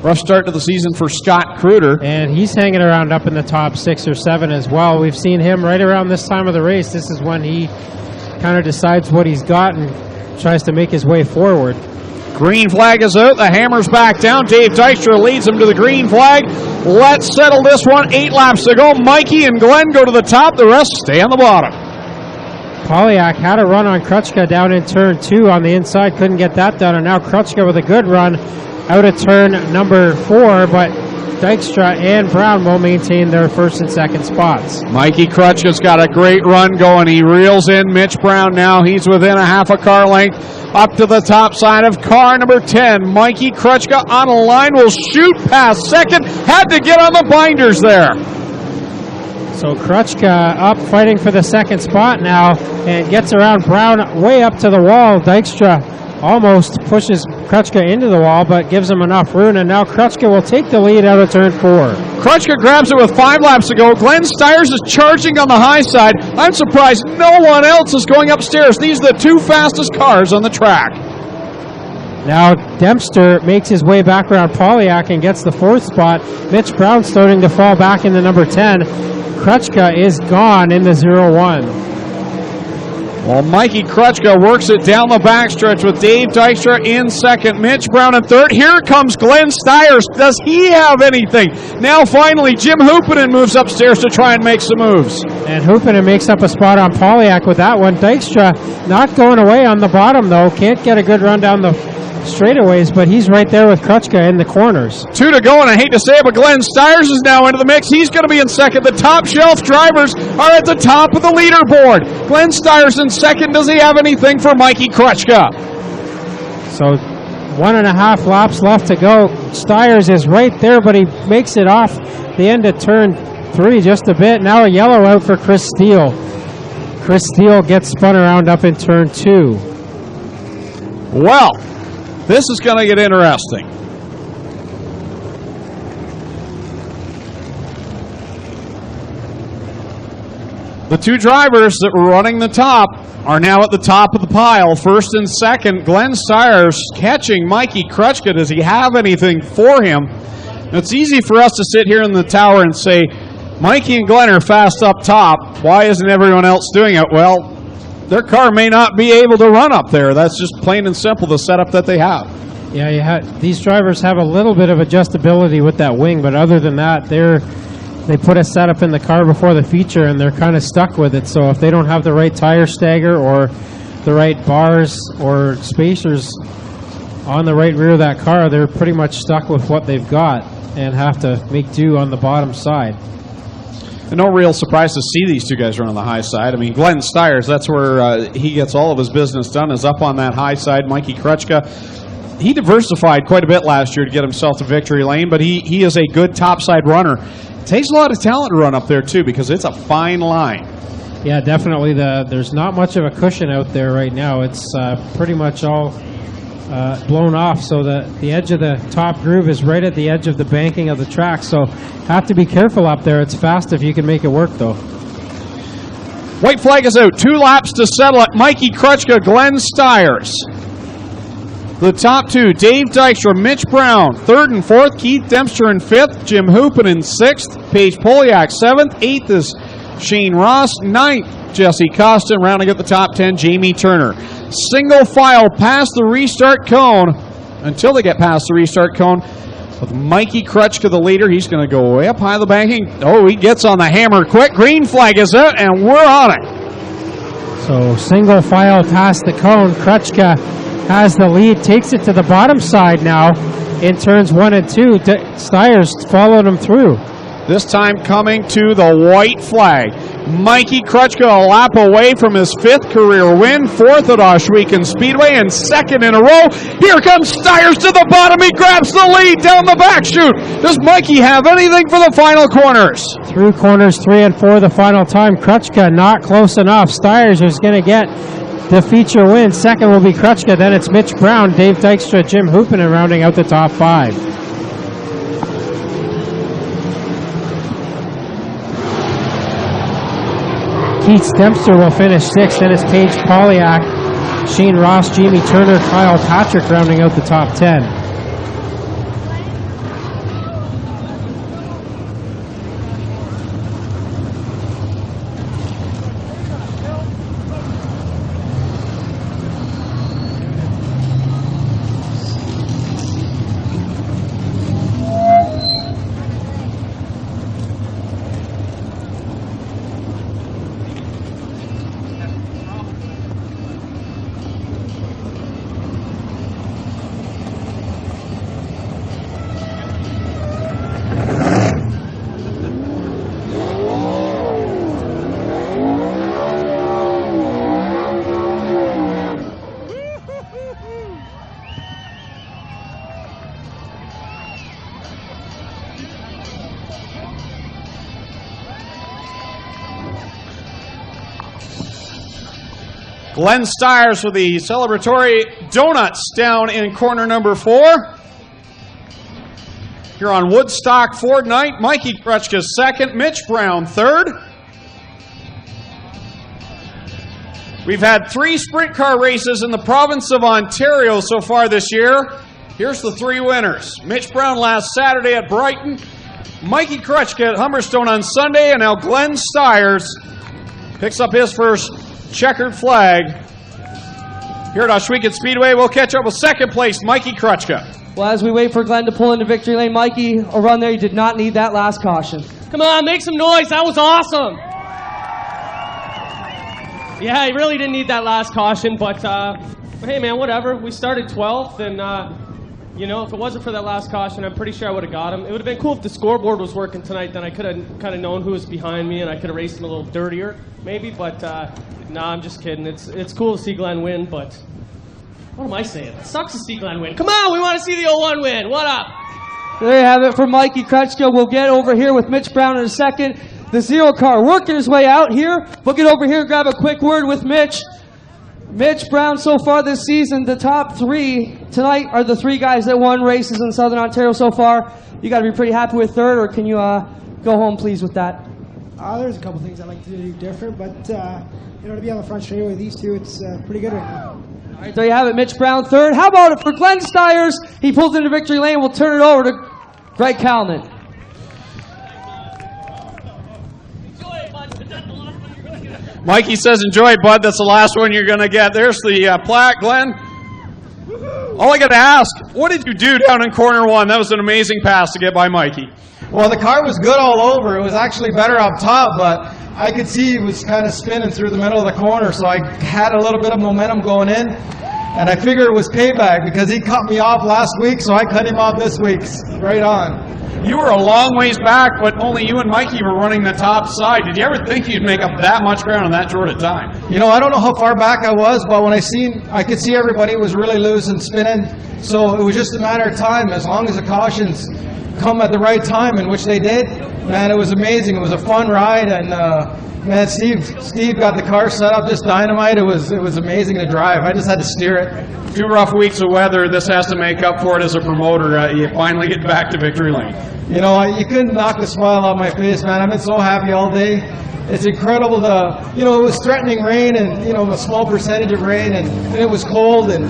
rough start to the season for Scott Kruder. And he's hanging around up in the top 6 or 7 as well. We've seen him right around this time of the race. This is when he kind of decides what he's got and tries to make his way forward. Green flag is out. The hammer's back down. Dave Dykstra leads them to the green flag. Let's settle this one. 8 laps to go. Mikey and Glenn go to the top. The rest stay on the bottom. Polyak had a run on Krutchka down in turn 2 on the inside. Couldn't get that done. And now Krutchka with a good run out of turn number 4. But Dykstra and Brown will maintain their first and second spots. Mikey Krutchka's got a great run going. He reels in Mitch Brown now. He's within a half a car length up to the top side of car number 10. Mikey Krutchka on a line will shoot past second. Had to get on the binders there. So Krutchka up fighting for the second spot now and gets around Brown way up to the wall. Dykstra almost pushes Krutchka into the wall, but gives him enough room, and now Krutchka will take the lead out of turn 4. Krutchka grabs it with 5 laps to go. Glenn Styres is charging on the high side. I'm surprised no one else is going upstairs. These are the 2 fastest cars on the track. Now Dempster makes his way back around Polyak and gets the 4th spot. Mitch Brown starting to fall back into number 10. Krutchka is gone in the 0-1. Well, Mikey Krutchka works it down the backstretch with Dave Dykstra in second, Mitch Brown in third. Here comes Glenn Styres. Does he have anything? Now finally, Jim Hoopinen moves upstairs to try and make some moves. And Hoopinen makes up a spot on Polyak with that one. Dykstra not going away on the bottom, though. Can't get a good run down the straightaways, but he's right there with Krutchka in the corners. 2 to go, and I hate to say it, but Glenn Styres is now into the mix. He's going to be in second. The top shelf drivers are at the top of the leaderboard. Glenn Styres in second. Does he have anything for Mikey Krutchka? So 1.5 laps left to go. Styres is right there, but he makes it off the end of turn 3 just a bit. Now a yellow out for Chris Steele. Chris Steele gets spun around up in turn 2. Well, this is going to get interesting. The 2 drivers that were running the top are now at the top of the pile, first and second. Glenn Styres catching Mikey Krutchka. Does he have anything for him? It's easy for us to sit here in the tower and say, Mikey and Glenn are fast up top. Why isn't everyone else doing it? Well, their car may not be able to run up there. That's just plain and simple the setup that they have. Yeah, these drivers have a little bit of adjustability with that wing, but other than that, they put a setup in the car before the feature, and they're kind of stuck with it. So if they don't have the right tire stagger or the right bars or spacers on the right rear of that car, they're pretty much stuck with what they've got and have to make do on the bottom side. And no real surprise to see these 2 guys run on the high side. I mean, Glenn Styres, that's where he gets all of his business done, is up on that high side. Mikey Krutchka, he diversified quite a bit last year to get himself to victory lane, but he is a good topside runner. It takes a lot of talent to run up there, too, because it's a fine line. Yeah, definitely. There's not much of a cushion out there right now. It's pretty much all blown off, so the edge of the top groove is right at the edge of the banking of the track, so have to be careful up there. It's fast if you can make it work, though. White flag is out. 2 laps to settle it. Mikey Krutchka, Glenn Styres. The top 2, Dave Dykstra, Mitch Brown, 3rd and 4th, Keith Dempster in 5th, Jim Hoopin in 6th, Paige Polyak 7th, 8th is Shane Ross, 9th, Jesse Costin, rounding at the top 10, Jamie Turner. Single file past the restart cone until they get past the restart cone. With Mikey Krutchka, the leader, he's going to go way up high the banking. Oh, he gets on the hammer quick. Green flag is out, and we're on it. So single file past the cone. Krutchka has the lead, takes it to the bottom side now in turns 1 and 2. Styres followed him through. This time coming to the white flag. Mikey Krutchka a lap away from his 5th career win, 4th at Oswegan Speedway, and 2nd in a row. Here comes Styres to the bottom. He grabs the lead down the back chute. Does Mikey have anything for the final corners? Through corners 3 and 4 the final time. Krutchka not close enough. Styres is going to get the feature win. Second will be Krutchka. Then it's Mitch Brown, Dave Dykstra, Jim Hoopinen rounding out the top 5. Keith Dempster will finish 6th. Then it's Paige Polyak, Shane Ross, Jamie Turner, Kyle Patrick rounding out the top 10. Glenn Styres with the celebratory donuts down in corner number 4. Here on Woodstock Ford night, Mikey Krutchka second, Mitch Brown third. We've had 3 sprint car races in the province of Ontario so far this year. Here's the 3 winners. Mitch Brown last Saturday at Brighton, Mikey Krutchka at Humberstone on Sunday, and now Glenn Styres picks up his first checkered flag here at Ohsweken Speedway. We'll catch up with second place, Mikey Krutchka. Well, as we wait for Glenn to pull into victory lane, Mikey, a run there, you did not need that last caution. Come on, make some noise. That was awesome. Yeah, he really didn't need that last caution, but hey, man, whatever. We started 12th, and, you know, if it wasn't for that last caution, I'm pretty sure I would have got him. It would have been cool if the scoreboard was working tonight, then I could have kind of known who was behind me, and I could have raced him a little dirtier, maybe, but nah, I'm just kidding. It's cool to see Glenn win, but what am I saying? It sucks to see Glenn win. Come on, we want to see the 01 win. What up? There you have it for Mikey Krutchka. We'll get over here with Mitch Brown in a second. The 0 car working his way out here. We'll get over here and grab a quick word with Mitch. Mitch Brown so far this season, the top 3 tonight are the 3 guys that won races in Southern Ontario so far. You got to be pretty happy with third, or can you go home pleased with that? There's a couple things I'd like to do different, but you know, to be on the front straightaway with these 2, it's pretty good right now. All right, there you have it, Mitch Brown third. How about it for Glenn Styres? He pulls into victory lane. We'll turn it over to Greg Kalman. Mikey says, enjoy it, bud. That's the last one you're going to get. There's the plaque, Glenn. All I got to ask, what did you do down in corner 1? That was an amazing pass to get by Mikey. Well, the car was good all over. It was actually better up top, but I could see it was kind of spinning through the middle of the corner, so I had a little bit of momentum going in, and I figured it was payback because he cut me off last week, so I cut him off this week. Right on. You were a long ways back, but only you and Mikey were running the top side. Did you ever think you'd make up that much ground in that short a time? You know, I don't know how far back I was, but when I could see everybody was really loose and spinning, so it was just a matter of time. As long as the cautions come at the right time, in which they did, man, it was amazing. It was a fun ride, and man, Steve got the car set up just dynamite. It was amazing to drive. I just had to steer it. 2 rough weeks of weather. This has to make up for it as a promoter. You finally get back to victory lane. You know, you couldn't knock the smile off my face, man. I've been so happy all day. It's incredible to, you know, it was threatening rain, and, you know, a small percentage of rain, and it was cold, and,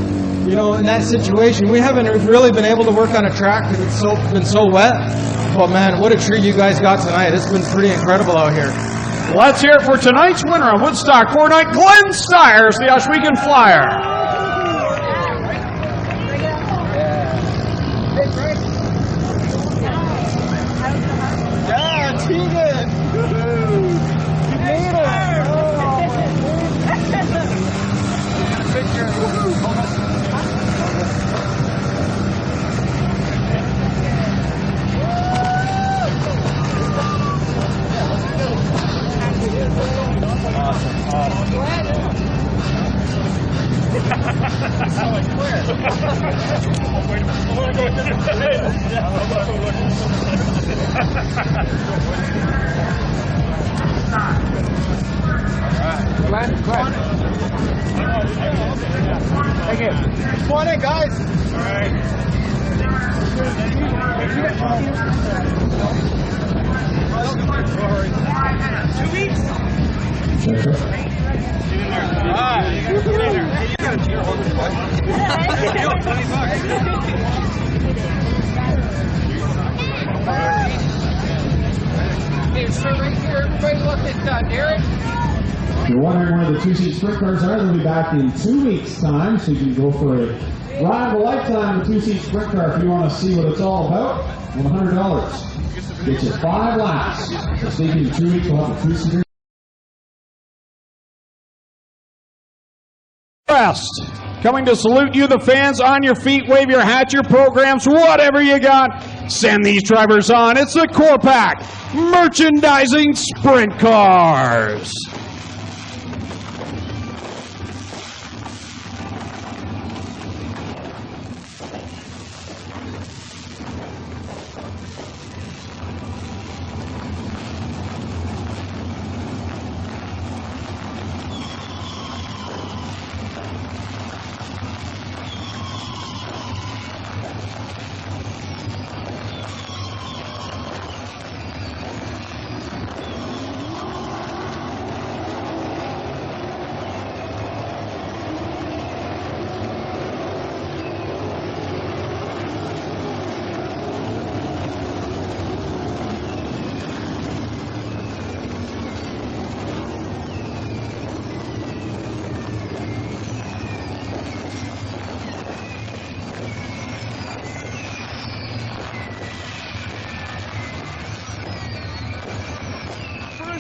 you know, in that situation, we haven't really been able to work on a track because it's been so wet. But man, what a treat you guys got tonight. It's been pretty incredible out here. Let's hear it for tonight's winner on Woodstock Ford night, Glenn Styres, the Ohsweken Flyer. Yeah, Tegan! You made it! Thank you. Come on in, guys. All right. 2 weeks. You got a cheer on Okay, so right here, everybody look at Derek. If you're wondering where the 2-seat sprint cars are, they'll be back in 2 weeks' time, so you can go for a ride of a lifetime with a 2-seat sprint car if you want to see what it's all about. $100. Gets you 5 laps. So stay tuned in 2 weeks, we'll have a 2-seater. Rest. Coming to salute you, the fans, on your feet, wave your hat, your programs, whatever you got. Send these drivers on. It's the Core Pack Merchandising Sprint Cars.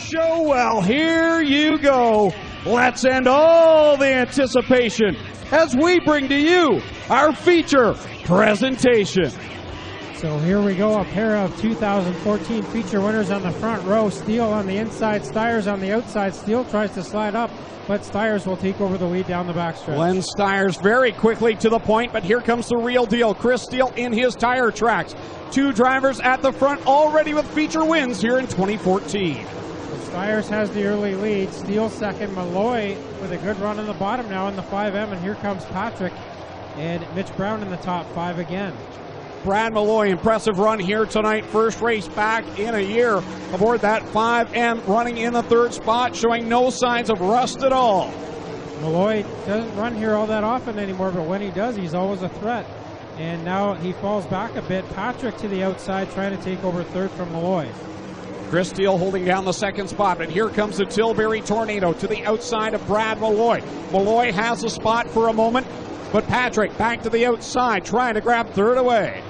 show? Well, here you go. Let's end all the anticipation as we bring to you our feature presentation. So here we go, a pair of 2014 feature winners on the front row. Steele on the inside, Styres on the outside. Steele tries to slide up, but Styres will take over the lead down the backstretch. Glenn Styres very quickly to the point, but here comes the real deal. Chris Steele in his tire tracks. Two drivers at the front already with feature wins here in 2014. Styres has the early lead. Steele second. Malloy with a good run on the bottom now in the 5M, and here comes Patrick and Mitch Brown in the top 5 again. Brad Malloy, impressive run here tonight. First race back in a year aboard that 5M, running in the 3rd spot, showing no signs of rust at all. Malloy doesn't run here all that often anymore, but when he does, he's always a threat. And now he falls back a bit. Patrick to the outside, trying to take over 3rd from Malloy. Chris Steele holding down the 2nd spot, but here comes the Tilbury Tornado to the outside of Brad Malloy. Malloy has the spot for a moment, but Patrick back to the outside, trying to grab 3rd away.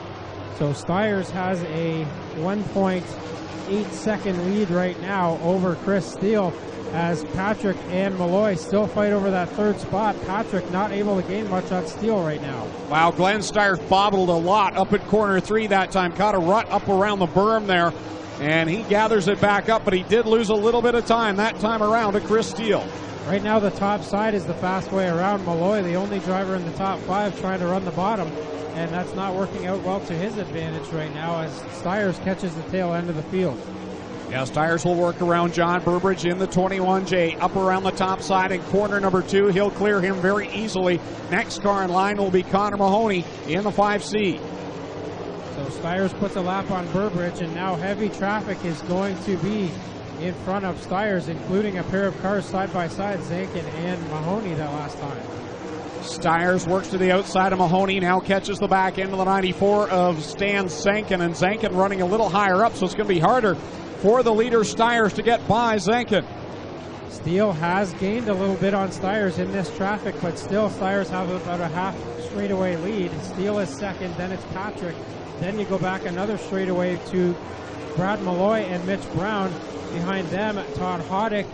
So Styres has a 1.8 second lead right now over Chris Steele, as Patrick and Malloy still fight over that 3rd spot. Patrick not able to gain much on Steele right now. Wow, Glenn Styres bobbled a lot up at corner 3 that time, caught a rut up around the berm there, and he gathers it back up, but he did lose a little bit of time that time around to Chris Steele. Right now the top side is the fast way around. Malloy, the only driver in the top 5, trying to run the bottom, and that's not working out well to his advantage right now as Styres catches the tail end of the field. Yeah, Styres will work around John Burbridge in the 21J, up around the top side in corner number 2. He'll clear him very easily. Next car in line will be Connor Mahoney in the 5C. So Styres puts a lap on Burbridge, and now heavy traffic is going to be in front of Styres, including a pair of cars side by side, Zankin and Mahoney that last time. Styres works to the outside of Mahoney, now catches the back end of the 94 of Stan Zankin, and Zankin running a little higher up, so it's going to be harder for the leader Styres to get by Zankin. Steele has gained a little bit on Styres in this traffic, but still Styres have about a half straightaway lead. Steele is second, then it's Patrick. Then you go back another straightaway to Brad Malloy and Mitch Brown. Behind them, Todd Hoddick,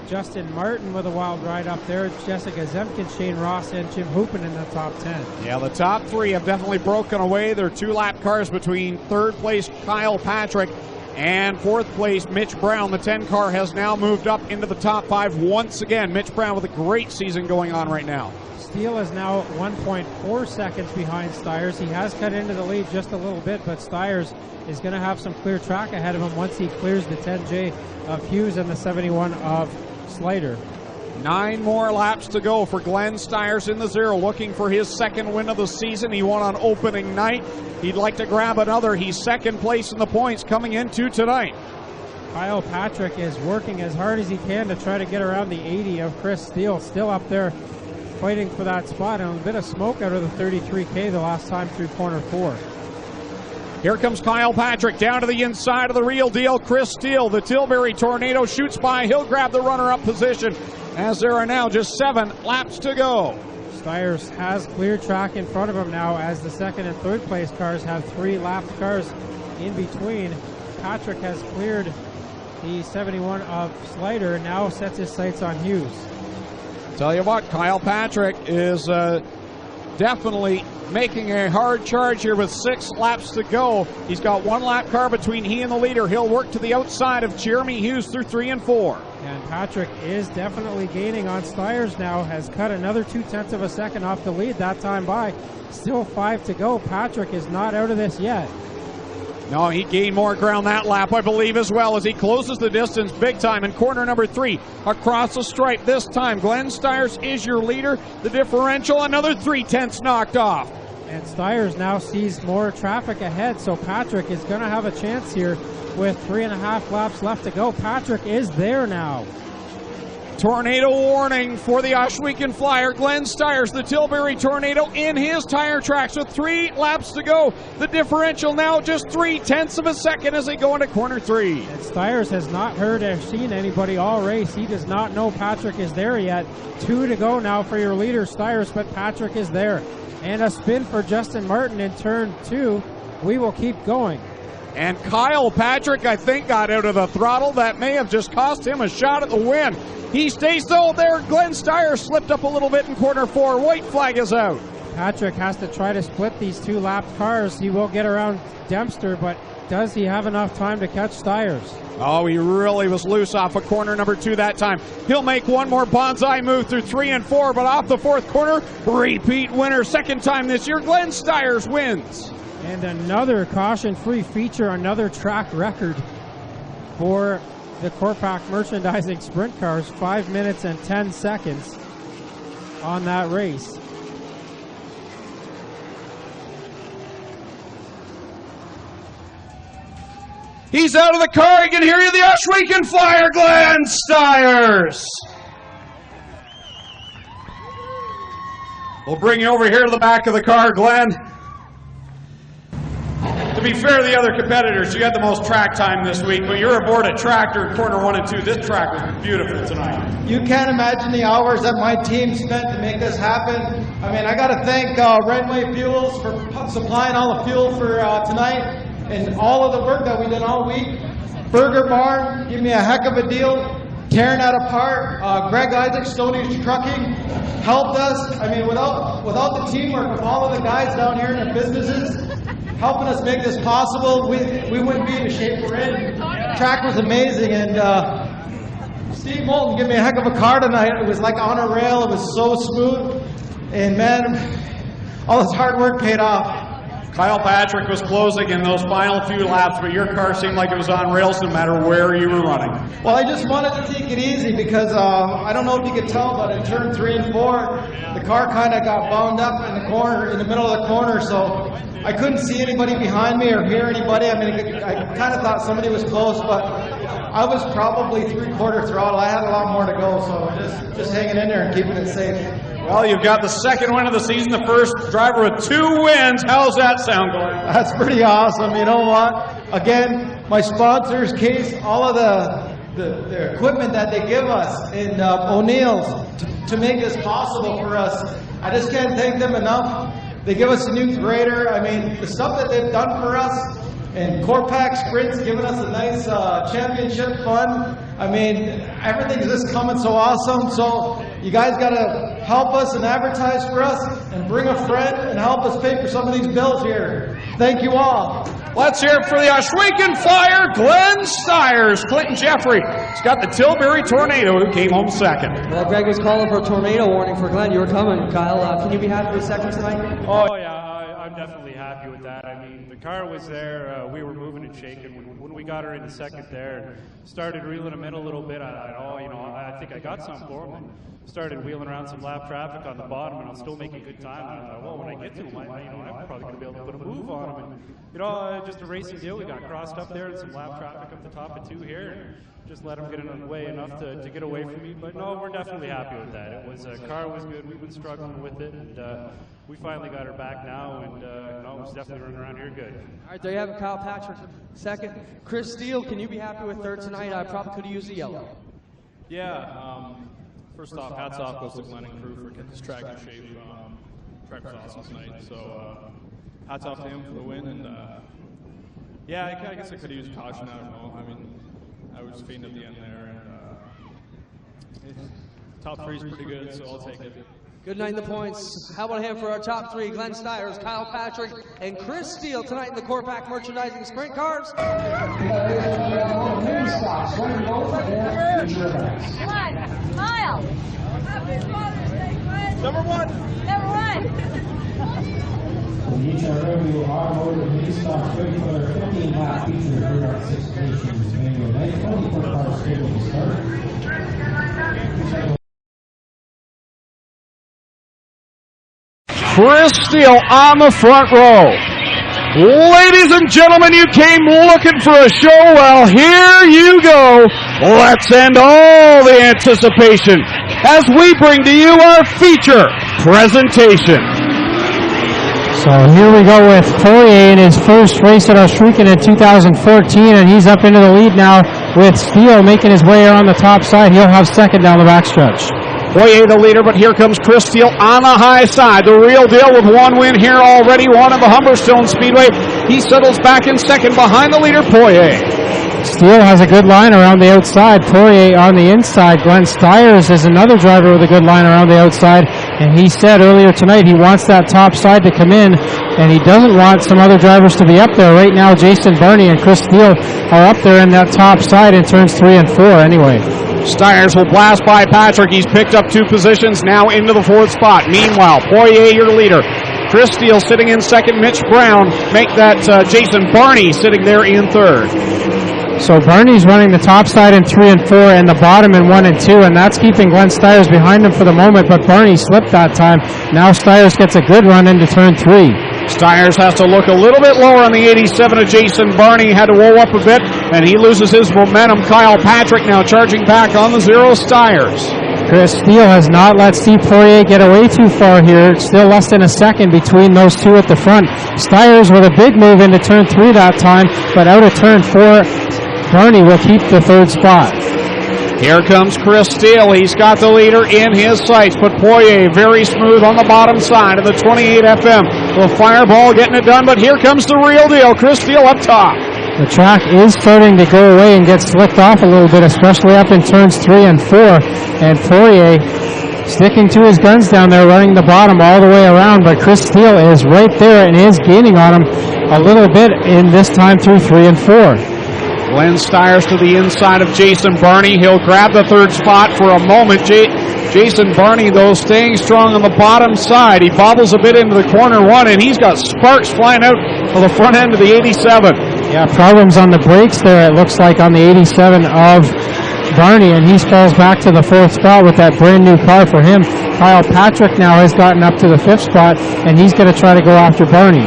Justin Martin with a wild ride up there, Jessica Zemkin, Shane Ross, and Jim Hoopin in the top 10. Yeah, the top 3 have definitely broken away. They're 2-lap cars between 3rd place Kyle Patrick and 4th place Mitch Brown. The 10 car has now moved up into the top 5 once again. Mitch Brown with a great season going on right now. Steele is now 1.4 seconds behind Styres. He has cut into the lead just a little bit, but Styres is going to have some clear track ahead of him once he clears the 10J of Hughes and the 71 of Slider. 9 more laps to go for Glenn Styres in the 0, looking for his 2nd win of the season. He won on opening night. He'd like to grab another. He's 2nd place in the points coming into tonight. Kyle Patrick is working as hard as he can to try to get around the 80 of Chris Steele, still up there fighting for that spot, and a bit of smoke out of the 33K the last time through corner 4. Here comes Kyle Patrick down to the inside of the real deal. Chris Steele, the Tilbury Tornado, shoots by. He'll grab the runner-up position as there are now just 7 laps to go. Styres has clear track in front of him now as the 2nd and 3rd place cars have 3 lapped cars in between. Patrick has cleared the 71 of Slider, now sets his sights on Hughes. Tell you what, Kyle Patrick is definitely making a hard charge here with 6 laps to go. He's got 1 lap car between he and the leader. He'll work to the outside of Jeremy Hughes through 3 and 4. And Patrick is definitely gaining on Styres now, has cut another 0.2 of a second off the lead that time by. Still 5 to go. Patrick is not out of this yet. No, he gained more ground that lap, I believe, as well, as he closes the distance big time in corner number 3 across the stripe. This time, Glenn Styres is your leader. The differential, another 0.3 knocked off. And Styres now sees more traffic ahead, so Patrick is going to have a chance here with 3.5 laps left to go. Patrick is there now. Tornado warning for the Ohsweken Flyer. Glenn Styres, the Tilbury Tornado, in his tire tracks with 3 laps to go. The differential now just 0.3 of a second as they go into corner 3. And Styres has not heard or seen anybody all race. He does not know Patrick is there yet. 2 to go now for your leader, Styres, but Patrick is there. And a spin for Justin Martin in turn 2. We will keep going. And Kyle Patrick, I think, got out of the throttle. That may have just cost him a shot at the win. He stays though there. Glenn Styres slipped up a little bit in corner 4. White flag is out. Patrick has to try to split these two lapped cars. He will get around Dempster, but does he have enough time to catch Styres? Oh, he really was loose off of corner number 2 that time. He'll make one more bonsai move through 3 and 4, but off the 4th corner, repeat winner, 2nd time this year, Glenn Styres wins. And another caution-free feature, another track record for the Corpac Merchandising Sprint Cars, 5 minutes and 10 seconds on that race. He's out of the car. You can hear you, the Oshweekend Flyer, Glenn Styres. We'll bring you over here to the back of the car, Glenn. To be fair to the other competitors, you had the most track time this week, but you're aboard a tractor in corner 1 and 2. This track was beautiful tonight. You can't imagine the hours that my team spent to make this happen. I mean, I got to thank Redway Fuels for supplying all the fuel for tonight. And all of the work that we did all week. Burger Barn, give me a heck of a deal, tearing that apart. Greg Isaac, Stoney's Trucking, helped us. I mean, without the teamwork of all of the guys down here in the businesses, helping us make this possible, we wouldn't be in the shape we're in. The track was amazing, and Steve Moulton gave me a heck of a car tonight. It was like on a rail, it was so smooth, and man, all this hard work paid off. Kyle Patrick was closing in those final few laps, but your car seemed like it was on rails no matter where you were running. Well, I just wanted to take it easy because I don't know if you could tell, but in turn 3 and 4, the car kind of got bound up in the corner, in the middle of the corner, so I couldn't see anybody behind me or hear anybody. I mean, I kind of thought somebody was close, but I was probably 3/4 throttle. I had a lot more to go, so just hanging in there and keeping it safe. Well, you've got the 2nd win of the season, the first driver with 2 wins. How's that sound, Glenn? That's pretty awesome. You know what? Again, my sponsors, Case, all of the equipment that they give us in O'Neill's to make this possible for us. I just can't thank them enough. They give us a new grader. I mean, the stuff that they've done for us, and Corpac Sprint's giving us a nice championship fund. I mean, everything's just coming so awesome. So you guys got to help us and advertise for us and bring a friend and help us pay for some of these bills here. Thank you all. Let's hear it for the Oshweekend Flyer, Glenn Styres. Clinton Jeffrey has got the Tilbury Tornado, who came home 2nd. Well, Greg was calling for a tornado warning for Glenn. You were coming, Kyle. Can you be happy with 2nd tonight? Oh, yeah, I'm definitely happy with that. I mean, the car was there. We were moving and shaking. When we got her into 2nd there and started reeling him in a little bit, I think I got something for him. Started wheeling around some lap traffic on the bottom, and I was still making good time. And I thought, well, when I get to him, I'm probably going to be able to put a move on him. And, just a racing deal. We got crossed up there and some lap traffic up the top of 2 here. And just let him get in the way enough to get away from me. But no, we're definitely happy with that. It was car was good. We've been struggling with it, and we finally got her back now. And it's definitely running around here good. All right, there you have it, Kyle Patrick, 2nd. Chris Steele, can you be happy with 3rd tonight? I probably could have used the yellow. Yeah. First off, hats off goes to Glenn and crew for getting this track in shape. Track was awesome tonight, so hats off to him for the win. And I guess I could have used caution. I don't know. I mean, I was fading at the end there, and top 3 is pretty good, so I'll take it. Good night in the points. How about a hand for our top 3? Glenn Styres, Kyle Patrick, and Chris Steele tonight in the Corpac Merchandising Sprint Cars. Come on, Kyle. Number 1. Number 1. The HRW Automotive Mini Stock 15-lap feature here at 6 stations. Manual night, 24 cars scheduled to start. Chris Steele on the front row. Ladies and gentlemen, you came looking for a show. Well, here you go. Let's end all the anticipation as we bring to you our feature presentation. So here we go with Fourier in his first race at Oshweekend in 2014, and he's up into the lead now with Steele making his way around the top side. He'll have 2nd down the backstretch. Fourier the leader, but here comes Chris Steele on the high side. The real deal with 1 win here already, won at the Humberstone Speedway. He settles back in second behind the leader, Poirier. Steele has a good line around the outside. Poirier on the inside. Glenn Styres is another driver with a good line around the outside. And he said earlier tonight he wants that top side to come in, and he doesn't want some other drivers to be up there. Right now, Jason Barney and Chris Steele are up there in that top side in turns 3 and 4 anyway. Styres will blast by Patrick. He's picked up 2 positions, now into the 4th spot. Meanwhile, Poirier, your leader. Chris Steele sitting in second. Mitch Brown make that Jason Barney sitting there in 3rd. So Barney's running the top side in 3 and 4 and the bottom in 1 and 2, and that's keeping Glenn Styres behind him for the moment, but Barney slipped that time. Now Styres gets a good run into turn 3. Styres has to look a little bit lower on the 87 of Jason Barney. Had to roll up a bit, and he loses his momentum. Kyle Patrick now charging back on the 0 Styres. Chris Steele has not let Steve Poirier get away too far here. Still less than a second between those two at the front. Styres with a big move into turn 3 that time, but out of turn 4, Barney will keep the 3rd spot. Here comes Chris Steele. He's got the leader in his sights, but Poirier very smooth on the bottom side of the 28 FM. The Fireball getting it done, but here comes the real deal. Chris Steele up top. The track is starting to go away and get slicked off a little bit, especially up in turns 3 and 4. And Poirier sticking to his guns down there, running the bottom all the way around, but Chris Steele is right there and is gaining on him a little bit in this time through 3 and 4. Glenn Styres to the inside of Jason Barney. He'll grab the 3rd spot for a moment. Jason Barney, though, staying strong on the bottom side. He bobbles a bit into the corner 1, and he's got sparks flying out of the front end of the 87. Yeah, problems on the brakes there, it looks like, on the 87 of Barney, and he falls back to the 4th spot with that brand new car for him. Kyle Patrick now has gotten up to the 5th spot, and he's going to try to go after Barney.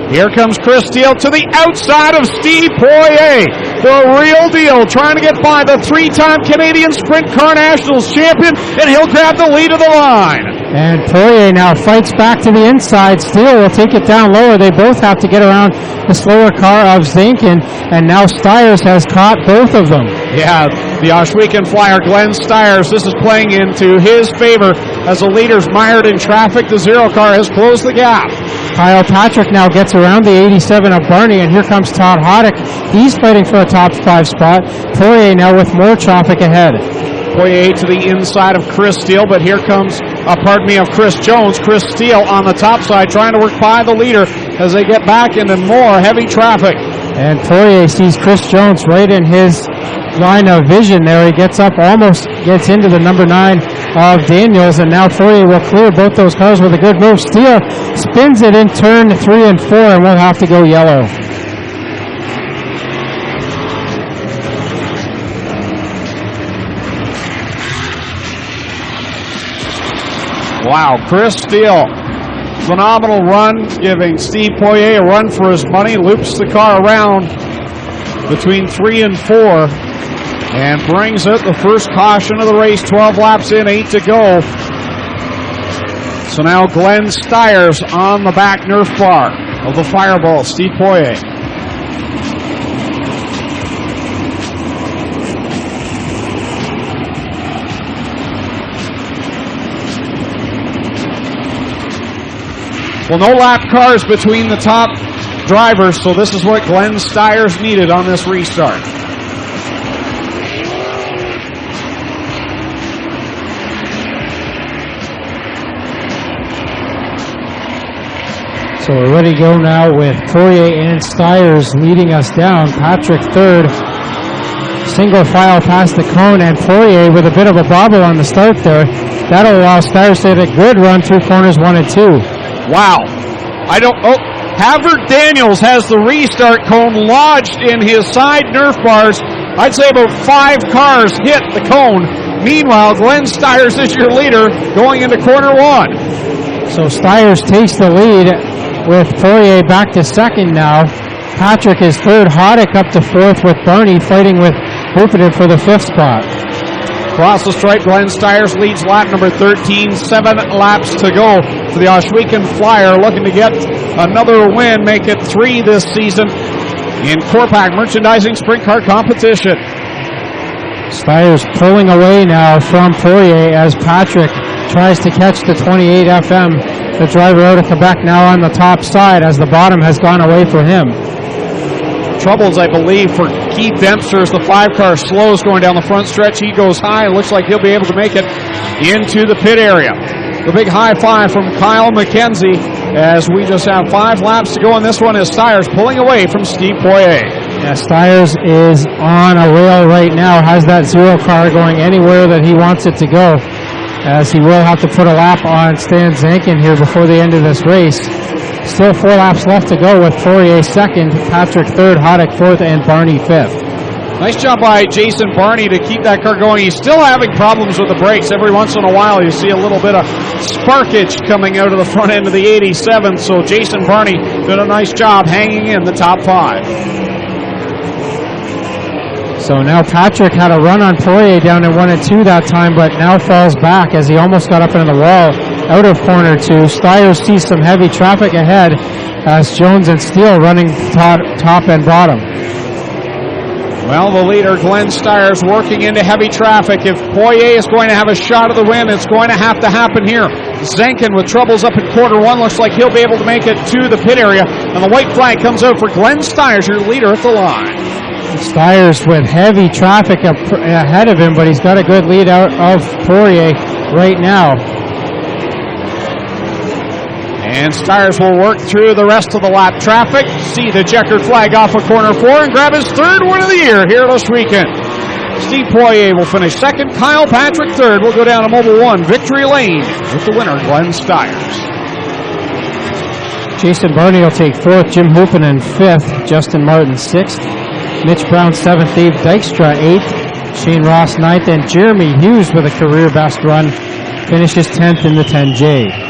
Here comes Chris Steele to the outside of Steve Poirier. The real deal, trying to get by the 3-time Canadian Sprint Car Nationals champion, and he'll grab the lead of the line. And Poirier now fights back to the inside. Steele will take it down lower. They both have to get around the slower car of Zankin, and now Styres has caught both of them. Yeah, the Oshwegan flyer, Glenn Styres, this is playing into his favor as the leader's mired in traffic. The 0 car has closed the gap. Kyle Patrick now gets around the 87 of Barney, and here comes Todd Hoddick. He's fighting for a top 5 spot. Poirier now with more traffic ahead. Poirier to the inside of Chris Steele, but here comes, of Chris Jones. Chris Steele on the top side trying to work by the leader as they get back into more heavy traffic. And Poirier sees Chris Jones right in his line of vision there. He gets up, almost gets into the number 9 of Daniels, and now Poirier will clear both those cars with a good move. Steele spins it in turn 3 and 4 and will have to go yellow. Wow, Chris Steele, phenomenal run, giving Steve Poirier a run for his money, loops the car around between 3 and 4, and brings it the first caution of the race, 12 laps in, 8 to go. So now Glenn Styres on the back Nerf bar of the Fireball, Steve Poirier. Well, no lap cars between the top drivers, so this is what Glenn Styres needed on this restart. So we're ready to go now with Poirier and Styres leading us down. Patrick 3rd, single file past the cone, and Poirier with a bit of a bobble on the start there. That'll allow Styres to hit a good run through corners 1 and 2. Wow. Havard Daniels has the restart cone lodged in his side Nerf bars. I'd say about 5 cars hit the cone. Meanwhile, Glenn Styres is your leader going into corner 1. So Styres takes the lead with Poirier back to 2nd now. Patrick is 3rd, Hoddick up to 4th with Barney fighting with Hupperton for the 5th spot. Across the stripe, Glenn Styres leads lap number 13, 7 laps to go for the Oshwegan Flyer, looking to get another win, make it 3 this season in Corpac Merchandising Sprint Car Competition. Styres pulling away now from Poirier as Patrick tries to catch the 28 FM. The driver out of Quebec now on the top side as the bottom has gone away for him. Troubles, I believe, for Keith Dempster as the 5-car slows going down the front stretch. He goes high and looks like he'll be able to make it into the pit area. The big high five from Kyle McKenzie as we just have 5 laps to go, and this one is Styres pulling away from Steve Poirier. Yeah, Styres is on a rail right now, has that 0 car going anywhere that he wants it to go, as he will have to put a lap on Stan Zankin here before the end of this race. Still 4 laps left to go with Poirier second, Patrick third, Hoddick fourth, and Barney fifth. Nice job by Jason Barney to keep that car going. He's still having problems with the brakes. Every once in a while you see a little bit of sparkage coming out of the front end of the 87, so Jason Barney did a nice job hanging in the top 5. So now Patrick had a run on Poirier down in 1 and 2 that time, but now falls back as he almost got up into the wall out of corner 2. Styres sees some heavy traffic ahead as Jones and Steele running top and bottom. Well, the leader, Glenn Styres, working into heavy traffic. If Poirier is going to have a shot at the win, it's going to have to happen here. Zankin with troubles up in quarter 1. Looks like he'll be able to make it to the pit area. And the white flag comes out for Glenn Styres, your leader at the line. Styres with heavy traffic up ahead of him, but he's got a good lead out of Poirier right now. And Styres will work through the rest of the lap traffic, see the checkered flag off of corner 4, and grab his 3rd win of the year here this weekend. Steve Poirier will finish 2nd, Kyle Patrick 3rd. We'll go down to Mobile 1, Victory Lane, with the winner, Glenn Styres. Jason Barney will take 4th, Jim Hoopen 5th, Justin Martin 6th, Mitch Brown 7th, Dave Dykstra 8th, Shane Ross 9th, and Jeremy Hughes with a career best run finishes 10th in the 10J.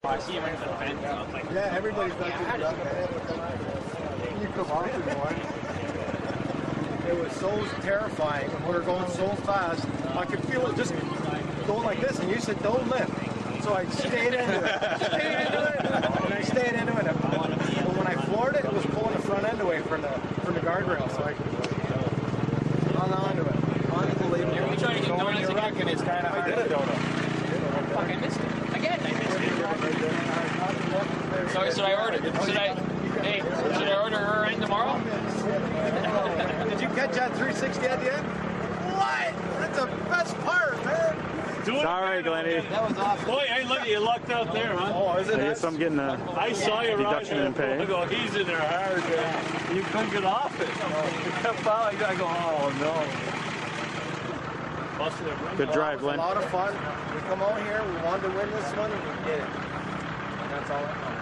I see you in the fence. Yeah, everybody's like, you come on to one. It was so terrifying. We were going so fast. I could feel it just going like this, and you said, don't lift. So I stayed into it. And I stayed into it. But when I floored it, it was pulling the front end away from the guardrail. So I hung on to it. Unbelievable. You're trying to get donuts you're rocking, it's kind of hard to donut. Fuck, I missed it. Again, I missed it. So should I order? Should I order her in tomorrow? Did you catch that 360 at the end? What? That's the best part, man. Sorry, Glenny. That was awesome. Boy, hey, look, you lucked out there, huh? Oh, isn't it? I guess I'm getting a I saw you deduction in pay. I go, he's in there hard, man. You couldn't get off it. You kept following. I go, oh, no. Good drive, Glenn. It was a lot of fun. We come out here, we wanted to win this one, and we did it. And that's all that matters.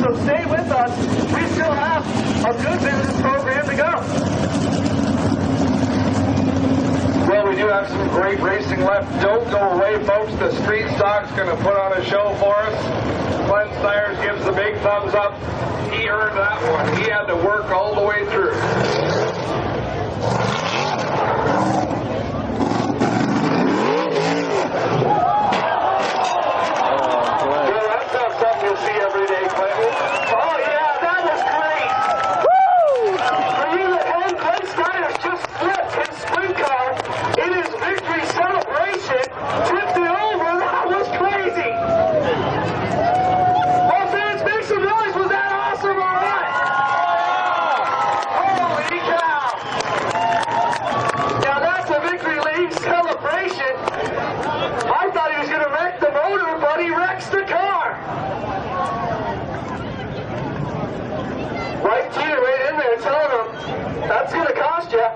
so stay with us. We still have a good bit of this program to go. Well, we do have some great racing left. Don't go away, folks. The Street Stock's going to put on a show for us. Glenn Styres gives the big thumbs up. He earned that one. He had to work all the way through. Yeah, that's not something you'll see every day, Clinton. Oh, yeah, that was great. Woo! For you at home, Glenn Styres just flipped his sprint car in his victory celebration. Tipped it over. That was crazy. Well, fans, make some noise. Was that awesome or what? Holy cow. Now, that's a victory lane celebration. I thought he was going to wreck the motor, but he wrecks the car. Right Tina right in there telling him, that's going to cost you.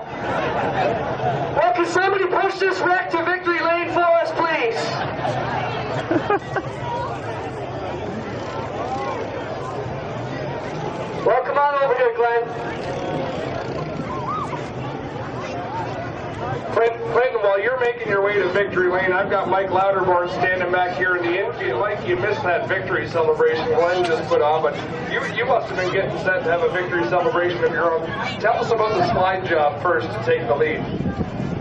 Well, can somebody push this wreck to victory lane for us, please? Well, come on over here, Glenn. Clinton, while you're making your way to victory lane, I've got Mike Louderborn standing back here in the infield. Like you missed that victory celebration Glenn just put on, but you must have been getting set to have a victory celebration of your own. Tell us about the slide job first to take the lead.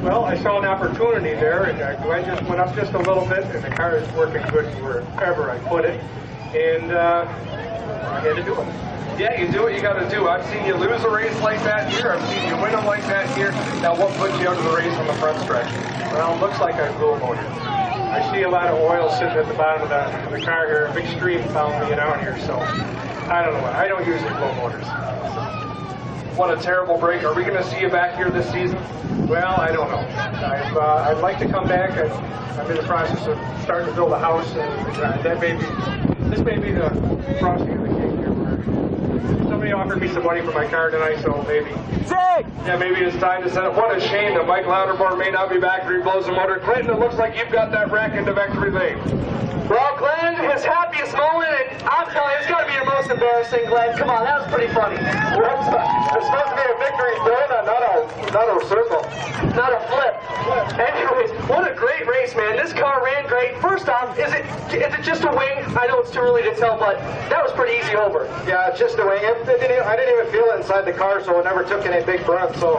Well, I saw an opportunity there, and Glenn just went up just a little bit, and the car is working good wherever I put it, and I had to do it. Yeah, you do what you got to do. I've seen you lose a race like that here. I've seen you win them like that here. Now, what put you out of the race on the front stretch? Well, it looks like a dual motor. I see a lot of oil sitting at the bottom of the car here. A big stream found me out here, so I don't know. I don't usually dual motors. What a terrible break. Are we going to see you back here this season? Well, I don't know. I'd like to come back. I'm in the process of starting to build a house, and this may be the frosting of the cake here. Somebody offered me some money for my car tonight, so maybe. Yeah, maybe it's time to set up. What a shame that Mike Louderborn may not be back after he blows the motor. Clinton, it looks like you've got that wreck into victory lane. Well, Glenn, his happiest moment, and I'm telling you, it's got to be your most embarrassing, Glenn. Come on, that was pretty funny. It's supposed to be a victory donut, not a circle. Not a flip. Anyways, what a great race, man. This car ran great. First off, is it just a wing? I know it's too early to tell, but that was pretty easy over. Yeah, it's just a wing. I didn't even feel it inside the car, so it never took any big brunt, so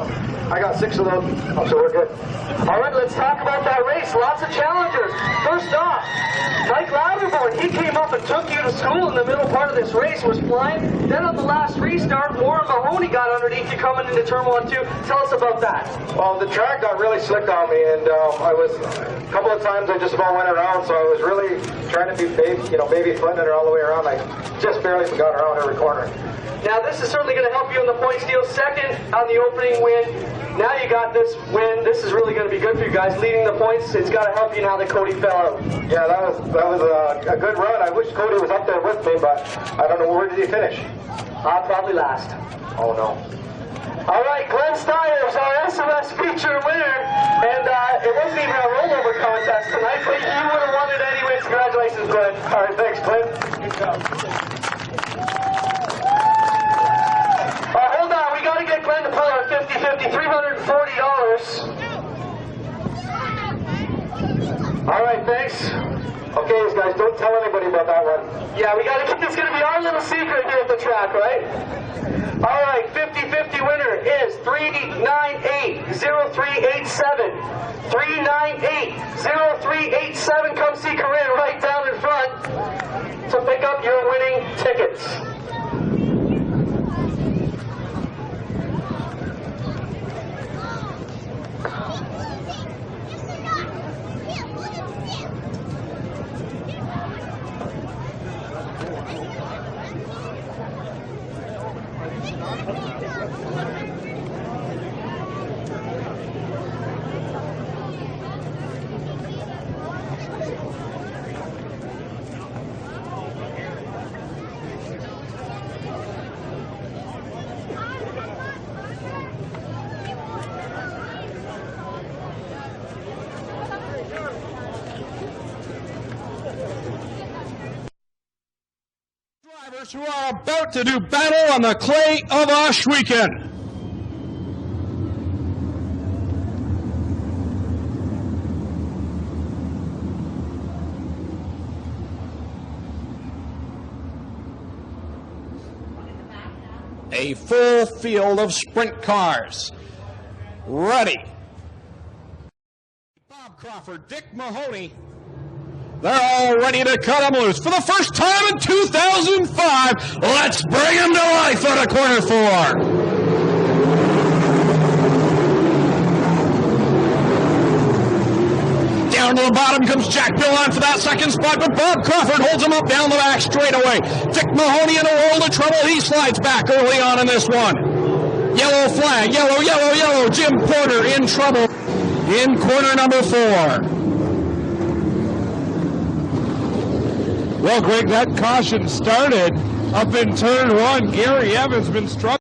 I got 6 of those, so we're good. All right, let's talk about that race. Lots of challengers. First off, Mike Louderborn, he came up and took you to school in the middle part of this race, was flying. Then on the last restart, Warren Mahoney got underneath you coming into turn 1, 2. Tell us about that. Well, the track got really slick on me, and a couple of times I just about went around, so I was really trying to be baby footing her all the way around. I just barely got around every corner. Now, this is certainly going to help you in the points deal. Second on the opening win. Now you got this win. This is really going to be good for you guys. Leading the points, it's got to help you now that Cody fell out. Yeah, that was a good run. I wish Cody was up there with me, but I don't know, where did he finish? Probably last. Oh, no. All right, Glenn Styres, our SMS feature winner. And it wasn't even a rollover contest tonight, but you would have won it anyways. Congratulations, Glenn. All right, thanks, Glenn. Good job. Hold on, we got to get Glenn to pull our 50-50, $340. All right, thanks. Okay, guys, don't tell anybody about that one. Yeah, we got to keep this going to be our little secret here at the track, right? All right, 50-50 winner is 398-0387. 398-0387. Come see Corinne right down in front to pick up your winning tickets. Drivers who are about to do battle on the clay of Ohsweken. A full field of sprint cars. Ready. Bob Crawford, Dick Mahoney. They're all ready to cut them loose. For the first time in 2005, let's bring them to life out of corner 4. Down to the bottom comes Jack Billon for that second spot, but Bob Crawford holds him up down the back straightaway. Dick Mahoney in a world of trouble. He slides back early on in this one. Yellow flag, yellow, yellow, yellow. Jim Porter in trouble in corner number 4. Well, Greg, that caution started up in turn 1. Gary Evans been struggling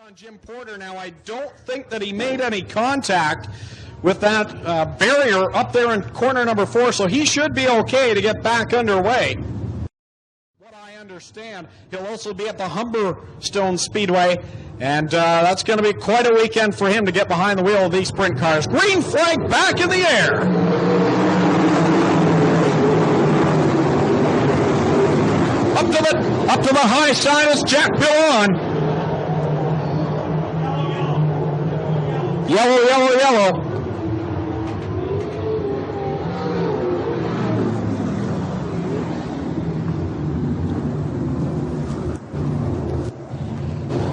on Jim Porter. Now, I don't think that he made any contact with that barrier up there in corner number 4, so he should be okay to get back underway. What I understand, he'll also be at the Humberstone Speedway, and that's going to be quite a weekend for him to get behind the wheel of these sprint cars. Green flag back in the air. Up to the high side is Jack Billon. Yellow, yellow, yellow.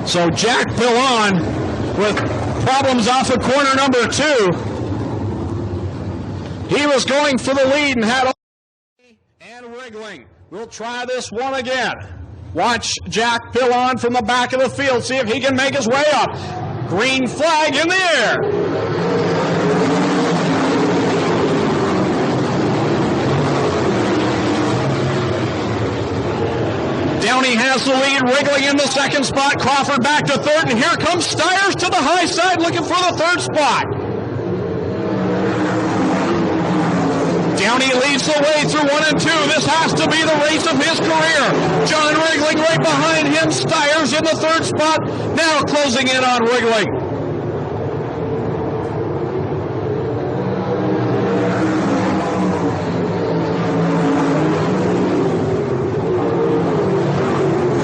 So Jack Billon with problems off of corner number 2. He was going for the lead and had and wriggling. We'll try this one again. Watch Jack Billon from the back of the field, see if he can make his way up. Green flag in the air. Downey has the lead, wriggling in the second spot. Crawford back to third, and here comes Styres to the high side looking for the third spot. Downey leads the way through 1 and 2. This has to be the race of his career. John wriggling right behind him. Styres in the third spot. Now closing in on wriggling.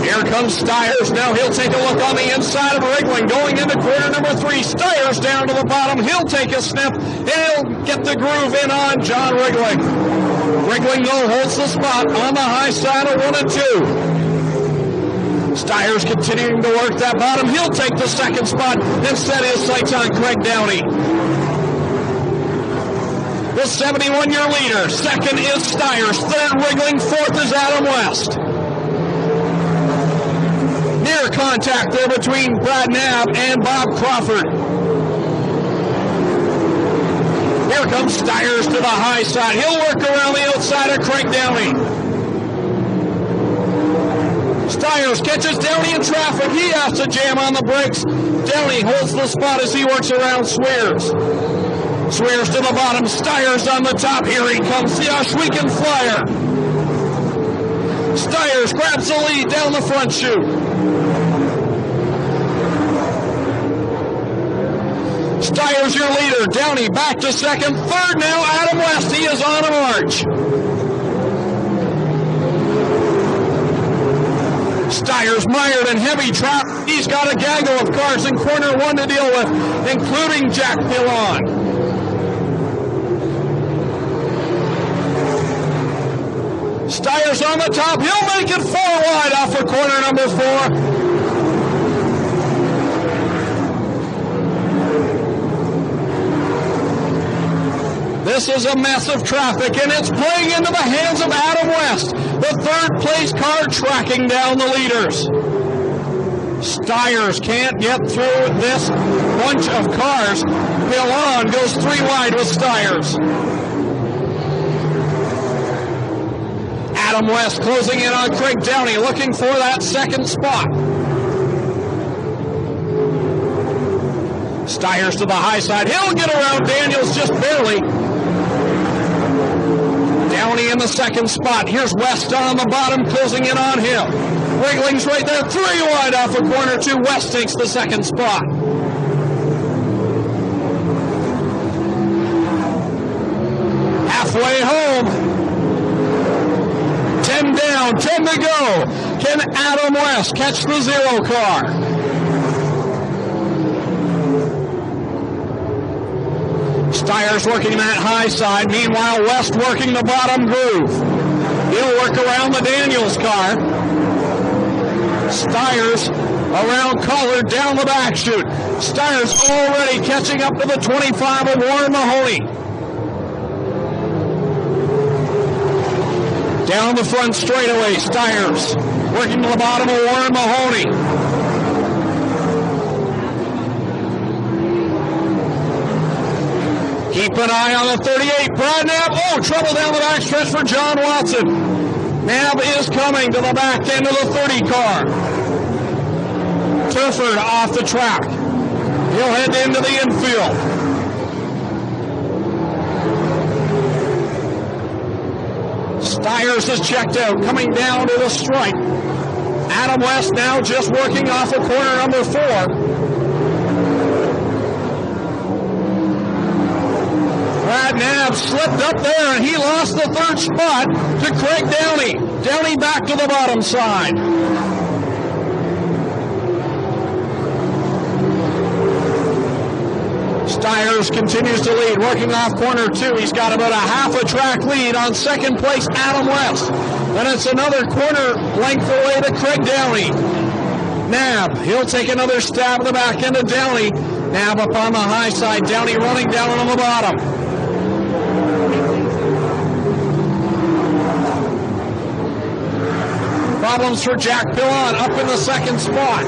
Here comes Styres. Now he'll take a look on the inside of wriggling. Going into corner number 3. Styres down to the bottom. He'll take a sniff, and he'll get the groove in on John Wriggling. Wriggling, though, holds the spot on the high side of 1 and 2. Styres continuing to work that bottom. He'll take the second spot and set his sights on Craig Downey. The 71-year leader. Second is Styres. Third, Wriggling. Fourth is Adam West. Near contact there between Brad Knapp and Bob Crawford. Here comes Styres to the high side. He'll work around the outside of Craig Downey. Styres catches Downey in traffic. He has to jam on the brakes. Downey holds the spot as he works around Swears. Swears to the bottom. Styres on the top. Here he comes, the Ohsweken Flyer. Styres grabs the lead down the front chute. Styres your leader. Downey back to second. Third now, Adam West. He is on a march. Styres mired in heavy trap. He's got a gaggle of cars in corner 1 to deal with, including Jack Billon. Styres on the top. He'll make it 4 wide off of corner number 4. This is a mess of traffic, and it's playing into the hands of Adam West, the third place car tracking down the leaders. Styres can't get through this bunch of cars. Billon goes 3 wide with Styres. Adam West closing in on Craig Downey, looking for that second spot. Styres to the high side. He'll get around Daniels just barely. Downey in the second spot. Here's West on the bottom, closing in on him. Wrigling's right there, 3 wide off of corner 2. West takes the second spot. Halfway home. 10 down, 10 to go. Can Adam West catch the 0 car? Styres working that high side. Meanwhile, West working the bottom groove. He'll work around the Daniels car. Styres around Collard down the back chute. Styres already catching up to the 25 of Warren Mahoney. Down the front straightaway, Styres working to the bottom of Warren Mahoney. Keep an eye on the 38, Brad Knapp. Oh, trouble down the backstretch for John Watson. Knapp is coming to the back end of the 30 car. Turford off the track. He'll head into the infield. Styres is checked out, coming down to the stripe. Adam West now just working off of corner number 4. Brad Knapp slipped up there and he lost the 3rd spot to Craig Downey. Downey back to the bottom side. Styres continues to lead, working off corner 2. He's got about a half a track lead on second place, Adam West. Then it's another corner length away to Craig Downey. Knapp, he'll take another stab at the back end of Downey. Knapp up on the high side, Downey running down on the bottom. Problems for Jack Pillon up in the 2nd spot.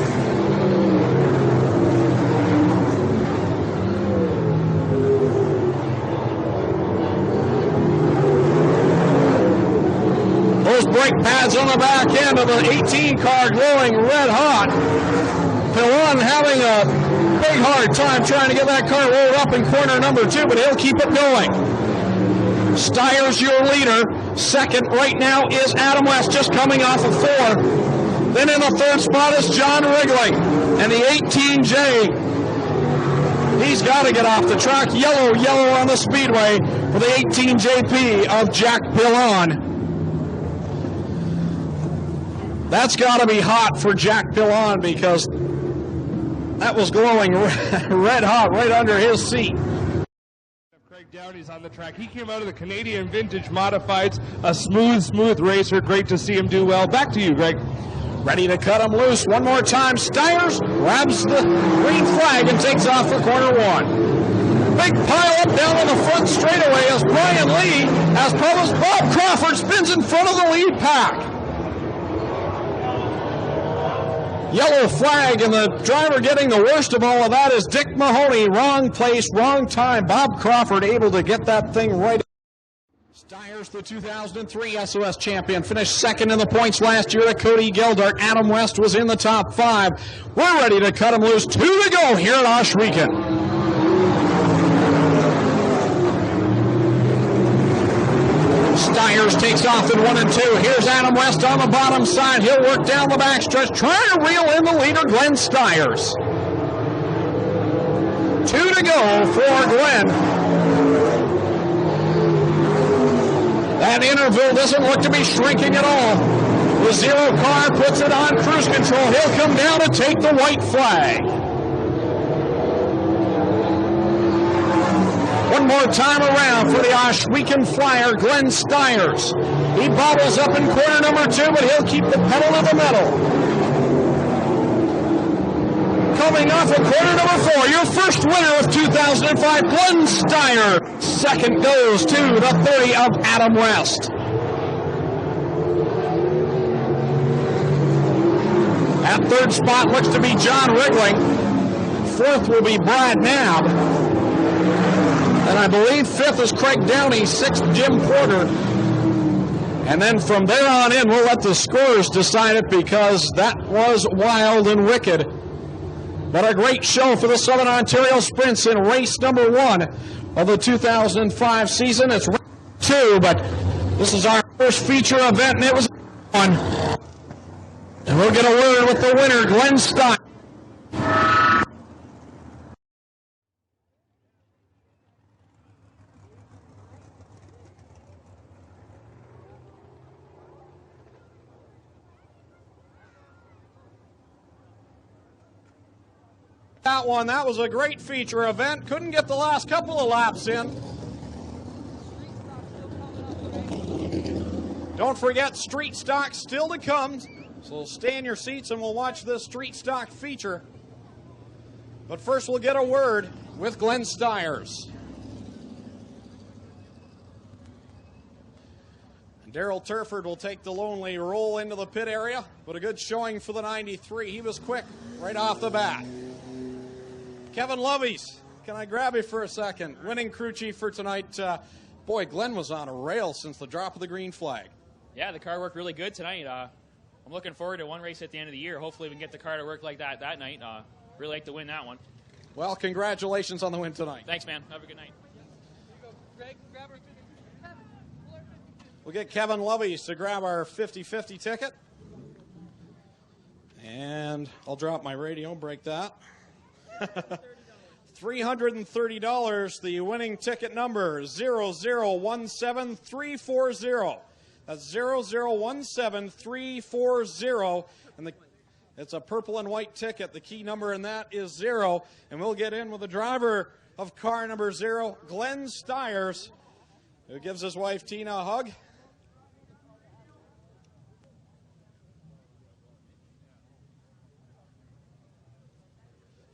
Those brake pads on the back end of the 18 car glowing red hot. Pillon having a big hard time trying to get that car rolled up in corner number 2, but he'll keep it going. Styres your leader. Second right now is Adam West, just coming off of 4. Then in the 3rd spot is John Wriggling. And the 18J, he's got to get off the track. Yellow on the speedway for the 18JP of Jack Pillon. That's got to be hot for Jack Pillon because that was glowing red hot right under his seat. Craig Downey's on the track. He came out of the Canadian Vintage Modifieds, a smooth racer. Great to see him do well. Back to you, Greg. Ready to cut him loose one more time. Styres grabs the green flag and takes off for corner 1. Big pile up down on the front straightaway as Brian Lee, as promised, Bob Crawford spins in front of the lead pack. Yellow flag, and the driver getting the worst of all of that is Dick Mahoney. Wrong place, wrong time. Bob Crawford able to get that thing right. Styres, the 2003 SOS champion, finished 2nd in the points last year to Cody Geldart. Adam West was in the top 5. We're ready to cut him loose. 2 to go here at Ohsweken. Styres takes off in 1 and 2. Here's Adam West on the bottom side. He'll work down the backstretch, trying to reel in the leader, Glenn Styres. 2 to go for Glenn. That interval doesn't look to be shrinking at all. The 0 car puts it on cruise control. He'll come down to take the white flag. One more time around for the Ohsweken Flyer, Glenn Styres. He bobbles up in corner number 2, but he'll keep the pedal to the metal. Coming off of corner number 4, your first winner of 2005, Glenn Styres. Second goes to the 30 of Adam West. That 3rd spot looks to be John Wriggling. 4th will be Brad Knapp. And I believe 5th is Craig Downey, 6th Jim Porter. And then from there on in, we'll let the scorers decide it because that was wild and wicked. But a great show for the Southern Ontario Sprints in race number 1 of the 2005 season. It's race 2, but this is our first feature event, and it was fun. we'll get a word with the winner, Glenn Styres. That was a great feature event. Couldn't get the last couple of laps in. Don't forget, street stock still to come. So stay in your seats and we'll watch this street stock feature. But first we'll get a word with Glenn Styres. And Daryl Turford will take the lonely roll into the pit area, but a good showing for the 93. He was quick right off the bat. Kevin Lovies, can I grab you for a second? Winning crew chief for tonight. Boy, Glenn was on a rail since the drop of the green flag. Yeah, the car worked really good tonight. I'm looking forward to one race at the end of the year. Hopefully we can get the car to work like that night. Really like to win that one. Well, congratulations on the win tonight. Thanks, man. Have a good night. We'll get Kevin Lovies to grab our 50-50 ticket. And I'll drop my radio, break that. $330, the winning ticket number, 0017340. That's 0017340, and it's a purple and white ticket. The key number in that is 0, and we'll get in with the driver of car number 0, Glenn Styres, who gives his wife Tina a hug.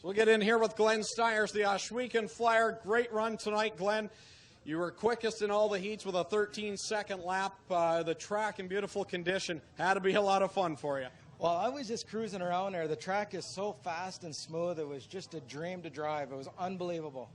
We'll get in here with Glenn Styres, the Ohsweken Flyer. Great run tonight, Glenn. You were quickest in all the heats with a 13-second lap. The track in beautiful condition. Had to be a lot of fun for you. Well, I was just cruising around there. The track is so fast and smooth. It was just a dream to drive. It was unbelievable.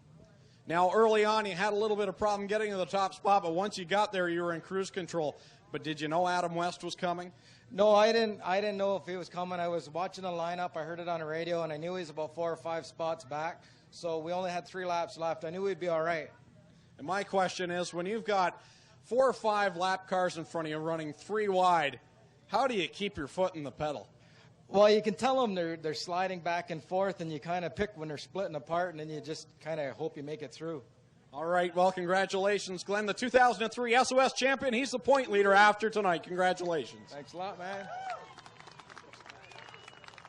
Now, early on, you had a little bit of problem getting to the top spot, but once you got there, you were in cruise control. But did you know Adam West was coming? No, I didn't know if he was coming. I was watching the lineup. I heard it on the radio, and I knew he was about 4 or 5 spots back. So we only had 3 laps left. I knew we'd be all right. And my question is, when you've got 4 or 5 lap cars in front of you running 3 wide, how do you keep your foot in the pedal? Well, you can tell them they're sliding back and forth, and you kind of pick when they're splitting apart, and then you just kind of hope you make it through. All right, well, congratulations, Glenn, the 2003 SOS champion. He's the point leader after tonight. Congratulations. Thanks a lot, man.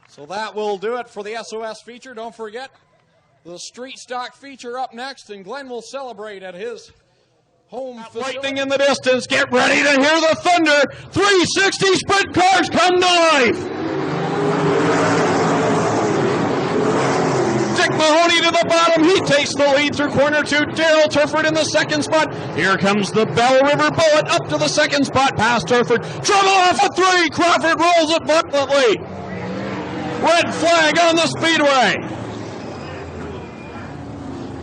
So that will do it for the SOS feature. Don't forget the street stock feature up next, and Glenn will celebrate at his home facility. Lightning in the distance. Get ready to hear the thunder. 360 sprint cars come to life. Dick Mahoney to the bottom. He takes the lead through corner 2. Daryl Turford in the second spot. Here comes the Bell River Bullet up to the second spot past Turford. Trouble off at 3. Crawford rolls it buckletly. Red flag on the speedway.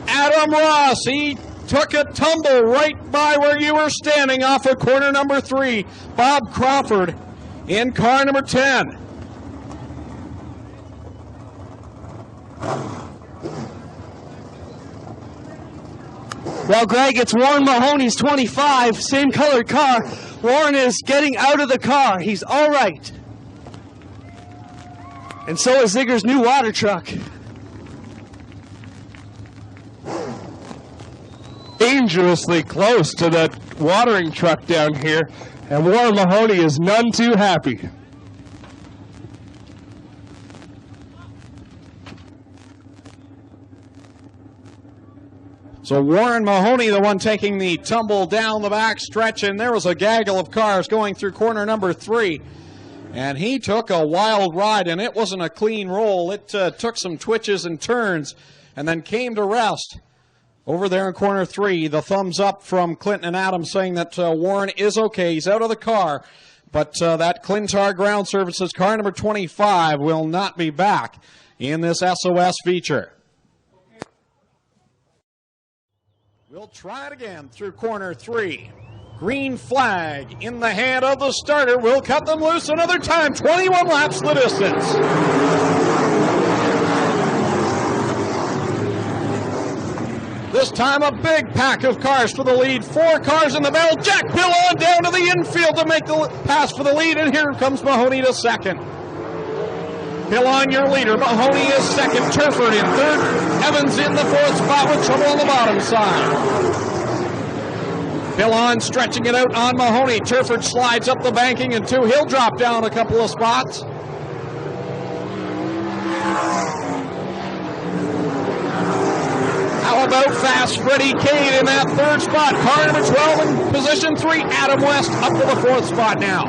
Adam Ross, he took a tumble right by where you were standing off of corner number 3. Bob Crawford in car number 10. Well, Greg, it's Warren Mahoney's 25, same colored car. Warren is getting out of the car. He's all right. And so is Zigger's new water truck. Dangerously close to that watering truck down here, and Warren Mahoney is none too happy. So Warren Mahoney, the one taking the tumble down the back stretch, and there was a gaggle of cars going through corner number 3. And he took a wild ride, and it wasn't a clean roll. It took some twitches and turns, and then came to rest. Over there in corner 3, the thumbs up from Clinton and Adams saying that Warren is okay. He's out of the car, but that Clintar Ground Services car number 25 will not be back in this SOS feature. We'll try it again through corner 3. Green flag in the hand of the starter. We'll cut them loose another time. 21 laps the distance. This time a big pack of cars for the lead. 4 cars in the battle. Jack Pillon down to the infield to make the pass for the lead. And here comes Mahoney to second. Pillon, your leader. Mahoney is second. Turford in third. Evans in the fourth spot with trouble on the bottom side. Pillon stretching it out on Mahoney. Turford slides up the banking and two. He'll drop down a couple of spots. How about fast Freddie Cade in that third spot? Car number 12 in position 3. Adam West up to the fourth spot now.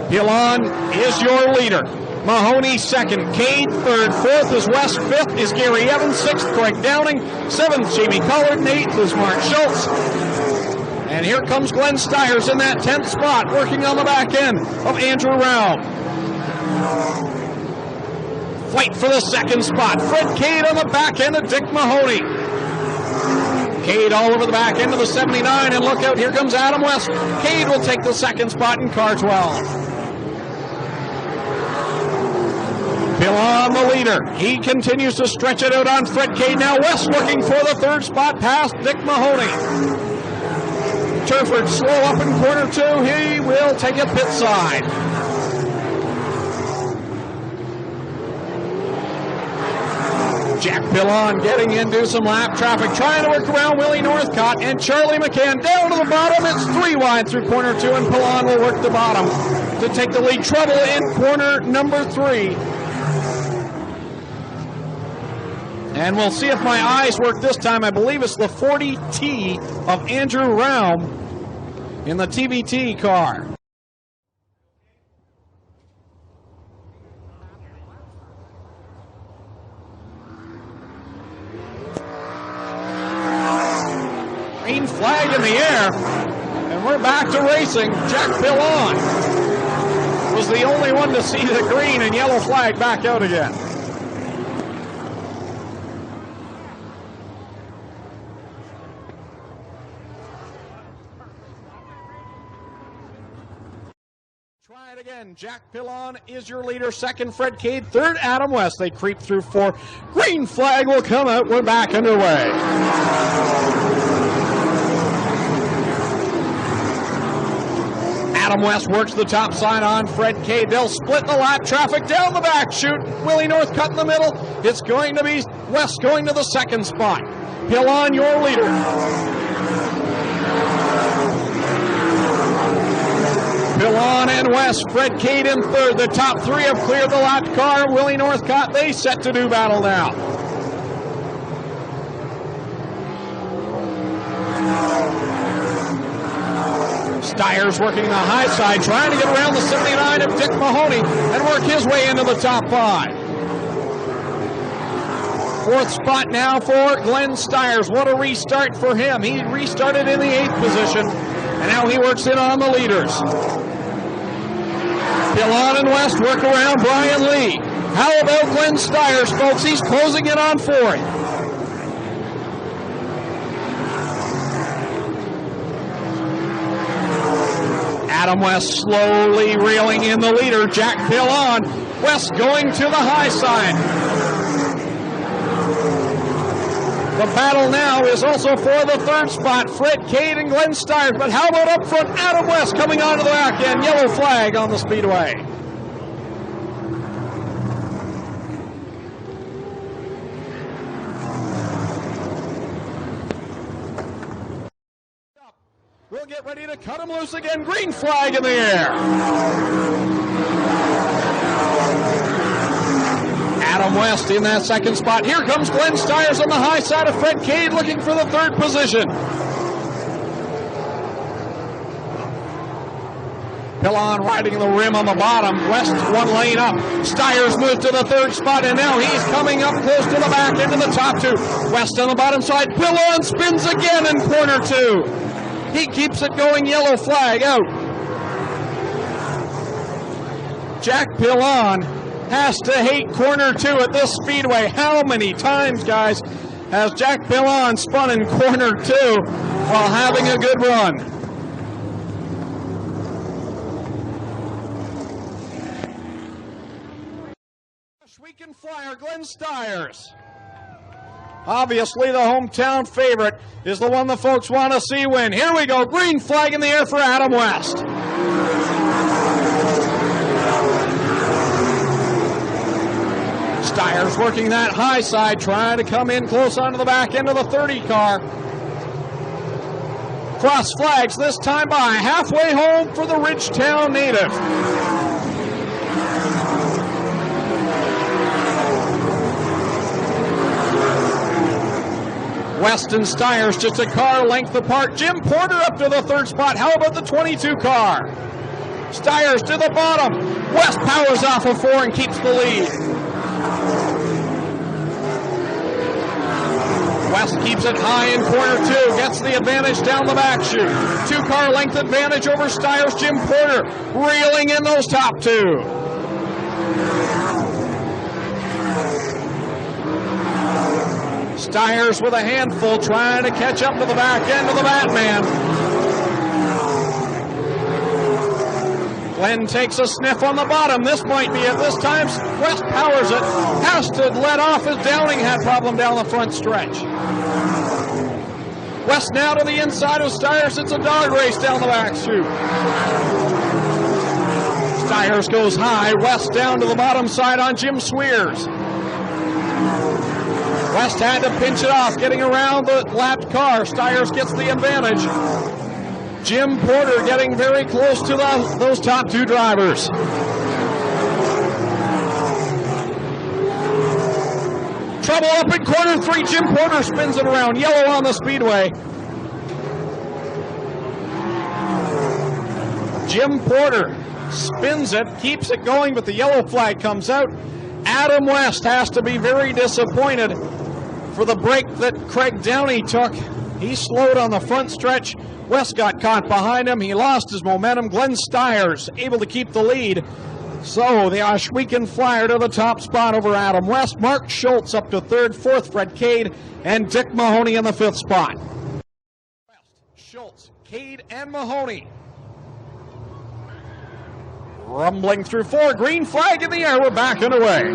Pillon is your leader. Mahoney second, Cade third, fourth is West, fifth is Gary Evans, sixth Craig Downing, seventh Jamie Collard, and eighth is Mark Schultz. And here comes Glenn Styres in that 10th spot, working on the back end of Andrew Raum. Fight for the second spot. Fred Cade on the back end of Dick Mahoney. Cade all over the back end of the 79, and look out, here comes Adam West. Cade will take the second spot in car 12. Pillon, the leader. He continues to stretch it out on Fred Cade. Now West looking for the third spot past Dick Mahoney. Turford slow up in corner 2. He will take a pit side. Jack Pillon getting into some lap traffic, trying to work around Willie Northcott and Charlie McCann down to the bottom. It's 3 wide through corner 2, and Pillon will work the bottom to take the lead. Trouble in corner number 3. And we'll see if my eyes work this time. I believe it's the 40T of Andrew Raum in the TBT car. Green flag in the air, and we're back to racing. Jack Pillon was the only one to see the green and yellow flag back out again. Try it again. Jack Pillon is your leader. Second, Fred Cade. Third, Adam West. They creep through 4. Green flag will come out. We're back underway. Adam West works the top side on Fred Cade. They'll split the lap traffic down the back chute. Willie Northcott in the middle. It's going to be West going to the second spot. Pillon, your leader. Pillon and West. Fred Cade in third. The top 3 have cleared the lapped car. Willie Northcott, they set to do battle now. Styres working the high side, trying to get around the 79 of Dick Mahoney and work his way into the top 5. Fourth spot now for Glenn Styres. What a restart for him. He restarted in the 8th position, and now he works in on the leaders. Pillon and West work around Brian Lee. How about Glenn Styres, folks? He's closing in on 4th. Adam West slowly reeling in the leader. Jack Pillon. West going to the high side. The battle now is also for the third spot. Fred Cade and Glenn Styres. But how about up front? Adam West coming onto the back end. Yellow flag on the speedway. We'll get ready to cut him loose again. Green flag in the air. Adam West in that second spot. Here comes Glenn Styres on the high side of Fred Cade looking for the third position. Pillon riding the rim on the bottom. West 1 lane up. Styres moves to the third spot, and now he's coming up close to the back into the top 2. West on the bottom side. Pillon spins again in corner 2. He keeps it going. Yellow flag out. Jack Pillon has to hate corner 2 at this speedway. How many times, guys, has Jack Pillon spun in corner 2 while having a good run? Weekend flyer, Glenn Styres. Obviously, the hometown favorite is the one the folks want to see win. Here we go. Green flag in the air for Adam West. Styres working that high side, trying to come in close onto the back end of the 30 car. Cross flags this time by, halfway home for the Ridgetown native. West and Styres just a car length apart. Jim Porter up to the third spot. How about the 22 car? Styres to the bottom. West powers off of 4 and keeps the lead. West keeps it high in corner 2, gets the advantage down the back chute. 2-car length advantage over Styres. Jim Porter reeling in those top 2. Styres with a handful, trying to catch up to the back end of the Batman. Glenn takes a sniff on the bottom. This might be it. This time, West powers it. Has to let off as Downing had problem down the front stretch. West now to the inside of Styres. It's a dog race down the back chute. Styres goes high. West down to the bottom side on Jim Swears. West had to pinch it off, getting around the lapped car. Styres gets the advantage. Jim Porter getting very close to those top 2 drivers. Trouble up in corner 3. Jim Porter spins it around. Yellow on the speedway. Jim Porter spins it, keeps it going, but the yellow flag comes out. Adam West has to be very disappointed for the break that Craig Downey took. He slowed on the front stretch. West got caught behind him. He lost his momentum. Glenn Styres able to keep the lead. So the Ohsweken Flyer to the top spot over Adam West. Mark Schultz up to 3rd, 4th, Fred Cade, and Dick Mahoney in the 5th spot. Schultz, Cade, and Mahoney. Rumbling through 4, green flag in the air, we're back underway.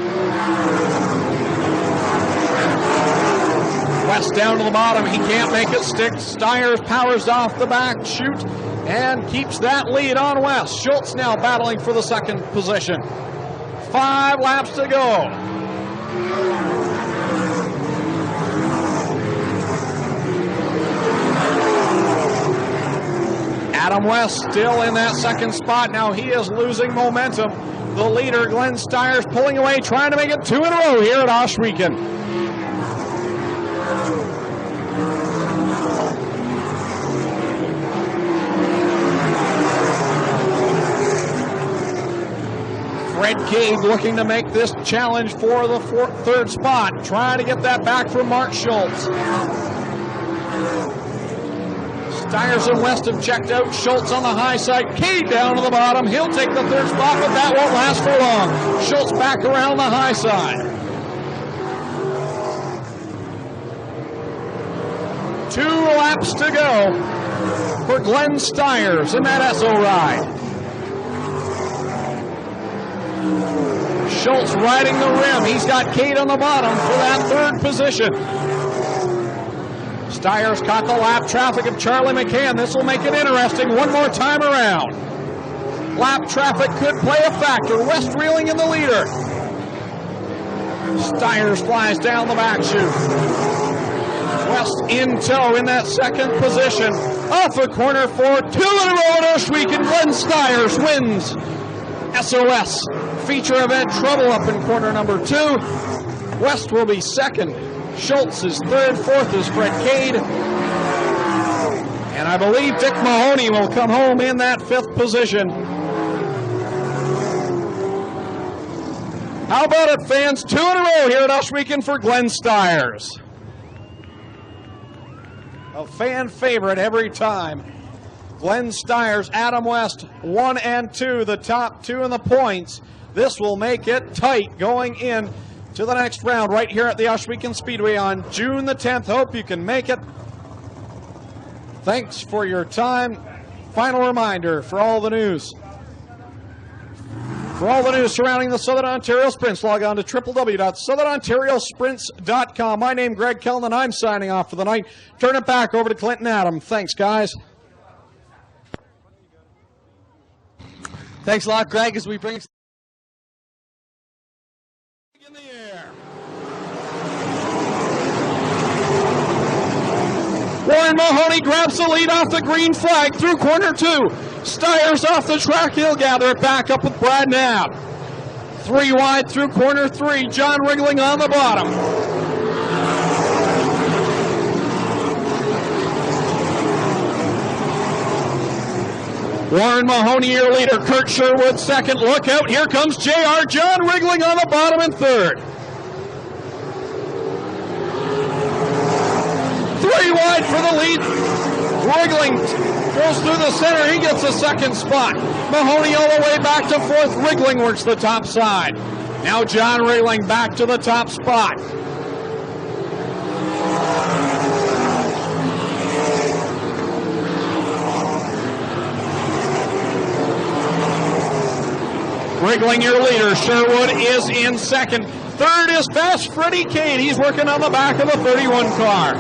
West down to the bottom, he can't make it stick. Styres powers off the back chute and keeps that lead on West. Schultz now battling for the 2nd position. 5 laps to go. Adam West still in that 2nd spot. Now he is losing momentum. The leader, Glenn Styres, pulling away, trying to make it 2 in a row here at Ohsweken. Fred Cade looking to make this challenge for the 3rd spot, trying to get that back from Mark Schultz. Styres and West have checked out. Schultz on the high side. Cade down to the bottom. He'll take the 3rd spot, but that won't last for long. Schultz back around the high side. 2 laps to go for Glenn Styres in that SO ride. Schultz riding the rim. He's got Cade on the bottom for that 3rd position. Styres caught the lap traffic of Charlie McCann. This will make it interesting one more time around. Lap traffic could play a factor. West reeling in the leader. Styres flies down the back chute. West in tow in that 2nd position. Off of corner 4, 2 in a row at Ohsweken. Glenn Styres wins. SOS feature event trouble up in corner number 2. West will be 2nd. Schultz is 3rd, 4th is Fred Cade. And I believe Dick Mahoney will come home in that 5th position. How about it, fans? 2 in a row here at Ohsweken for Glenn Styres. A fan favorite every time. Glenn Styres, Adam West, 1 and 2, the top 2 in the points. This will make it tight going in to the next round right here at the Ohsweken Speedway on June the 10th. Hope you can make it. Thanks for your time. Final reminder for all the news. For all the news surrounding the Southern Ontario Sprints, log on to www.southernontariosprints.com. My name is Greg Kelln, and I'm signing off for the night. Turn it back over to Clinton Adam. Thanks, guys. Thanks a lot, Greg, as we bring... In the air. Mahoney grabs the lead off the green flag through corner 2. Styres off the track. He'll gather it back up with Brad Knapp. 3 wide through corner 3. John Wriggling on the bottom. Warren Mahoney, your leader. Kurt Sherwood second. Look out. Here comes JR. John Wriggling on the bottom in third. 3 wide for the lead. Wriggling goes through the center. He gets the second spot. Mahoney all the way back to fourth. Wriggling works the top side. Now John Wriggling back to the top spot. Wriggling, your leader. Sherwood is in second. Third is fast Freddie Cade. He's working on the back of the 31 car.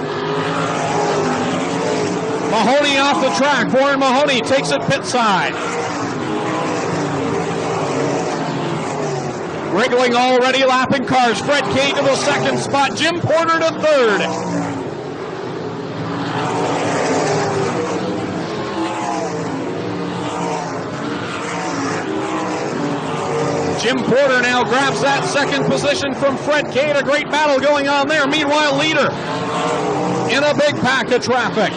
Mahoney off the track. Warren Mahoney takes it pit side. Wriggling already lapping cars. Fred Cade to the second spot. Jim Porter to third. Jim Porter now grabs that second position from Fred Cade. A great battle going on there. Meanwhile, leader in a big pack of traffic.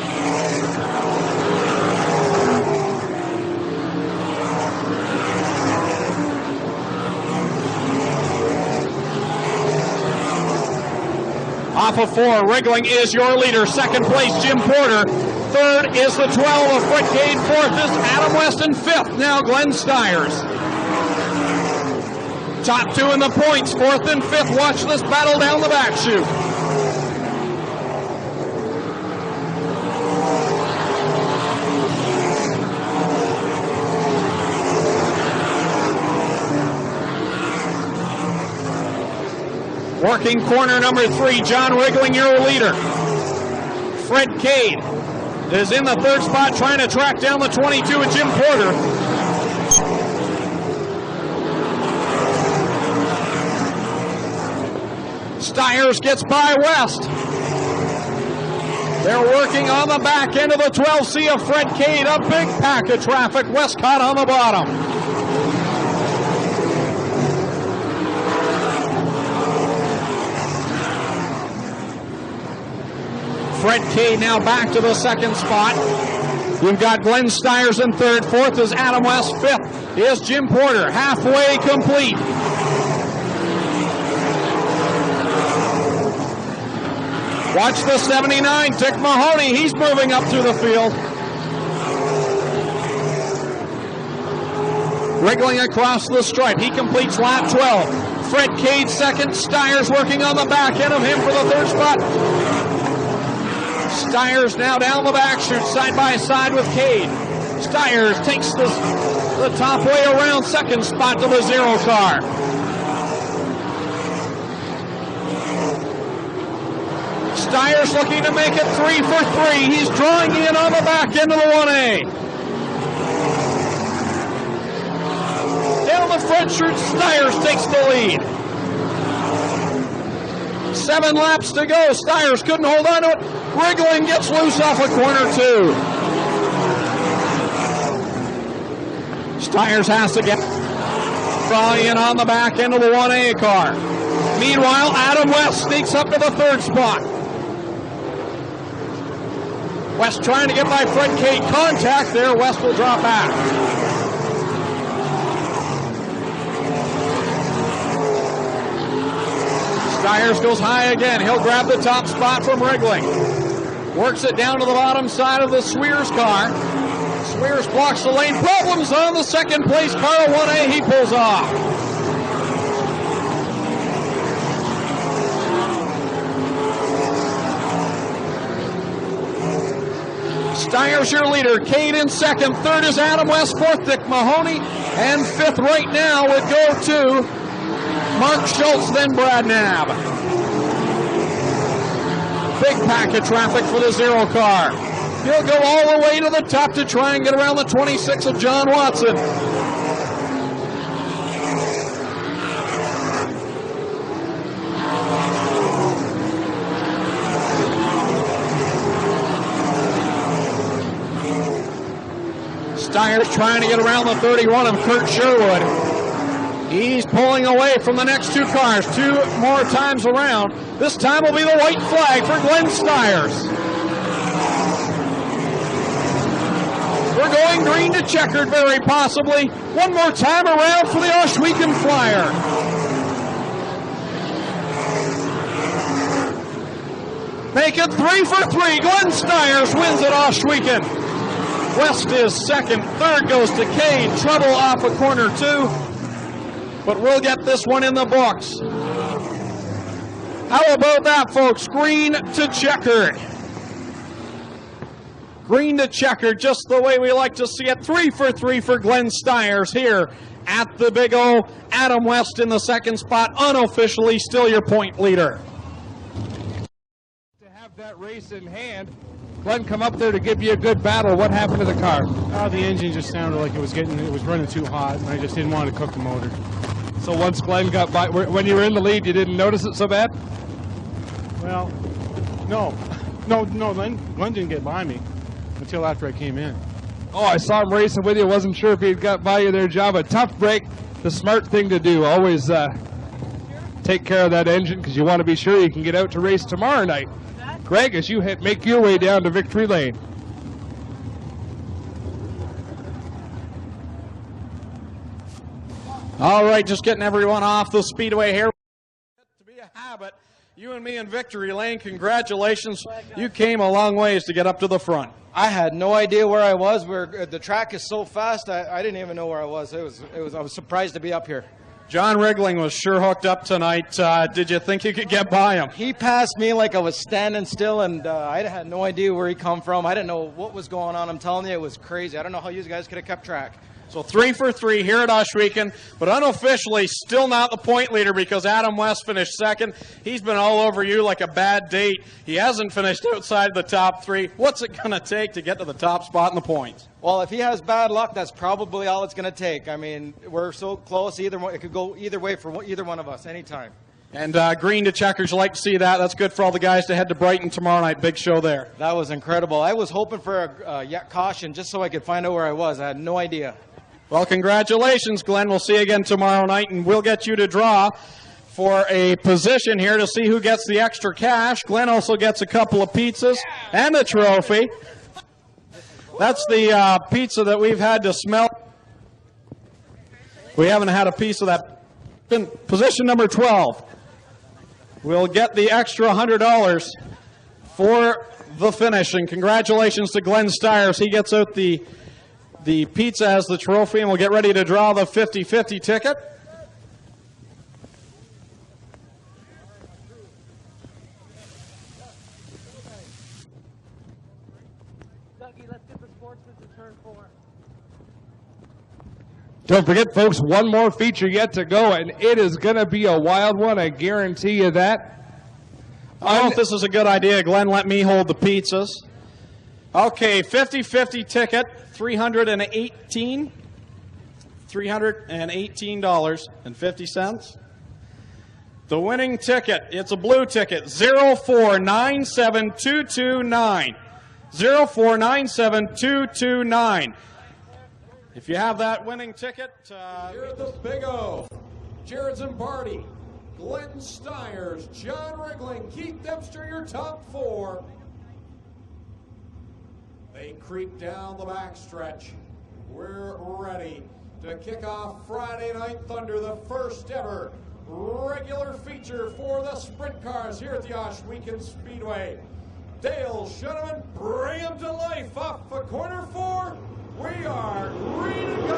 Off of 4, Wriggling is your leader. Second place, Jim Porter. Third is the 12 of Fred Cade. Fourth is Adam West, and fifth now Glenn Styres. Top 2 in the points, 4th and 5th. Watch this battle down the back chute. Working corner number 3, John Wriggling, your leader. Fred Cade is in the third spot trying to track down the 22 with Jim Porter. Styres gets by West. They're working on the back end of the 12C of Fred Cade. A big pack of traffic. Westcott on the bottom. Fred Cade now back to the second spot. You've got Glenn Styres in third. Fourth is Adam West. Fifth is Jim Porter. Halfway complete. Watch the 79, Dick Mahoney. He's moving up through the field. Wriggling across the stripe. He completes lap 12. Fred Cade second. Styres working on the back end of him for the third spot. Styres now down the back chute, side by side with Cade. Styres takes the top way around, second spot to the 0 car. Styres looking to make it 3 for 3. He's drawing in on the back end of the 1A. Down the front chute, Styres takes the lead. 7 laps to go. Styres couldn't hold on to it. Wriggling gets loose off of corner 2. Styres has to get drawing in on the back end of the 1A car. Meanwhile, Adam West sneaks up to the third spot. West trying to get by Fred Cade. Contact there. West will drop back. Styres goes high again. He'll grab the top spot from Wriggling. Works it down to the bottom side of the Swears car. Swears blocks the lane. Problems on the second place car. 1A, he pulls off. Styres your leader. Cade in second. Third is Adam West. Fourth, Dick Mahoney. And fifth right now would go to Mark Schultz, then Brad Knapp. Big pack of traffic for the 0 car. He'll go all the way to the top to try and get around the 26 of John Watson. Styres trying to get around the 31 of Kurt Sherwood. He's pulling away from the next two cars. Two more times around. This time will be the white flag for Glenn Styres. We're going green to checkered, very possibly. One more time around for the Ohsweken Flyer. Make it 3 for 3. Glenn Styres wins at Ohsweken. West is second. Third goes to Cade. Trouble off of corner 2. But we'll get this one in the books. How about that, folks? Green to checkered. Green to checkered, just the way we like to see it. 3 for 3 for Glenn Styres here at the Big O. Adam West in the second spot, unofficially still your point leader. To have that race in hand, Glenn come up there to give you a good battle. What happened to the car? The engine just sounded like it was running too hot, and I just didn't want to cook the motor. So once Glenn got by, when you were in the lead, you didn't notice it so bad? Well, no, Glenn didn't get by me until after I came in. Oh, I saw him racing with you. Wasn't sure if he'd got by you there, John. A tough break, the smart thing to do. Always take care of that engine because you want to be sure you can get out to race tomorrow night. Greg, as you make your way down to victory lane. All right, just getting everyone off the speedway here. To be a habit, you and me in victory lane, congratulations. You came a long ways to get up to the front. I had no idea where I was. The track is so fast, I didn't even know where I was. I was surprised to be up here. John Wriggling was sure hooked up tonight. Did you think you could get by him? He passed me like I was standing still, and I had no idea where he come from. I didn't know what was going on. I'm telling you, it was crazy. I don't know how you guys could have kept track. So 3 for 3 here at Ohsweken, but unofficially still not the point leader because Adam West finished second. He's been all over you like a bad date. He hasn't finished outside the top 3. What's it going to take to get to the top spot in the points? Well, if he has bad luck, that's probably all it's going to take. I mean, we're so close. It could go either way for either one of us anytime. And green to checkers, you like to see that. That's good for all the guys to head to Brighton tomorrow night. Big show there. That was incredible. I was hoping for a caution just so I could find out where I was. I had no idea. Well, congratulations, Glenn. We'll see you again tomorrow night, and we'll get you to draw for a position here to see who gets the extra cash. Glenn also gets a couple of pizzas and a trophy. That's the pizza that we've had to smell. We haven't had a piece of that. In position number 12. We'll get the extra $100 for the finish, and congratulations to Glenn Styres. He gets out the pizza as the trophy, and we'll get ready to draw the 50-50 ticket. Don't forget, folks, one more feature yet to go, and it is going to be a wild one. I guarantee you that. I don't know if this is a good idea. Glenn, let me hold the pizzas. Okay, 50-50 ticket, $318.50. The winning ticket, it's a blue ticket, 0497229. 0497229. If you have that winning ticket, here at the Big O, Jared Zimbardi, Glenn Styres, John Wriggling, Keith Dempster, your top 4. They creep down the backstretch. We're ready to kick off Friday Night Thunder, the first ever regular feature for the sprint cars here at the Ohsweken Speedway. Dale Shuneman, bring them to life off of corner 4. We are ready to go.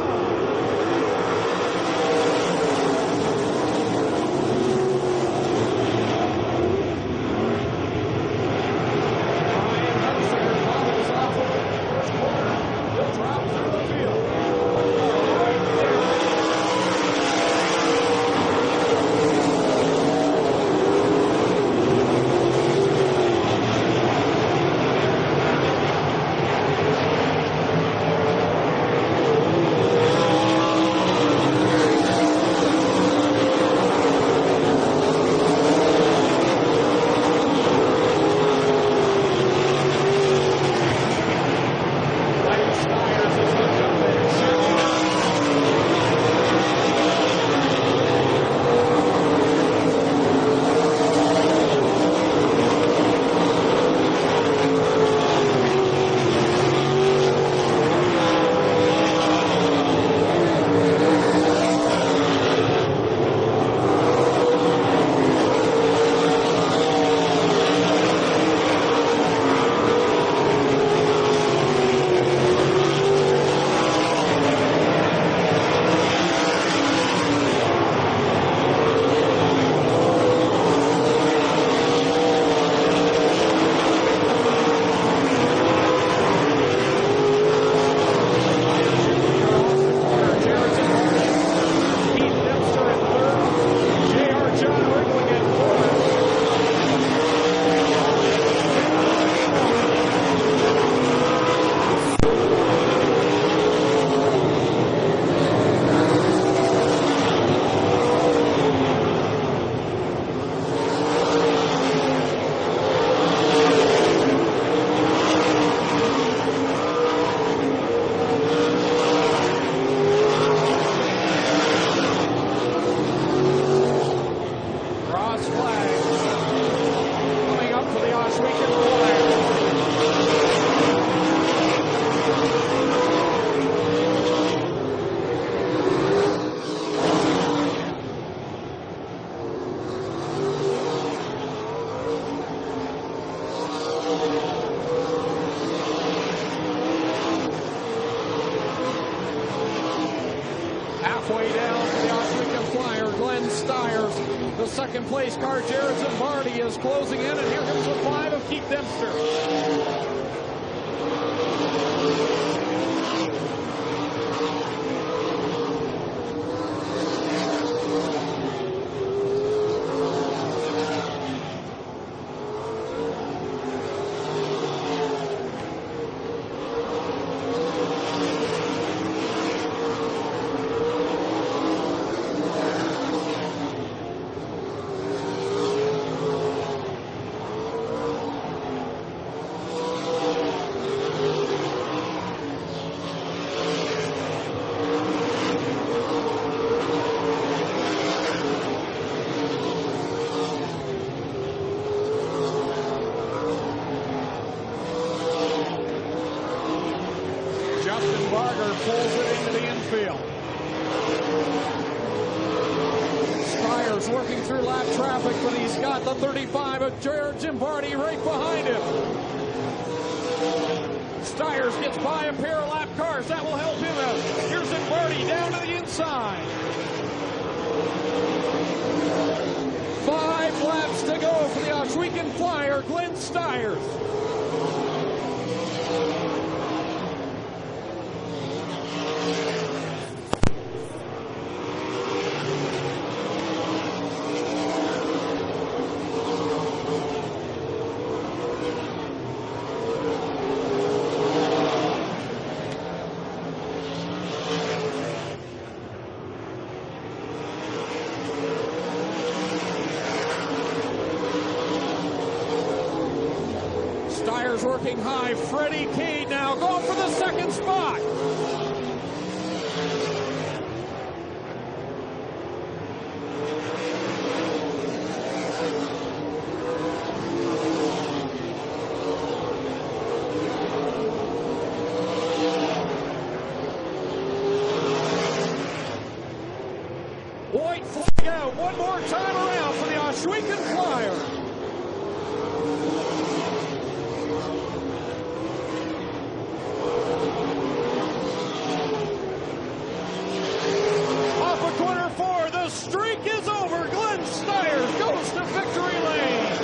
Halfway down to the Oswego Flyer, Glenn Styres. The second place car, Jared Zimbardi, is closing in, and here comes the 5 of Keith Dempster. Pulls it into the infield. Styres working through lap traffic, but he's got the 35 of Jared Zimbardi right behind him. Styres gets by a pair of lap cars. That will help him out. Here's Zimbardi down to the inside. 5 laps to go for the Oswego Flyer, Glenn Styres. Styres working high. Freddie Cade now going for the second spot. White flag out one more time around for the Oswego Flyer. Corner 4, the streak is over. Glenn Styres goes to victory lane.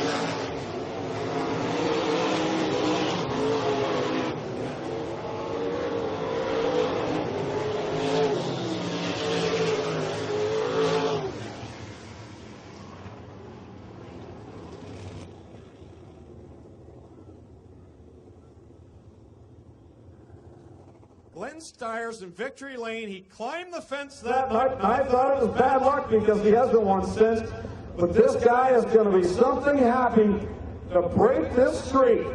Glenn Styres in victory lane. He climbed the fence that night. I thought it was bad luck because he hasn't won since. But this guy is going to be something happy to break this streak.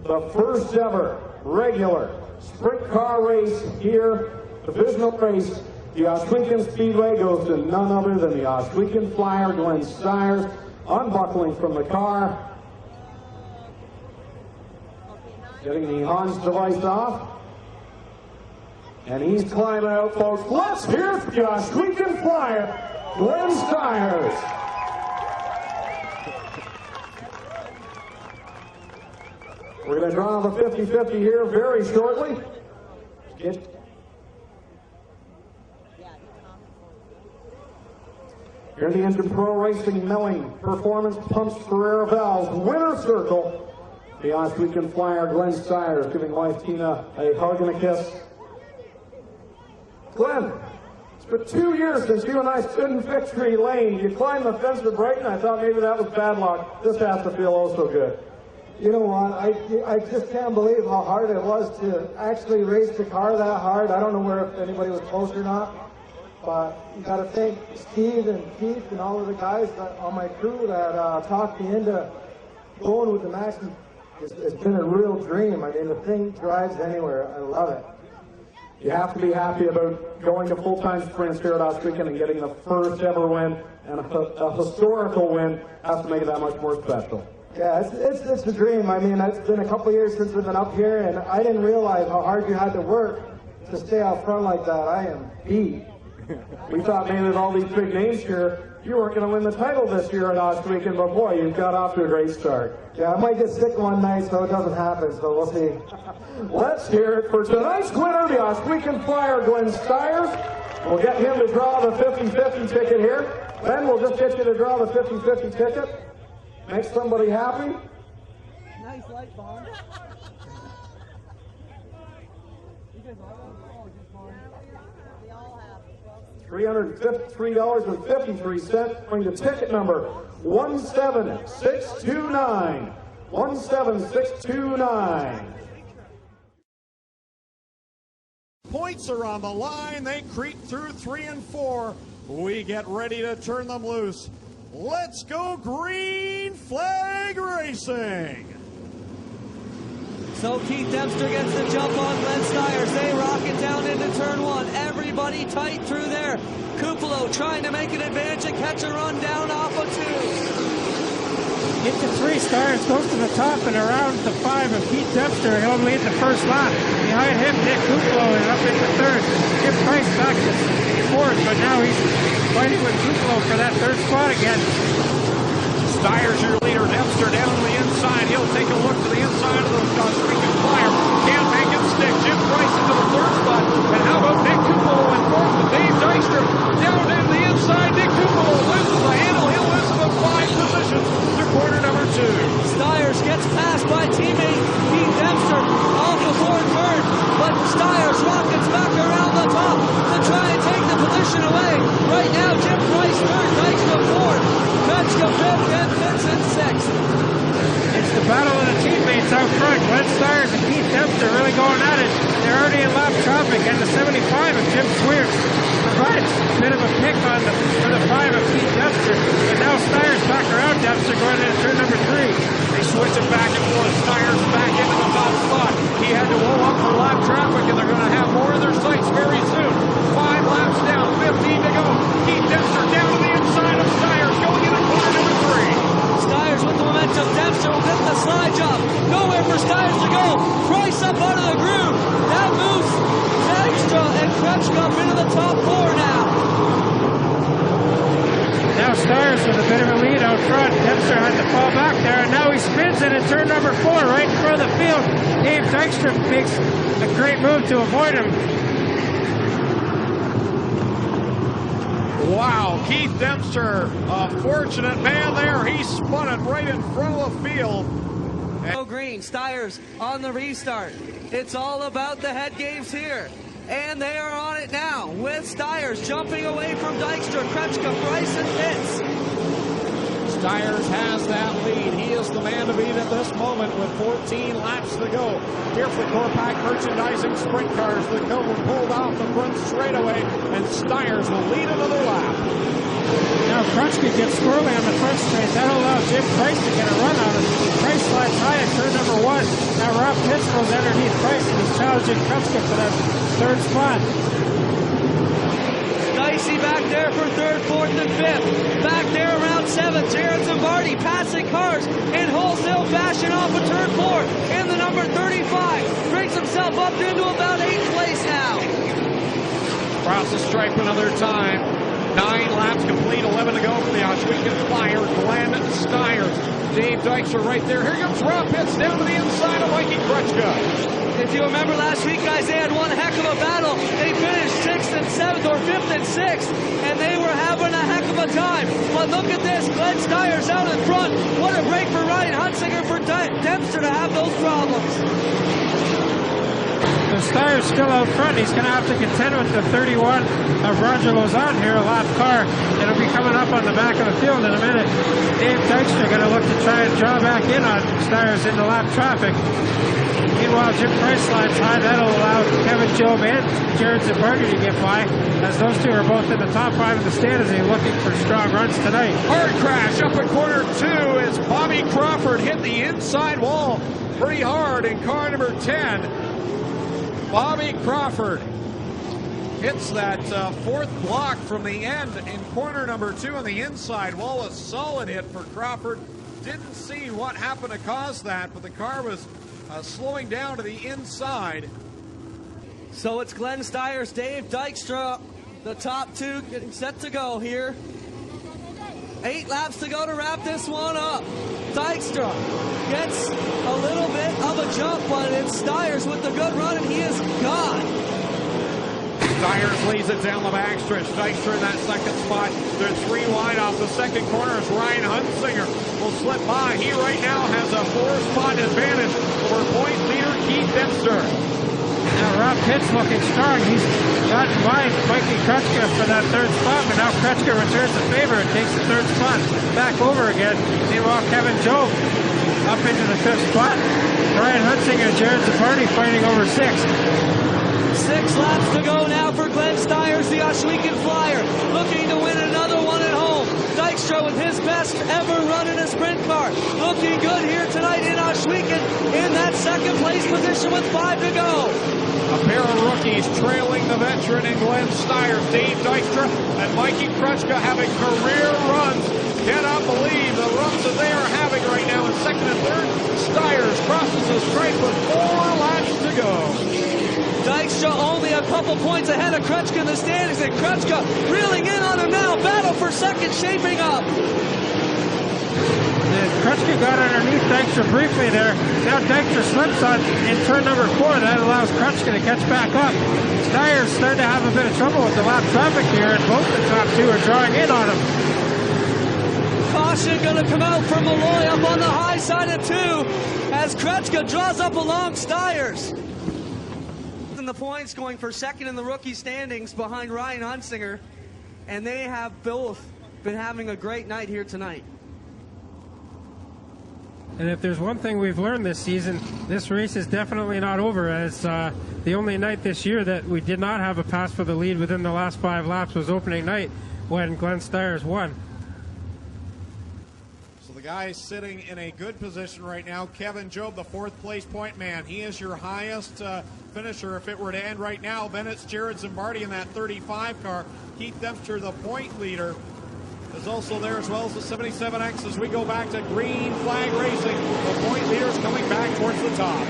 The first ever regular sprint car race here, divisional race. The Oswego Speedway goes to none other than the Oswego Flyer, Glenn Styres, unbuckling from the car, getting the Hans device off, and he's climbing out, folks. Let's hear the Oswego Flyer, Glenn Styres. We're going to draw the 50-50 here very shortly. Here in the Engine Pro Racing Milling Performance Pumps Ferrera valves winner circle. The Oswego Flyer, Glenn Styres, giving wife Tina a hug and a kiss. Glenn, it's been 2 years since you and I stood in victory lane. You climbed the fence to Brighton. I thought maybe that was bad luck. This has to feel oh so good. You know what, I just can't believe how hard it was to actually race the car that hard. I don't know where if anybody was close or not, but you got to thank Steve and Keith and all of the guys on my crew that talked me into going with the Maxim. It's been a real dream. I mean, the thing drives anywhere. I love it. You have to be happy about going to full-time sprints here at Oswego and getting the first ever win, and a historical win has to make it that much more special. Yeah, it's a dream. I mean, it's been a couple of years since I've been up here, and I didn't realize how hard you had to work to stay out front like that. I am beat. We thought maybe with all these big names here, you weren't going to win the title this year at Ostweekend, but boy, you've got off to a great start. Yeah, I might get sick one night so it doesn't happen, so we'll see. Let's hear it for tonight's winner, the Ostweekend Flyer, Glenn Styres. We'll get him to draw the 50-50 ticket here. Then we'll just get you to draw the 50-50 ticket. Make somebody happy. Nice light bomb. $353.53 going to ticket number 17629. 17629. Points are on the line. They creep through 3 and 4. We get ready to turn them loose. Let's go green flag racing. So Keith Dempster gets the jump on Glenn Styres. They rock it down into turn 1. Everybody tight through there. Kupalo trying to make an advantage and catch a run down off of 2. Into 3, Styres goes to the top and around the 5 of Keith Dempster. He'll lead the first lap. Behind him, Nick Kupalo is up into 3rd. Jim Price back to 4th, but now he's fighting with Kupalo for that 3rd spot again. Styres, your leader. Dempster down to the inside. He'll take a look to the inside of the Streaking Flyer. Can't make it stick. Jim Price into the 3rd spot. And how about Nick Kupalo in 4th with Dave Dykstra down into the inside. Nick Kupalo loses the handle. He'll lose the 5 positions to corner number 2. Styres gets passed by teammate Keith Dempster off the 3rd, but Styres rockets back around the top to try and take the position away. Right now, Jim Price 3rd, Dykstra 4th, Kretschka 5th, and Vincent 6th. It's the battle of the teammates out front. Glenn Styres and Keith Dempster really going at it. They're already in lap traffic, and the 75 of Jim Swears provides a bit of a pick on for the 5 of Keith Dempster. And now Styres back around Dempster going into turn number 3. They switch it back and forth. Styres back into the top spot. He had to roll up for lap traffic, and they're going to have more in their sights very soon. 5 laps down, 15 to go. Keith Dempster down to the inside of Styres, going into corner number 3. Styres with the momentum. Dempster will get the slide job. Nowhere for Styres to go. Price up out of the groove. That moves Dykstra and Kretschka up into the top 4 now. Now Styres with a bit of a lead out front. Dempster had to fall back there, and now he spins it in turn number 4 right in front of the field. Dave Dykstra makes a great move to avoid him. Wow, Keith Dempster, a fortunate man there. He spun it right in front of the field. Go green, Styres on the restart. It's all about the head games here. And they are on it now with Styres jumping away from Dykstra, Kretschka, Price, and Pitts. Styres has that lead. He is the man to beat at this moment with 14 laps to go. Here for Corpac Merchandising Sprint Cars. The cover pulled off the front straightaway, and Styres will lead another lap. Now Kretschka gets squirrely on the front straight. That'll allow Jim Price to get a run on it. Price slides high at turn number 1. Now Rob Pitts goes underneath Price, and he's challenging Kretschka for that 3rd spot. Dicey back there for 3rd, 4th, and 5th. Back there around 7th. Jared Zimbardi passing cars in wholesale fashion off of turn 4. And the number 35 brings himself up into about 8th place now. Across the stripe another time. 9 laps complete, 11 to go for the Oswego Flyer, Glenn Styres. Dave Dykstra right there. Here comes Rob Pitts down to the inside of Mikey Kretschka. If you remember last week, guys, they had one heck of a battle. They finished 6th and 7th, or 5th and 6th, and they were having a heck of a time. But look at this, Glenn Styres out in front. What a break for Ryan Hunsinger for Dempster to have those problems. So Styres still out front. He's going to have to contend with the 31 of Roger Lozon here, a lap car. It'll be coming up on the back of the field in a minute. Dave Dykstra going to look to try and draw back in on Styres into lap traffic. Meanwhile, Jim Price slides high. That'll allow Kevin Job and Jared Zimbardi to get by, as those two are both in the top 5 of the standings and looking for strong runs tonight. Hard crash up at corner 2 as Bobby Crawford hit the inside wall pretty hard in car number 10. Bobby Crawford hits that 4th block from the end in corner number 2 on the inside wall. A solid hit for Crawford. Didn't see what happened to cause that, but the car was slowing down to the inside. So it's Glenn Styres, Dave Dykstra The top two getting set to go here. 8 laps to go to wrap this one up. Dykstra gets a little bit of a jump, but it's Styres with the good run, and he is gone. Styres leads it down the backstretch. Dykstra in that second spot. They're 3 wide off the second corner as Ryan Hunsinger will slip by. He right now has a 4-spot advantage over point leader Keith Dempster. Now Rob Pitt's looking strong. He's got by Mikey Krutschka for that 3rd spot, but now Krutschka returns the favor and takes the 3rd spot back over again. Meanwhile, Kevin Jobe up into the 5th spot. Ryan Hunsinger and Jared Zapardi fighting over 6. 6 laps to go now for Glenn Styres, the Ohsweken Flyer, looking to win another one at home. Dykstra with his best ever run in a sprint car, looking good here tonight in Ohsweken in that 2nd place position with 5 to go. A pair of rookies trailing the veteran in Glenn Styres. Dave Dykstra and Mikey Krutschka having career runs. Cannot believe the runs that they are having right now in 2nd and 3rd. Styres crosses the stripe with 4 laps to go. Dykstra only a couple points ahead of Krutschka in the standings, and Krutschka reeling in on him now. Battle for 2nd shaping up. Krutschka got underneath Dykstra briefly there. Now Dykstra slips on in turn number 4. That allows Krutschka to catch back up. Styres starting to have a bit of trouble with the lap traffic here, and both the top 2 are drawing in on him. Caution going to come out from Malloy up on the high side of 2 as Krutschka draws up along Styres. The points going for 2nd in the rookie standings behind Ryan Hunsinger, and they have both been having a great night here tonight. And if there's one thing we've learned this season, this race is definitely not over, as the only night this year that we did not have a pass for the lead within the last 5 laps was opening night when Glenn Styres won. So the guy sitting in a good position right now, Kevin Jobe, the 4th place point man. He is your highest finisher if it were to end right now. Then it's Jared Zimbardi in that 35 car. Keith Dempster, the point leader, is also there, as well as the 77X as we go back to green flag racing. The point leader's coming back towards the top.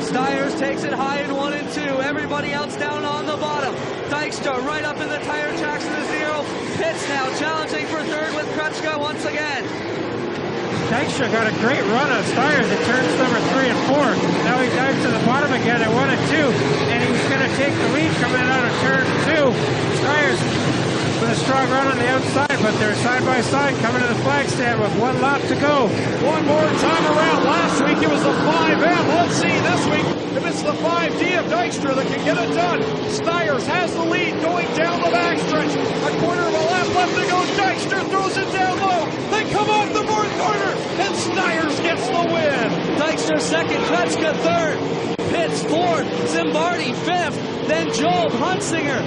Styres takes it high in 1 and 2. Everybody else down on the bottom. Dykstra right up in the tire tracks in the 0. Pitts now challenging for 3rd with Krutschka once again. Dykstra got a great run on Styres at turns number 3 and 4. Now he dives to the bottom again at 1 and 2, and he's going to take the lead coming out of turn 2. Styres with a strong run on the outside, but they're side by side coming to the flag stand with 1 lap to go. One more time around. Last week it was the 5M. Let's see this week if it's the 5D of Dykstra that can get it done. Styres has the lead going down the backstretch. A quarter of a lap left to go. Dykstra throws it down low. They come off the 4th corner, and Styres gets the win. Dykstra 2nd, Krutschka 3rd, Pitts 4th, Zimbardi 5th, then Jobe, Hunsinger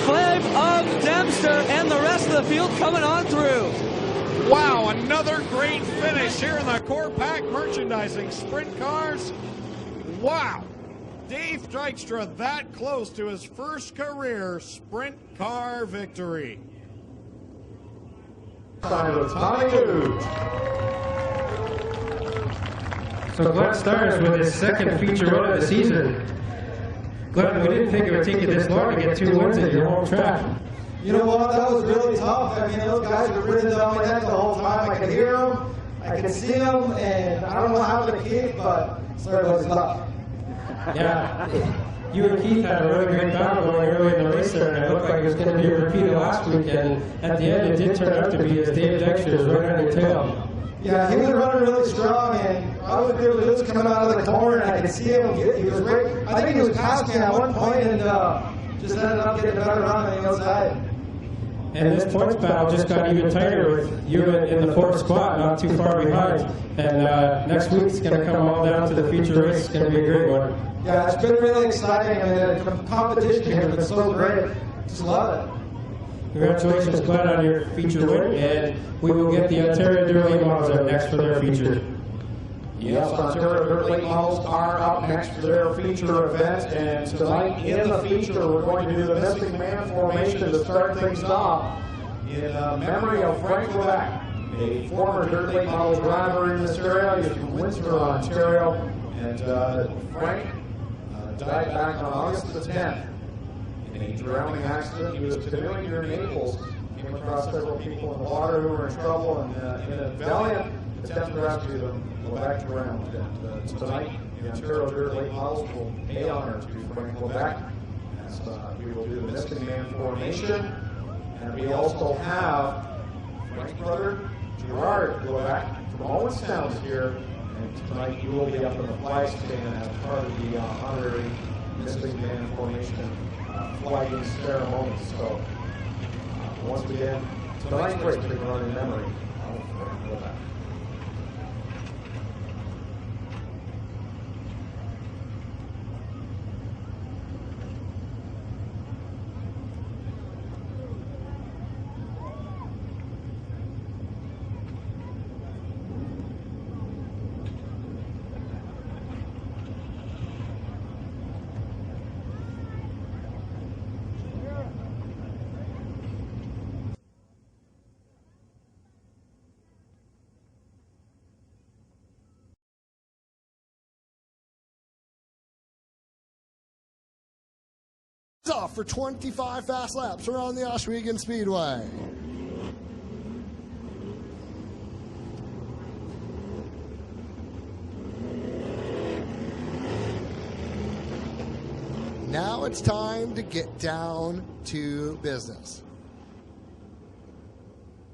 5 of Dempster, and the rest of the field coming on through. Wow, another great finish here in the Core Pack Merchandising Sprint Cars. Wow. Dave Dykstra that close to his first career sprint car victory. So Glenn Styres with his 2nd feature run of the season. Glenn, we didn't think it would take you this long to get 2 wins at your home track. You know what? That was really tough. I mean, those guys were breathing down my neck the whole time. I could hear them, I could see them, and I don't know how to Keith, but sorry about his luck. Yeah. You and Keith had a really great battle going early in the race there, and it looked like it was going to be a repeat of last week, and at the end it did turn out to be as Dave Dykstra was right on your tail. Yeah, he was running really strong, and I was barely loose coming out of the corner, and I could see him. He was right. I think he was past me at one point, and just ended up getting a better run on the outside. And this points battle just got even tighter with you in the 4th spot, not too far behind. And next week's going to come all down to the feature race. It's going to be a great one. Yeah, it's been really exciting. I mean, the competition here has been so great. Just love it. Congratulations, Glenn, on your feature win, and we will get the Ontario Dirt Late Models up next for their feature. Yes, Ontario Dirt Late Models are up next for their feature event, and tonight in the feature we're going to do the Missing Man formation to start things off in memory of Frank Levesque, a former Dirt Late Model driver in this area. He's from Windsor, Ontario, and Frank died back on August the 10th a drowning accident. He was canoeing near Naples, came across several people in the water who were in trouble, and in a valiant attempt to rescue them, Quebec drowned. And tonight, the Ontario Dirt Lake Models will pay honor to Frank Quebec, as we will do the missing man formation. And we also have Frank's brother, Gerard Quebec, from Owenstown is here. And tonight he will be up in the flag stand as part of the honorary missing man formation flagging ceremony. So once again, tonight's race we can run in memory of Frank Quebec. Off for 25 fast laps around the Oswego Speedway. Now it's time to get down to business.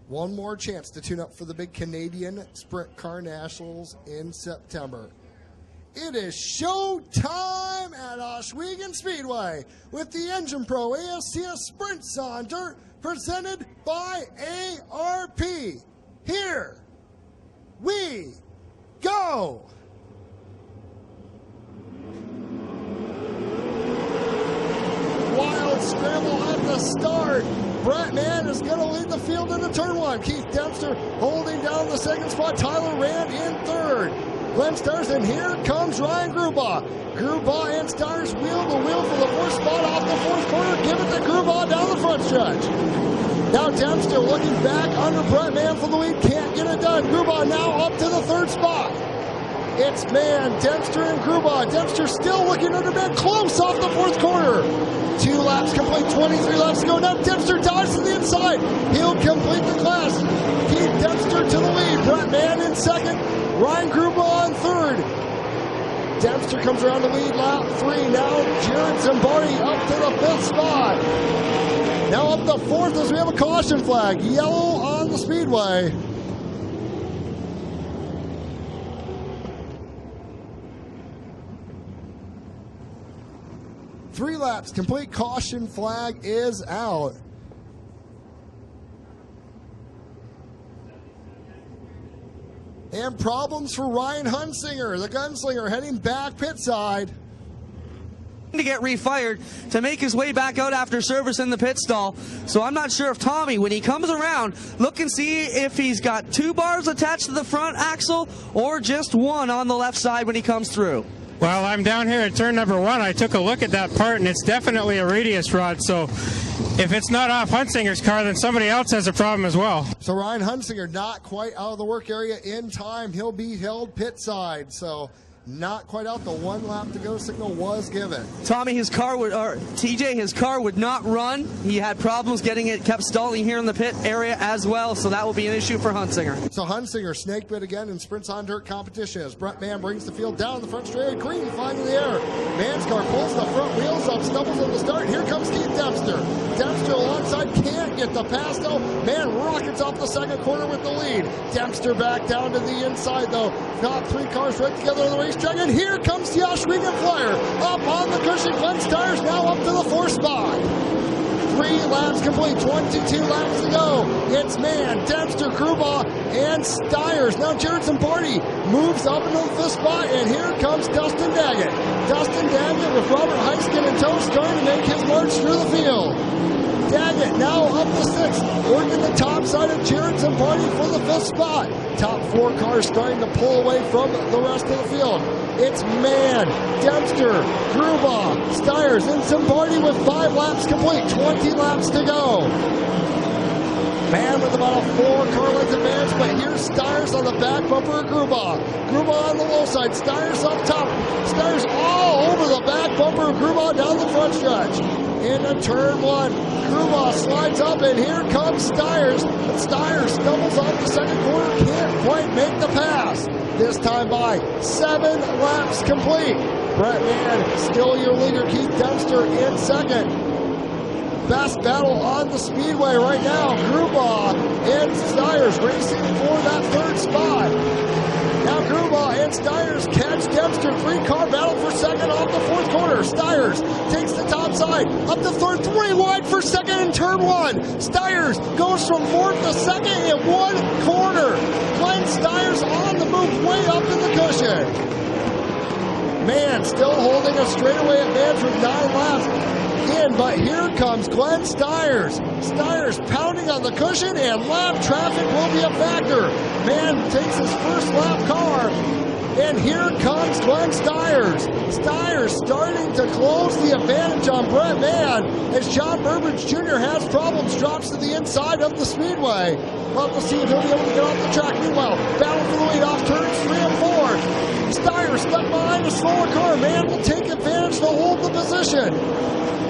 One more chance to tune up for the big Canadian Sprint Car Nationals in September. It is show time at Oswego Speedway with the Engine Pro ASCS Sprints on Dirt presented by ARP. Here we go. Wild scramble at the start. Brett Mann is going to lead the field into turn one. Keith Dempster holding down the second spot. Tyler Rand in third. Glenn Styres, and here comes Ryan Grubaugh. Grubaugh and Styres wheel to wheel for the fourth spot off the fourth corner. Give it to Grubaugh down the front stretch. Now Dempster looking back under Brett Mann for the lead. Can't get it done. Grubaugh now up to the third spot. It's Mann, Dempster, and Grubaugh. Dempster still looking under Mann, close off the fourth corner. 2 laps complete, 23 laps to go. Now Dempster dives to the inside. He'll complete the class. Keith Dempster to the lead. Brett Mann in second. Ryan Grubaugh in third. Dempster comes around to lead lap 3. Now Jared Zimbardi up to the 5th spot. Now up the 4th as we have a caution flag. Yellow on the speedway. Three laps complete. Caution flag is out. And problems for Ryan Hunsinger, the gunslinger, heading back pit side. To get refired to make his way back out after service in the pit stall. So I'm not sure if Tommy, when he comes around, look and see if he's got 2 bars attached to the front axle or just 1 on the left side when he comes through. Well, I'm down here at turn number 1. I took a look at that part, and it's definitely a radius rod. So if it's not off Hunsinger's car, then somebody else has a problem as well. So Ryan Hunsinger not quite out of the work area in time. He'll be held pit side. So not quite out. The 1 lap to go signal was given. Tommy, his car would, or TJ, his car would not run. He had problems getting it, kept stalling here in the pit area as well, so that will be an issue for Hunsinger. So Hunsinger snake bit again in Sprints on Dirt competition as Brett Mann brings the field down the front straight. Green flying in the air. Mann's car pulls the front wheels up, stumbles on the start. Here comes Keith Dempster. Dempster alongside, can't get the pass though. Mann rockets off the second corner with the lead. Dempster back down to the inside though. Got 3 cars right together on the racetrack. And here comes the Oswego Flyer. Up on the cushion. Glenn Styres now up to the 4th spot. 3 laps complete, 22 laps to go. It's Mann, Dempster, Grubaugh, and Styres. Now Jared Zimbardi moves up into the 5th spot, and here comes Dustin Daggett. Dustin Daggett with Robert Heiskin in tow, starting to make his march through the field. Daggett now up to 6th, working the top side of Jared Zimbardi for the 5th spot. Top 4 cars starting to pull away from the rest of the field. It's Mann, Dempster, Grubaugh, Styres, and Zimbardi with 5 laps complete, 20 laps to go. Mann with about a 4-car length advantage, but here's Styres on the back bumper of Grubaugh. Grubaugh on the low side, Styres up top. Styres all over the back bumper of Grubaugh down the front stretch. into turn one. Grubaugh slides up, and here comes Styres. But Styres stumbles off the second corner, can't quite make the pass. This time by 7 laps complete. Brett Mann, still your leader. Keith Dempster in second. Best battle on the speedway right now. Grubaugh and Styres racing for that third spot. Now Grubaugh and Styres catch Dempster. 3-car battle for second off the fourth corner. Styres takes the top side. Up to third, 3 wide for second in turn one. Styres goes from fourth to second in 1 corner. Glenn Styres on the move way up in the cushion. Man, still holding a straightaway advantage with 9 laps in, but here comes Glenn Styres. Styres pounding on the cushion, and lap traffic will be a factor. Man takes his first lap car, and here comes Glenn Styres. Styres starting to close the advantage on Brett Mann as John Burbridge Jr. has problems, drops to the inside of the speedway. Love to see if he'll be able to get off the track. Meanwhile, battle for the lead off turns 3 and 4. Styres stuck behind a slower car. Mann will take advantage to hold the position.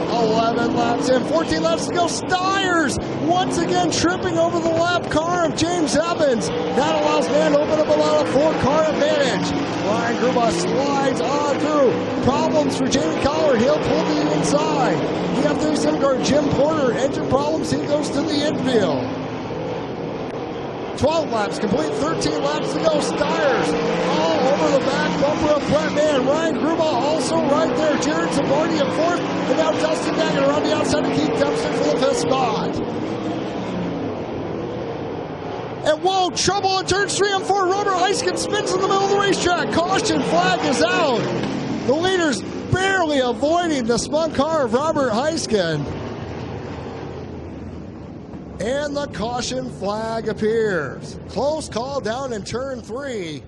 11 laps in, 14 laps to go. Styres once again tripping over the lap car of James Evans. That allows Mann to open up about a 4-car advantage. Ryan Grubaugh slides on through. Problems for Jamie Collard. He'll pull to the inside. The F-37 car Jim Porter, engine problems. He goes to the infield. 12 laps complete, 13 laps to go. Styres all over the back bumper of Brett Mann. Ryan Grubaugh also right there. Jared Zabardi in fourth. And now Dustin Daggett around the outside to keep Dempster for the 5th spot. And whoa, trouble on turns 3 and 4. Robert Heiskin spins in the middle of the racetrack. Caution flag is out. The leader's barely avoiding the spun car of Robert Heiskin. And the caution flag appears. Close call down in turn 3.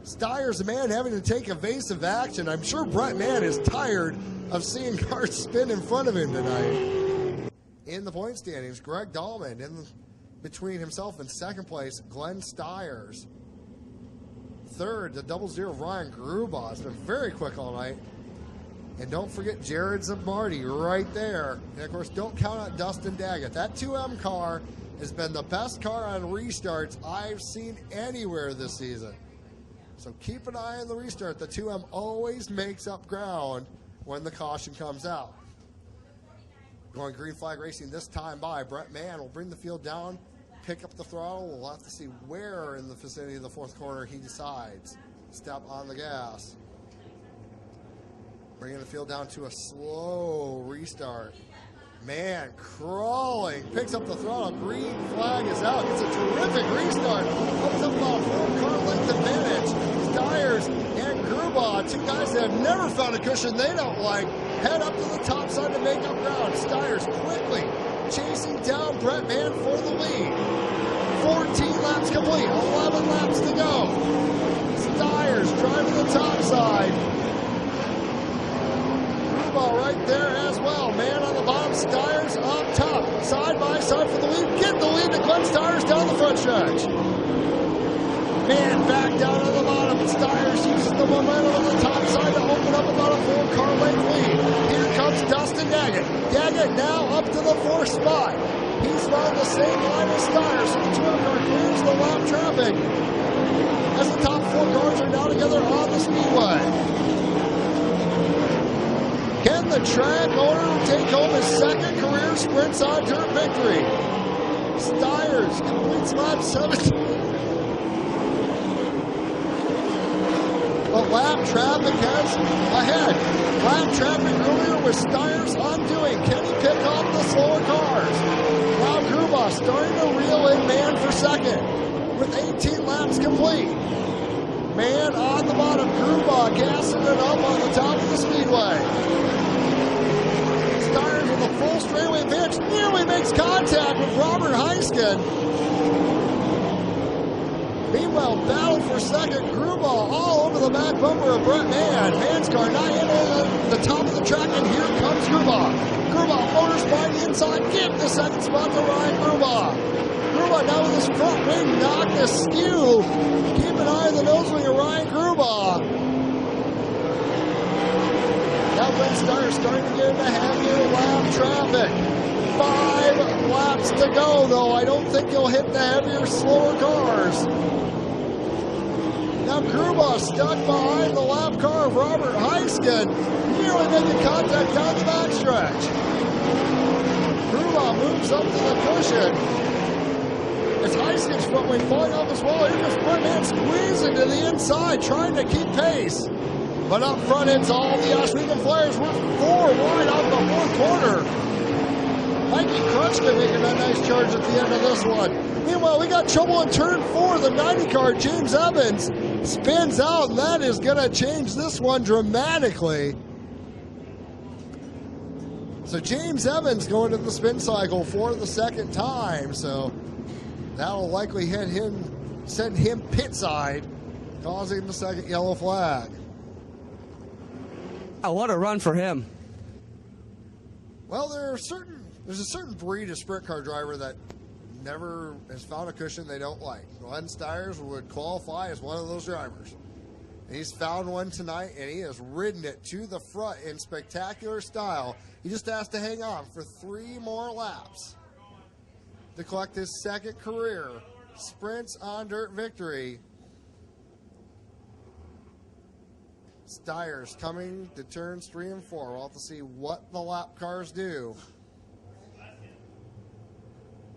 Styres, the man having to take evasive action. I'm sure Brett Mann is tired of seeing cars spin in front of him tonight. In the point standings, Greg Dahlman in between himself and second place, Glenn Styres. Third, the 00 Ryan Grubaugh has been very quick all night. And don't forget Jared Zabardi right there. And of course, don't count out Dustin Daggett. That 2M car has been the best car on restarts I've seen anywhere this season. So keep an eye on the restart. The 2M always makes up ground when the caution comes out. Going green flag racing this time by Brett Mann will bring the field down, pick up the throttle. We'll have to see where in the vicinity of the fourth corner he decides. Step on the gas. Bringing the field down to a slow restart. Man, crawling, picks up the throttle, green flag is out. It's a terrific restart. Up to about 4-car length advantage. Styres and Grubaugh, 2 guys that have never found a cushion they don't like, head up to the top side to make up ground. Styres quickly chasing down Brett Mann for the lead. 14 laps complete, 11 laps to go. Styres driving the top side. Right there as well. Man on the bottom, Styres up top. Side by side for the lead. Get the lead to Glenn Styres down the front stretch. Man back down on the bottom. Styres uses the momentum on the top side to open up about a 4-car length lead. Here comes Dustin Daggett. Daggett now up to the 4th spot. He's on the same line as Styres. So the 2M car clears the lap traffic as the top 4 cars are now together on the speedway. Can the track owner take home his 2nd career Sprints on Dirt victory? Styres completes lap 17. But lap traffic has ahead. Lap traffic earlier with Styres undoing. Can he pick off the slower cars? Now Grubaugh starting to reel in Mann for 2nd with 18 laps complete. Mann on the bottom, Grubaugh gassing it up on the top of the speedway. Styres with a full straightaway advantage, nearly makes contact with Robert Heiskin. Meanwhile, battle for 2nd, Grubaugh all over the back bumper of Brett Mann. Mann's car not in on the top of the track, and here comes Grubaugh. Grubaugh motors by the inside, give the 2nd spot to Ryan Grubaugh. Grubaugh now with his front wing knocked askew. Keep an eye on the nose wing of Ryan Grubaugh. now Glenn Styres starting to get into heavier lap traffic. 5 laps to go, though. I don't think he'll hit the heavier, slower cars. Now Gruba stuck behind the lap car of Robert Heiskin, nearly making contact down the backstretch. Gruba moves up to the cushion. As Heiskin's front wing falling off as well, here comes Brentman squeezing to the inside, trying to keep pace. But up front, it's all the Oswego Flyers. We're 4 wide off the 4th corner. Mikey Krutchka making a nice charge at the end of this one. Meanwhile, we got trouble in turn 4. The 90 car, James Evans, spins out, and that is going to change this one dramatically. So James Evans going to the spin cycle for the 2nd time. So that'll likely hit him, send him pit side, causing the 2nd yellow flag. Oh, what a run for him. Well, there's a certain breed of sprint car driver that never has found a cushion they don't like. Glenn Styres would qualify as one of those drivers. He's found one tonight, and he has ridden it to the front in spectacular style. He just has to hang on for 3 more laps to collect his 2nd career Sprints on Dirt victory. Styres coming to turns 3 and 4. We'll have to see what the lap cars do.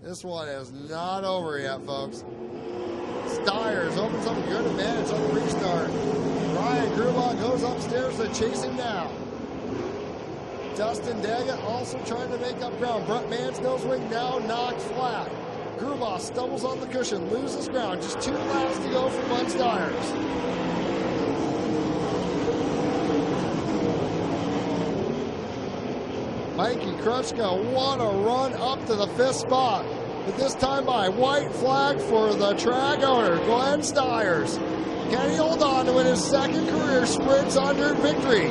This one is not over yet, folks. Styres opens up a good advantage on the restart. Ryan Gruba goes upstairs to chase him down. Dustin Daggett also trying to make up ground. Brent Mann's nose wing now knocked flat. Gruba stumbles on the cushion, loses ground. Just 2 laps to go for Glenn Styres. Mikey Krutchka, what a run up to the 5th spot. But this time by white flag for the track owner, Glenn Styres. Can he hold on to win his 2nd career Sprints on Dirt victory?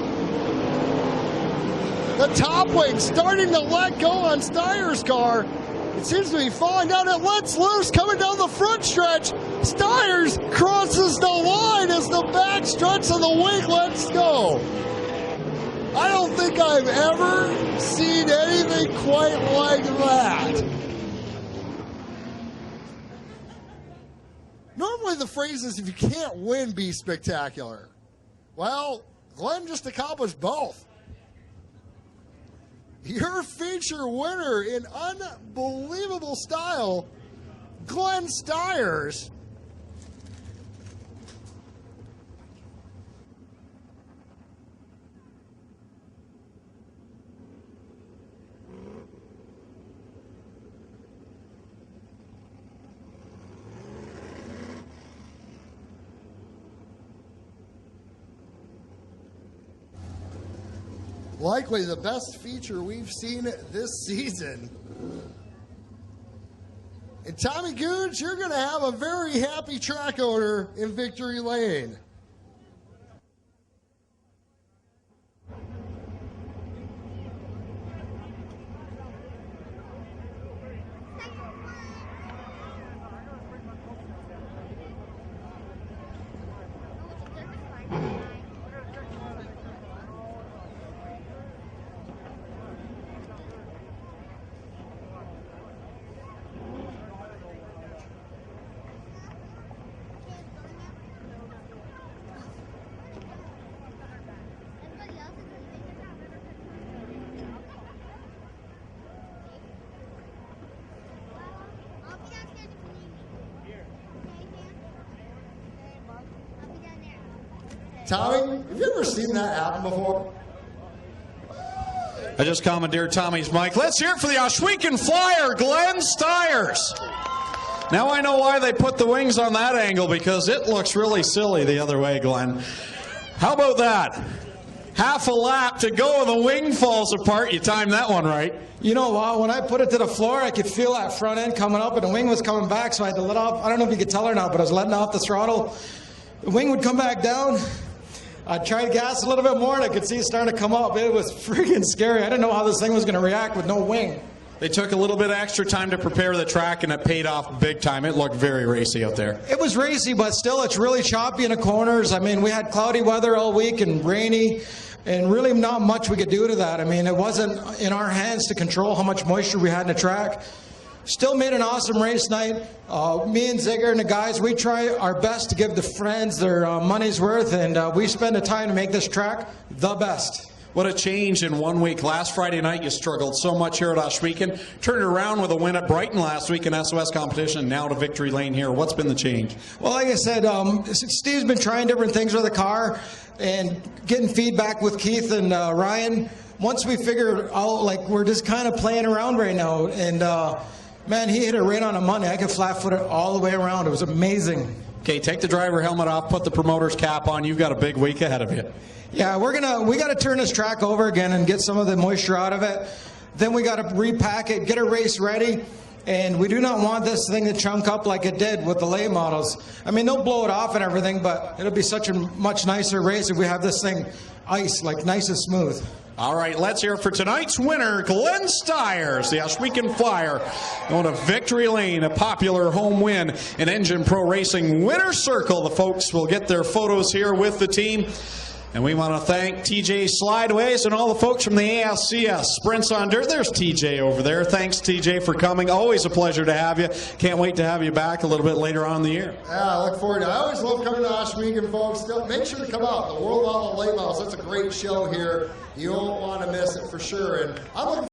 The top wing starting to let go on Styres' car. It seems to be falling down. It lets loose coming down the front stretch. Styres crosses the line as the back stretch of the wing lets go. I don't think I've ever seen anything quite like that. Normally the phrase is, if you can't win, be spectacular. Well, Glenn just accomplished both. Your feature winner in unbelievable style, Glenn Styres. Likely the best feature we've seen this season. And Tommy Gooch, you're going to have a very happy track owner in Victory Lane. Tommy, have you ever seen that happen before? I just commandeered Tommy's mic. Let's hear it for the Ohsweken Flyer, Glenn Styres. Now I know why they put the wings on that angle, because it looks really silly the other way, Glenn. How about that? Half a lap to go and the wing falls apart. You timed that one right. You know what? When I put it to the floor, I could feel that front end coming up, and the wing was coming back, so I had to let off. I don't know if you could tell or not, but I was letting off the throttle. The wing would come back down. I'd try to gas a little bit more, and I could see it starting to come up. It was freaking scary. I didn't know how this thing was going to react with no wing. They took a little bit of extra time to prepare the track, and it paid off big time. It looked very racy out there. It was racy, but still it's really choppy in the corners. I mean, we had cloudy weather all week and rainy. and really not much we could do to that. I mean, it wasn't in our hands to control how much moisture we had in the track. Still made an awesome race night. Me and Zigger and the guys, we try our best to give the friends their money's worth, and we spend the time to make this track the best. What a change in 1 week. Last Friday night, you struggled so much here at Ohsweken. Turned it around with a win at Brighton last week in SOS competition, and now to Victory Lane here. What's been the change? Well, like I said, Steve's been trying different things with the car and getting feedback with Keith and Ryan. Once we figured out, like, we're just kind of playing around right now, and man, he hit it right on the money. I could flat-foot it all the way around. It was amazing. Okay, take the driver helmet off, put the promoter's cap on. You've got a big week ahead of you. Yeah, we got to turn this track over again and get some of the moisture out of it. Then we got to repack it, get a race ready, and we do not want this thing to chunk up like it did with the late models. I mean, they'll blow it off and everything, but it'll be such a much nicer race if we have this thing ice, like nice and smooth. All right, let's hear it for tonight's winner, Glenn Styres, the Ohsweken Flyer, going to Victory Lane, a popular home win in Engine Pro Racing Winner's Circle. The folks will get their photos here with the team. And we want to thank TJ Slideways and all the folks from the ASCS Sprints on Dirt. There's TJ over there. Thanks, TJ, for coming. Always a pleasure to have you. Can't wait to have you back a little bit later on in the year. Yeah, I look forward to it. I always love coming to Ohsweken, folks. Make sure to come out. The World Outlaw Late Models, that's a great show here. You won't want to miss it for sure. And I'm looking